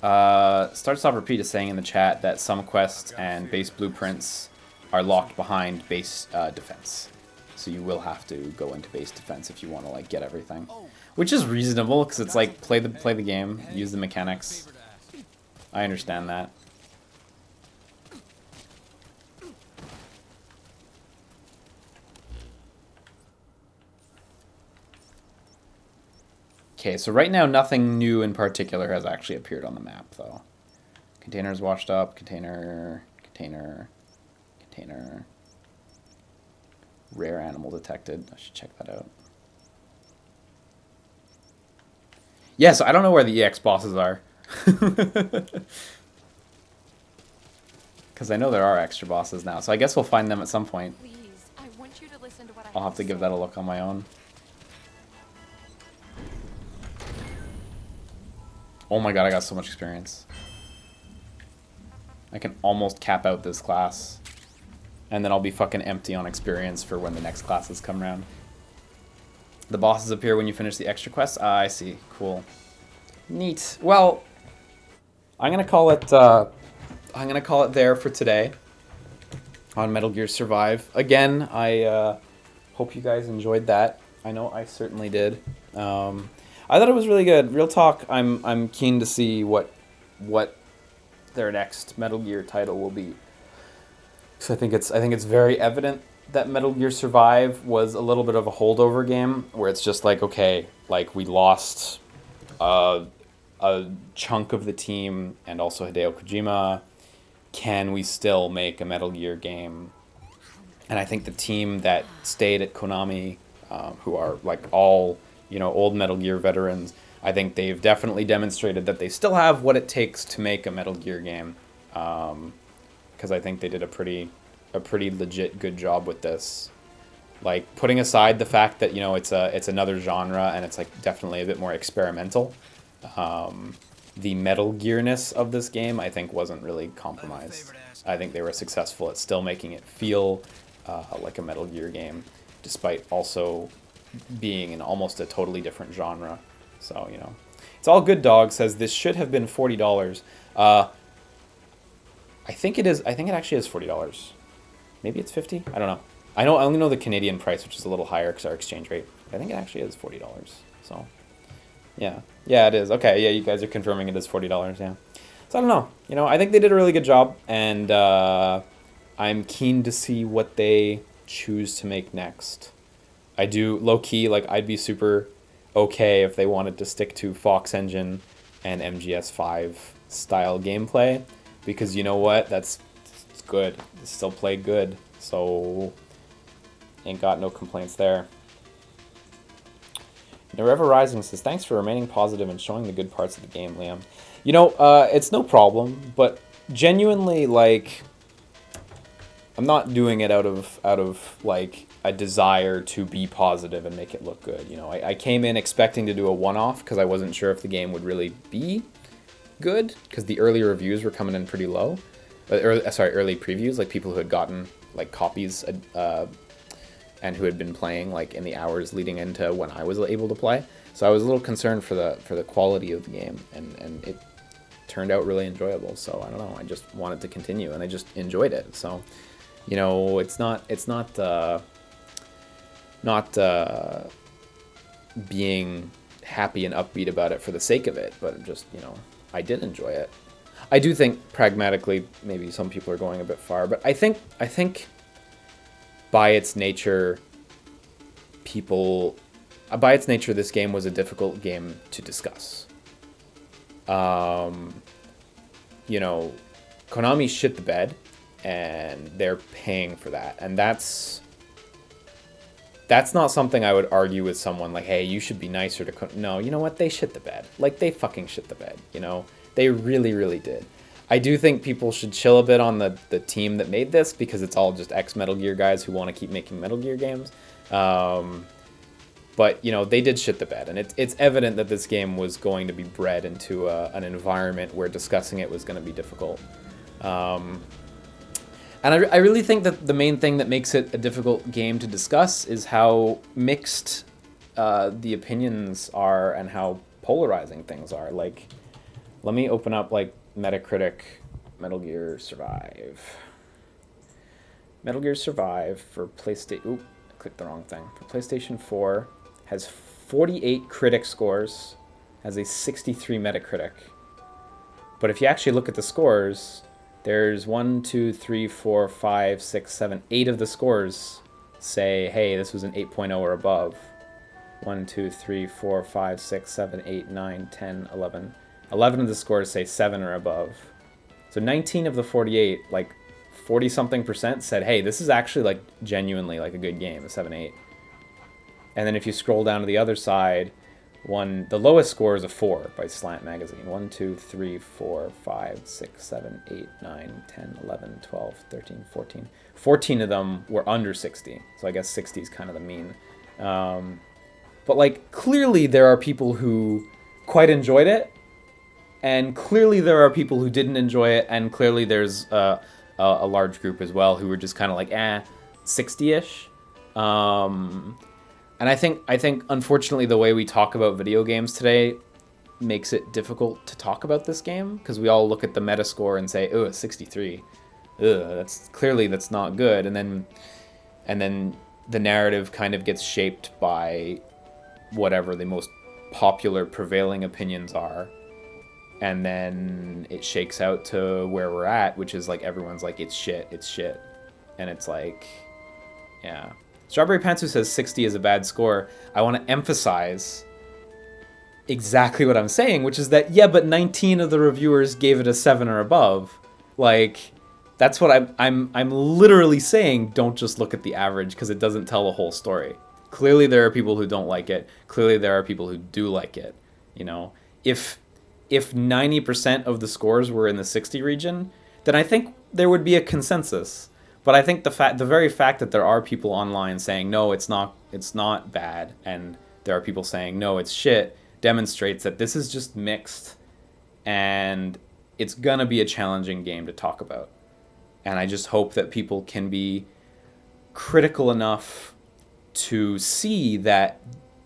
Start Stop Repeat is saying in the chat that some quests and base blueprints are locked behind base defense. So you will have to go into base defense if you want to like get everything. Which is reasonable because it's like play the game, use the mechanics. I understand that. Okay, so right now nothing new in particular has actually appeared on the map, though. Containers washed up, container. Rare animal detected. I should check that out. Yeah, so I don't know where the EX bosses are. Because I know there are extra bosses now, so I guess we'll find them at some point. Please, I want you to listen to what I'll have to give that a look on my own. Oh my god, I got so much experience. I can almost cap out this class. And then I'll be fucking empty on experience for when the next classes come around. The bosses appear when you finish the extra quests? Ah, I see. Cool. Neat. Well, I'm gonna call it there for today on Metal Gear Survive. Again, I hope you guys enjoyed that. I know I certainly did. I thought it was really good. Real talk, I'm keen to see what their next Metal Gear title will be. So I think it's very evident that Metal Gear Survive was a little bit of a holdover game where it's just like, okay, like we lost a chunk of the team and also Hideo Kojima. Can we still make a Metal Gear game? And I think the team that stayed at Konami, who are like all, you know, old Metal Gear veterans, I think they've definitely demonstrated that they still have what it takes to make a Metal Gear game. Because I think they did a pretty legit good job with this. Like putting aside the fact that, you know, it's another genre and it's like definitely a bit more experimental. The Metal Gearness of this game I think wasn't really compromised. I think they were successful at still making it feel like a Metal Gear game, despite also being in almost a totally different genre. So, you know. It's all good, dog says this should have been $40. I think it is. I think it actually is $40. Maybe it's 50. I don't know. I only know the Canadian price, which is a little higher because our exchange rate. I think it actually is $40. So, yeah, it is. Okay, yeah, you guys are confirming it is $40. Yeah. So I don't know. You know, I think they did a really good job, and I'm keen to see what they choose to make next. I do low key like I'd be super okay if they wanted to stick to Fox Engine and MGS5 style gameplay, because you know what, it's good. They still play good, so ain't got no complaints there. Never Rising says, thanks for remaining positive and showing the good parts of the game, Liam. You know, it's no problem, but genuinely, like, I'm not doing it out of like a desire to be positive and make it look good. You know, I came in expecting to do a one-off because I wasn't sure if the game would really be good, because the early reviews were coming in pretty low. Early previews, like people who had gotten like copies and who had been playing like in the hours leading into when I was able to play. So I was a little concerned for the quality of the game, and it turned out really enjoyable. So I don't know, I just wanted to continue, and I just enjoyed it. So, you know, it's not being happy and upbeat about it for the sake of it, but just, you know, I did enjoy it. I do think pragmatically maybe some people are going a bit far, but I think by its nature this game was a difficult game to discuss. You know, Konami shit the bed, and they're paying for that, and that's not something I would argue with someone like, hey, you should be nicer to no, you know what, they shit the bed. Like, they fucking shit the bed, you know? They really, really did. I do think people should chill a bit on the team that made this, because it's all just ex-Metal Gear guys who want to keep making Metal Gear games. But, you know, they did shit the bed, and it's evident that this game was going to be bred into an environment where discussing it was going to be difficult. And I really think that the main thing that makes it a difficult game to discuss is how mixed the opinions are and how polarizing things are. Like, let me open up, like, Metacritic Metal Gear Survive. Metal Gear Survive for PlayStation... Oop, I clicked the wrong thing. For PlayStation 4, has 48 critic scores, has a 63 Metacritic. But if you actually look at the scores... There's 1, 2, 3, 4, 5, 6, 7, 8 of the scores say, hey, this was an 8.0 or above. 1, 2, 3, 4, 5, 6, 7, 8, 9, 10, 11. 11 of the scores say 7 or above. So 19 of the 48, like 40-something% said, hey, this is actually like genuinely like a good game, a 7, 8. And then if you scroll down to the other side, the lowest score is a 4 by Slant Magazine. 1, 2, 3, 4, 5, 6, 7, 8, 9, 10, 11, 12, 13, 14. 14 of them were under 60. So I guess 60 is kind of the mean. But like, clearly there are people who quite enjoyed it, and clearly there are people who didn't enjoy it, and clearly there's a large group as well who were just kind of like, 60-ish. And I think unfortunately the way we talk about video games today makes it difficult to talk about this game, because we all look at the Metascore and say, oh, a 63. That's not good. And then the narrative kind of gets shaped by whatever the most popular prevailing opinions are. And then it shakes out to where we're at, which is like everyone's like, it's shit. And it's like, yeah. Strawberry Pantsu says 60 is a bad score. I want to emphasize exactly what I'm saying, which is that, yeah, but 19 of the reviewers gave it a 7 or above. Like, that's what I'm literally saying. Don't just look at the average, because it doesn't tell the whole story. Clearly there are people who don't like it. Clearly there are people who do like it. You know, if 90% of the scores were in the 60 region, then I think there would be a consensus. But I think the very fact that there are people online saying, no, it's not bad, and there are people saying, no, it's shit, demonstrates that this is just mixed, and it's gonna be a challenging game to talk about. And I just hope that people can be critical enough to see that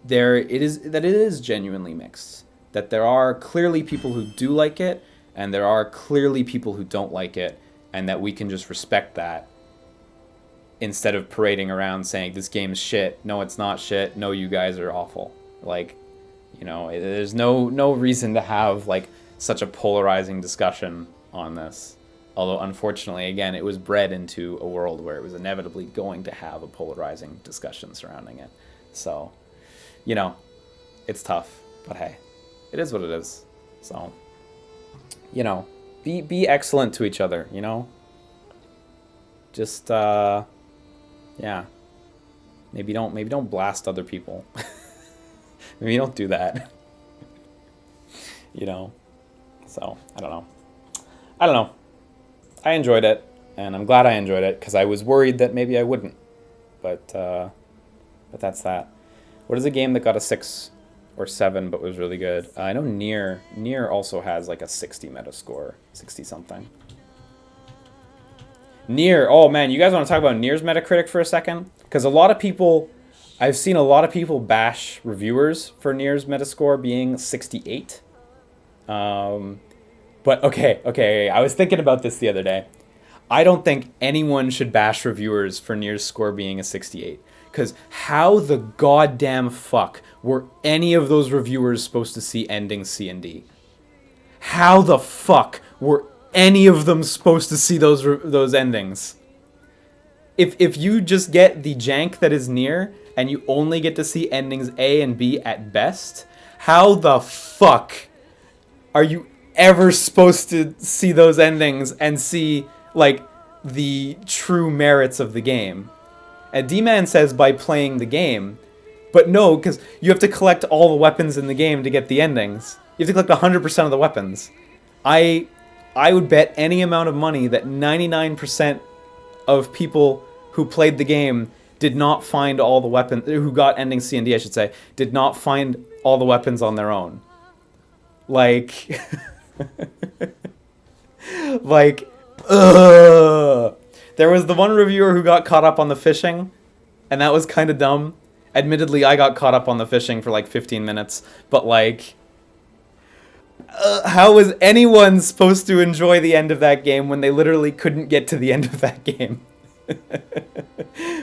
it is genuinely mixed. That there are clearly people who do like it, and there are clearly people who don't like it, and that we can just respect that instead of parading around saying this game's shit. No, it's not shit. No, you guys are awful. Like, you know, there's no reason to have like such a polarizing discussion on this. Although, unfortunately, again, it was bred into a world where it was inevitably going to have a polarizing discussion surrounding it. So, you know, it's tough, but hey, it is what it is. So, you know, be excellent to each other, you know? Just, yeah. Maybe don't blast other people. Maybe don't do that. You know? So, I don't know. I enjoyed it, and I'm glad I enjoyed it, because I was worried that maybe I wouldn't. But that's that. What is a game that got a 6 or 7 but was really good? I know Nier also has like a 60 Metascore, 60-something. Nier, oh man, you guys want to talk about Nier's Metacritic for a second? Because I've seen a lot of people bash reviewers for Nier's Metascore being 68. But okay, I was thinking about this the other day. I don't think anyone should bash reviewers for Nier's score being a 68. Because how the goddamn fuck were any of those reviewers supposed to see ending C and D? How the fuck were any of them supposed to see those endings? If you just get the jank that is Nier, and you only get to see endings A and B at best, how the fuck are you ever supposed to see those endings and see, like, the true merits of the game? And D-Man says by playing the game, but no, because you have to collect all the weapons in the game to get the endings. You have to collect 100% of the weapons. I would bet any amount of money that 99% of people who played the game did not find all the weapons, who got ending C and D, I should say, did not find all the weapons on their own. Like... like, ugh. There was the one reviewer who got caught up on the fishing, and that was kind of dumb. Admittedly, I got caught up on the fishing for like 15 minutes, but like, how was anyone supposed to enjoy the end of that game when they literally couldn't get to the end of that game?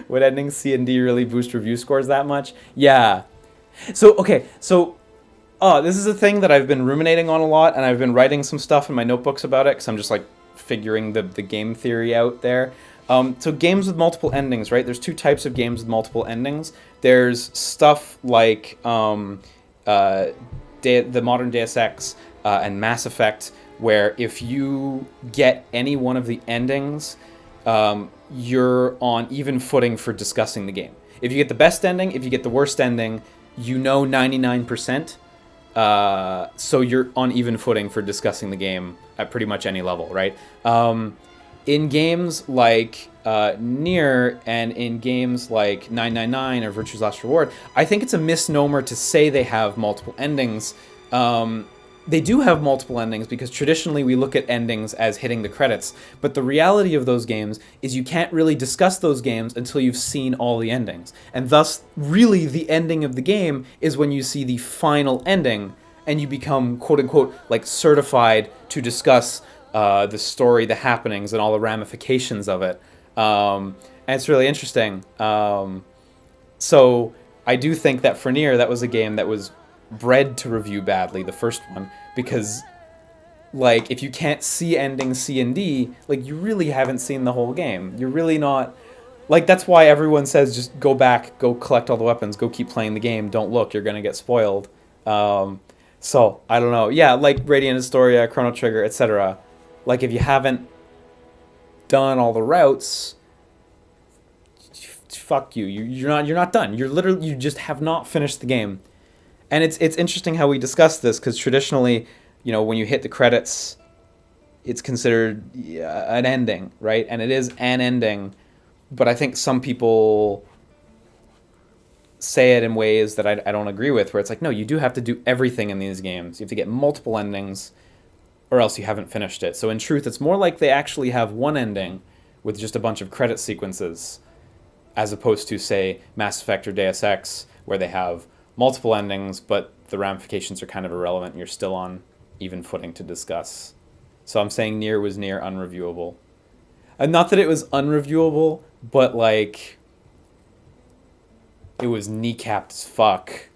Would ending C and D really boost review scores that much? Yeah. So, okay, so... Oh, this is a thing that I've been ruminating on a lot, and I've been writing some stuff in my notebooks about it, because I'm just, like, figuring the game theory out there. So games with multiple endings, right? There's two types of games with multiple endings. There's stuff like the modern Deus Ex and Mass Effect, where if you get any one of the endings, you're on even footing for discussing the game. If you get the best ending, if you get the worst ending, you know 99%. So you're on even footing for discussing the game at pretty much any level, right? In games like Nier and in games like 999 or Virtue's Last Reward, I think it's a misnomer to say they have multiple endings. They do have multiple endings because traditionally we look at endings as hitting the credits, but the reality of those games is you can't really discuss those games until you've seen all the endings. And thus, really, the ending of the game is when you see the final ending and you become, quote-unquote, like, certified to discuss the story, the happenings, and all the ramifications of it. And it's really interesting. So I do think that for Nier, that was a game that was bred to review badly, the first one, because, like, if you can't see ending C and D, like, you really haven't seen the whole game. You're really not... Like, that's why everyone says just go back, go collect all the weapons, go keep playing the game, don't look, you're gonna get spoiled. So, I don't know. Yeah, like Radiant Historia, Chrono Trigger, etc. Like, if you haven't done all the routes, fuck you. You're not done. You just have not finished the game. And it's interesting how we discuss this, because traditionally, you know, when you hit the credits, it's considered an ending, right? And it is an ending, but I think some people say it in ways that I don't agree with, where it's like, no, you do have to do everything in these games. You have to get multiple endings, or else you haven't finished it. So in truth, it's more like they actually have one ending with just a bunch of credit sequences. as opposed to, say, Mass Effect or Deus Ex, where they have multiple endings, but the ramifications are kind of irrelevant and you're still on even footing to discuss. So I'm saying Nier was near unreviewable. And not that it was unreviewable, but like it was kneecapped as fuck.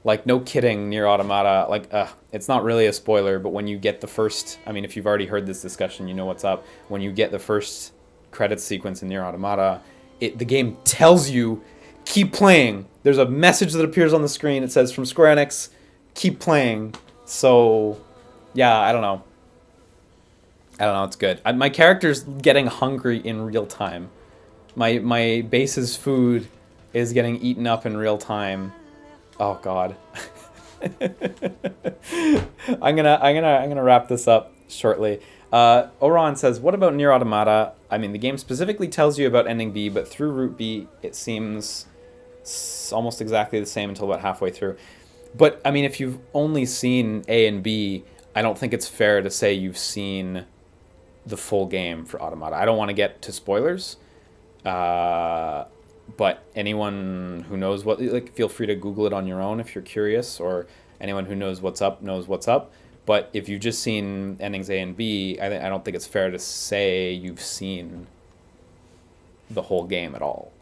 Like, no kidding, Nier Automata, like, it's not really a spoiler, but when you get the first, I mean, if you've already heard this discussion, you know what's up. When you get the first credits sequence in Nier Automata, the game tells you, keep playing. There's a message that appears on the screen. It says, from Square Enix, keep playing. So, yeah, I don't know. It's good. My character's getting hungry in real time. My base's food is getting eaten up in real time. Oh God. I'm gonna wrap this up shortly. Oron says, what about Nier Automata? I mean, the game specifically tells you about ending B, but through Route B, it seems almost exactly the same until about halfway through. But, I mean, if you've only seen A and B, I don't think it's fair to say you've seen the full game for Automata. I don't want to get to spoilers. But anyone who knows what, like, feel free to Google it on your own if you're curious, or anyone who knows what's up knows what's up. But if you've just seen endings A and B, I don't think it's fair to say you've seen the whole game at all.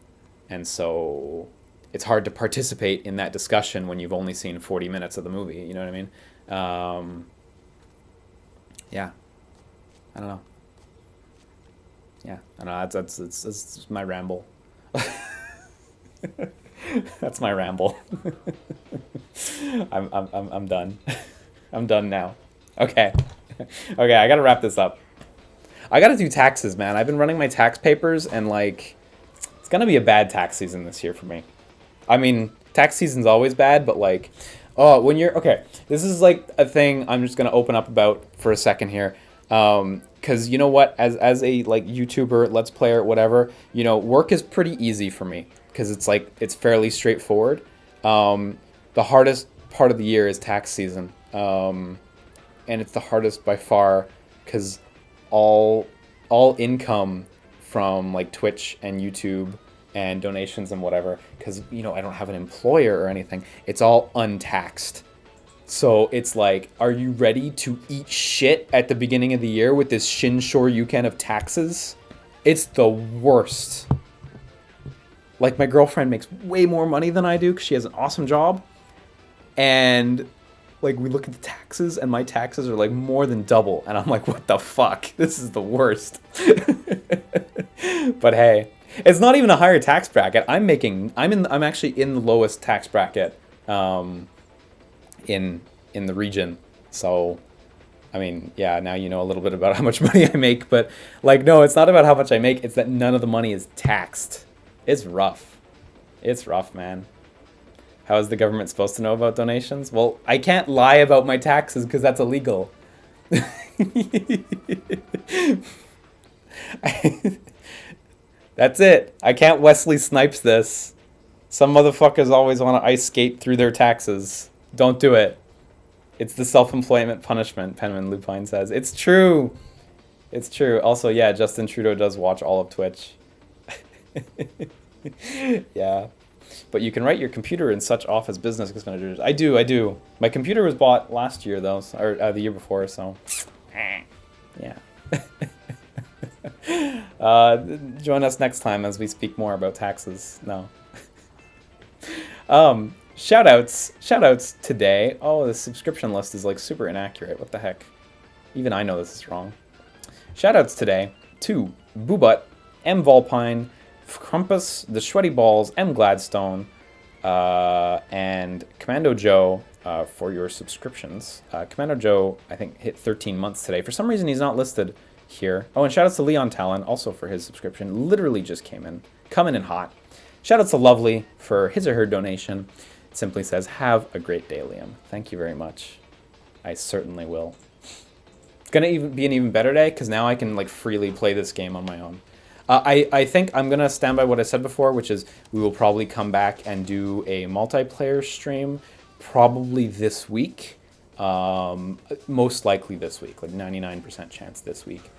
And so it's hard to participate in that discussion when you've only seen 40 minutes of the movie. You know what I mean? Yeah. I don't know. Yeah, I don't know. That's my ramble. That's my ramble. I'm done. I'm done now. Okay. Okay, I gotta wrap this up. I gotta do taxes, man. I've been running my tax papers, and like, it's gonna be a bad tax season this year for me. I mean, tax season's always bad, but like, oh, when you're, okay, this is like a thing I'm just gonna open up about for a second here. Because you know what, as a like YouTuber, Let's Player, whatever, you know, work is pretty easy for me because it's like, it's fairly straightforward. The hardest part of the year is tax season. And it's the hardest by far because all income from like Twitch and YouTube and donations and whatever, because, you know, I don't have an employer or anything, it's all untaxed. So it's like, are you ready to eat shit at the beginning of the year with this Shin Shoryuken of taxes? It's the worst. Like, my girlfriend makes way more money than I do because she has an awesome job. And, like, we look at the taxes, and my taxes are, like, more than double. And I'm like, what the fuck? This is the worst. But hey, it's not even a higher tax bracket. I'm actually in the lowest tax bracket. In the region. So, I mean, yeah, now you know a little bit about how much money I make, but like, no, it's not about how much I make, it's that none of the money is taxed. It's rough. It's rough, man. How is the government supposed to know about donations? Well, I can't lie about my taxes because that's illegal. That's it. I can't Wesley Snipes this. Some motherfuckers always want to ice skate through their taxes. Don't do it. It's the self-employment punishment, Penman Lupine says. It's true. It's true. Also, yeah, Justin Trudeau does watch all of Twitch. Yeah. But you can write your computer in such off as business expenditures. I do. My computer was bought last year, though, or the year before, so. Yeah. Join us next time as we speak more about taxes. No. Shoutouts today. Oh, the subscription list is like super inaccurate. What the heck? Even I know this is wrong. Shoutouts today to Boobut, M. Volpine, Crumpus, The Sweaty Balls, M. Gladstone, and Commando Joe for your subscriptions. Commando Joe, I think, hit 13 months today. For some reason, he's not listed here. Oh, and shoutouts to Leon Talon, also for his subscription. Literally just coming in hot. Shoutouts to Lovely for his or her donation. It simply says, have a great day, Liam. Thank you very much. I certainly will. It's going to be an even better day because now I can like freely play this game on my own. I think I'm going to stand by what I said before, which is we will probably come back and do a multiplayer stream probably this week. Most likely this week, like 99% chance this week.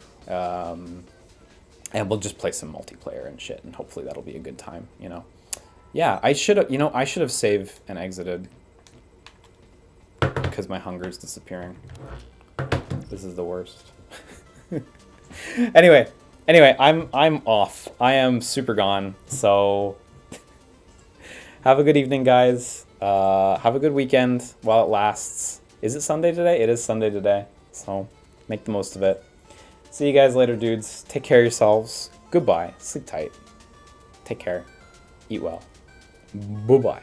And we'll just play some multiplayer and shit, and hopefully that'll be a good time, you know. Yeah, I should have, you know, I should have saved and exited because my hunger is disappearing. This is the worst. Anyway, I'm off. I am super gone. So have a good evening, guys. Have a good weekend while it lasts. Is it Sunday today? It is Sunday today. So make the most of it. See you guys later, dudes. Take care of yourselves. Goodbye. Sleep tight. Take care. Eat well. Bye-bye.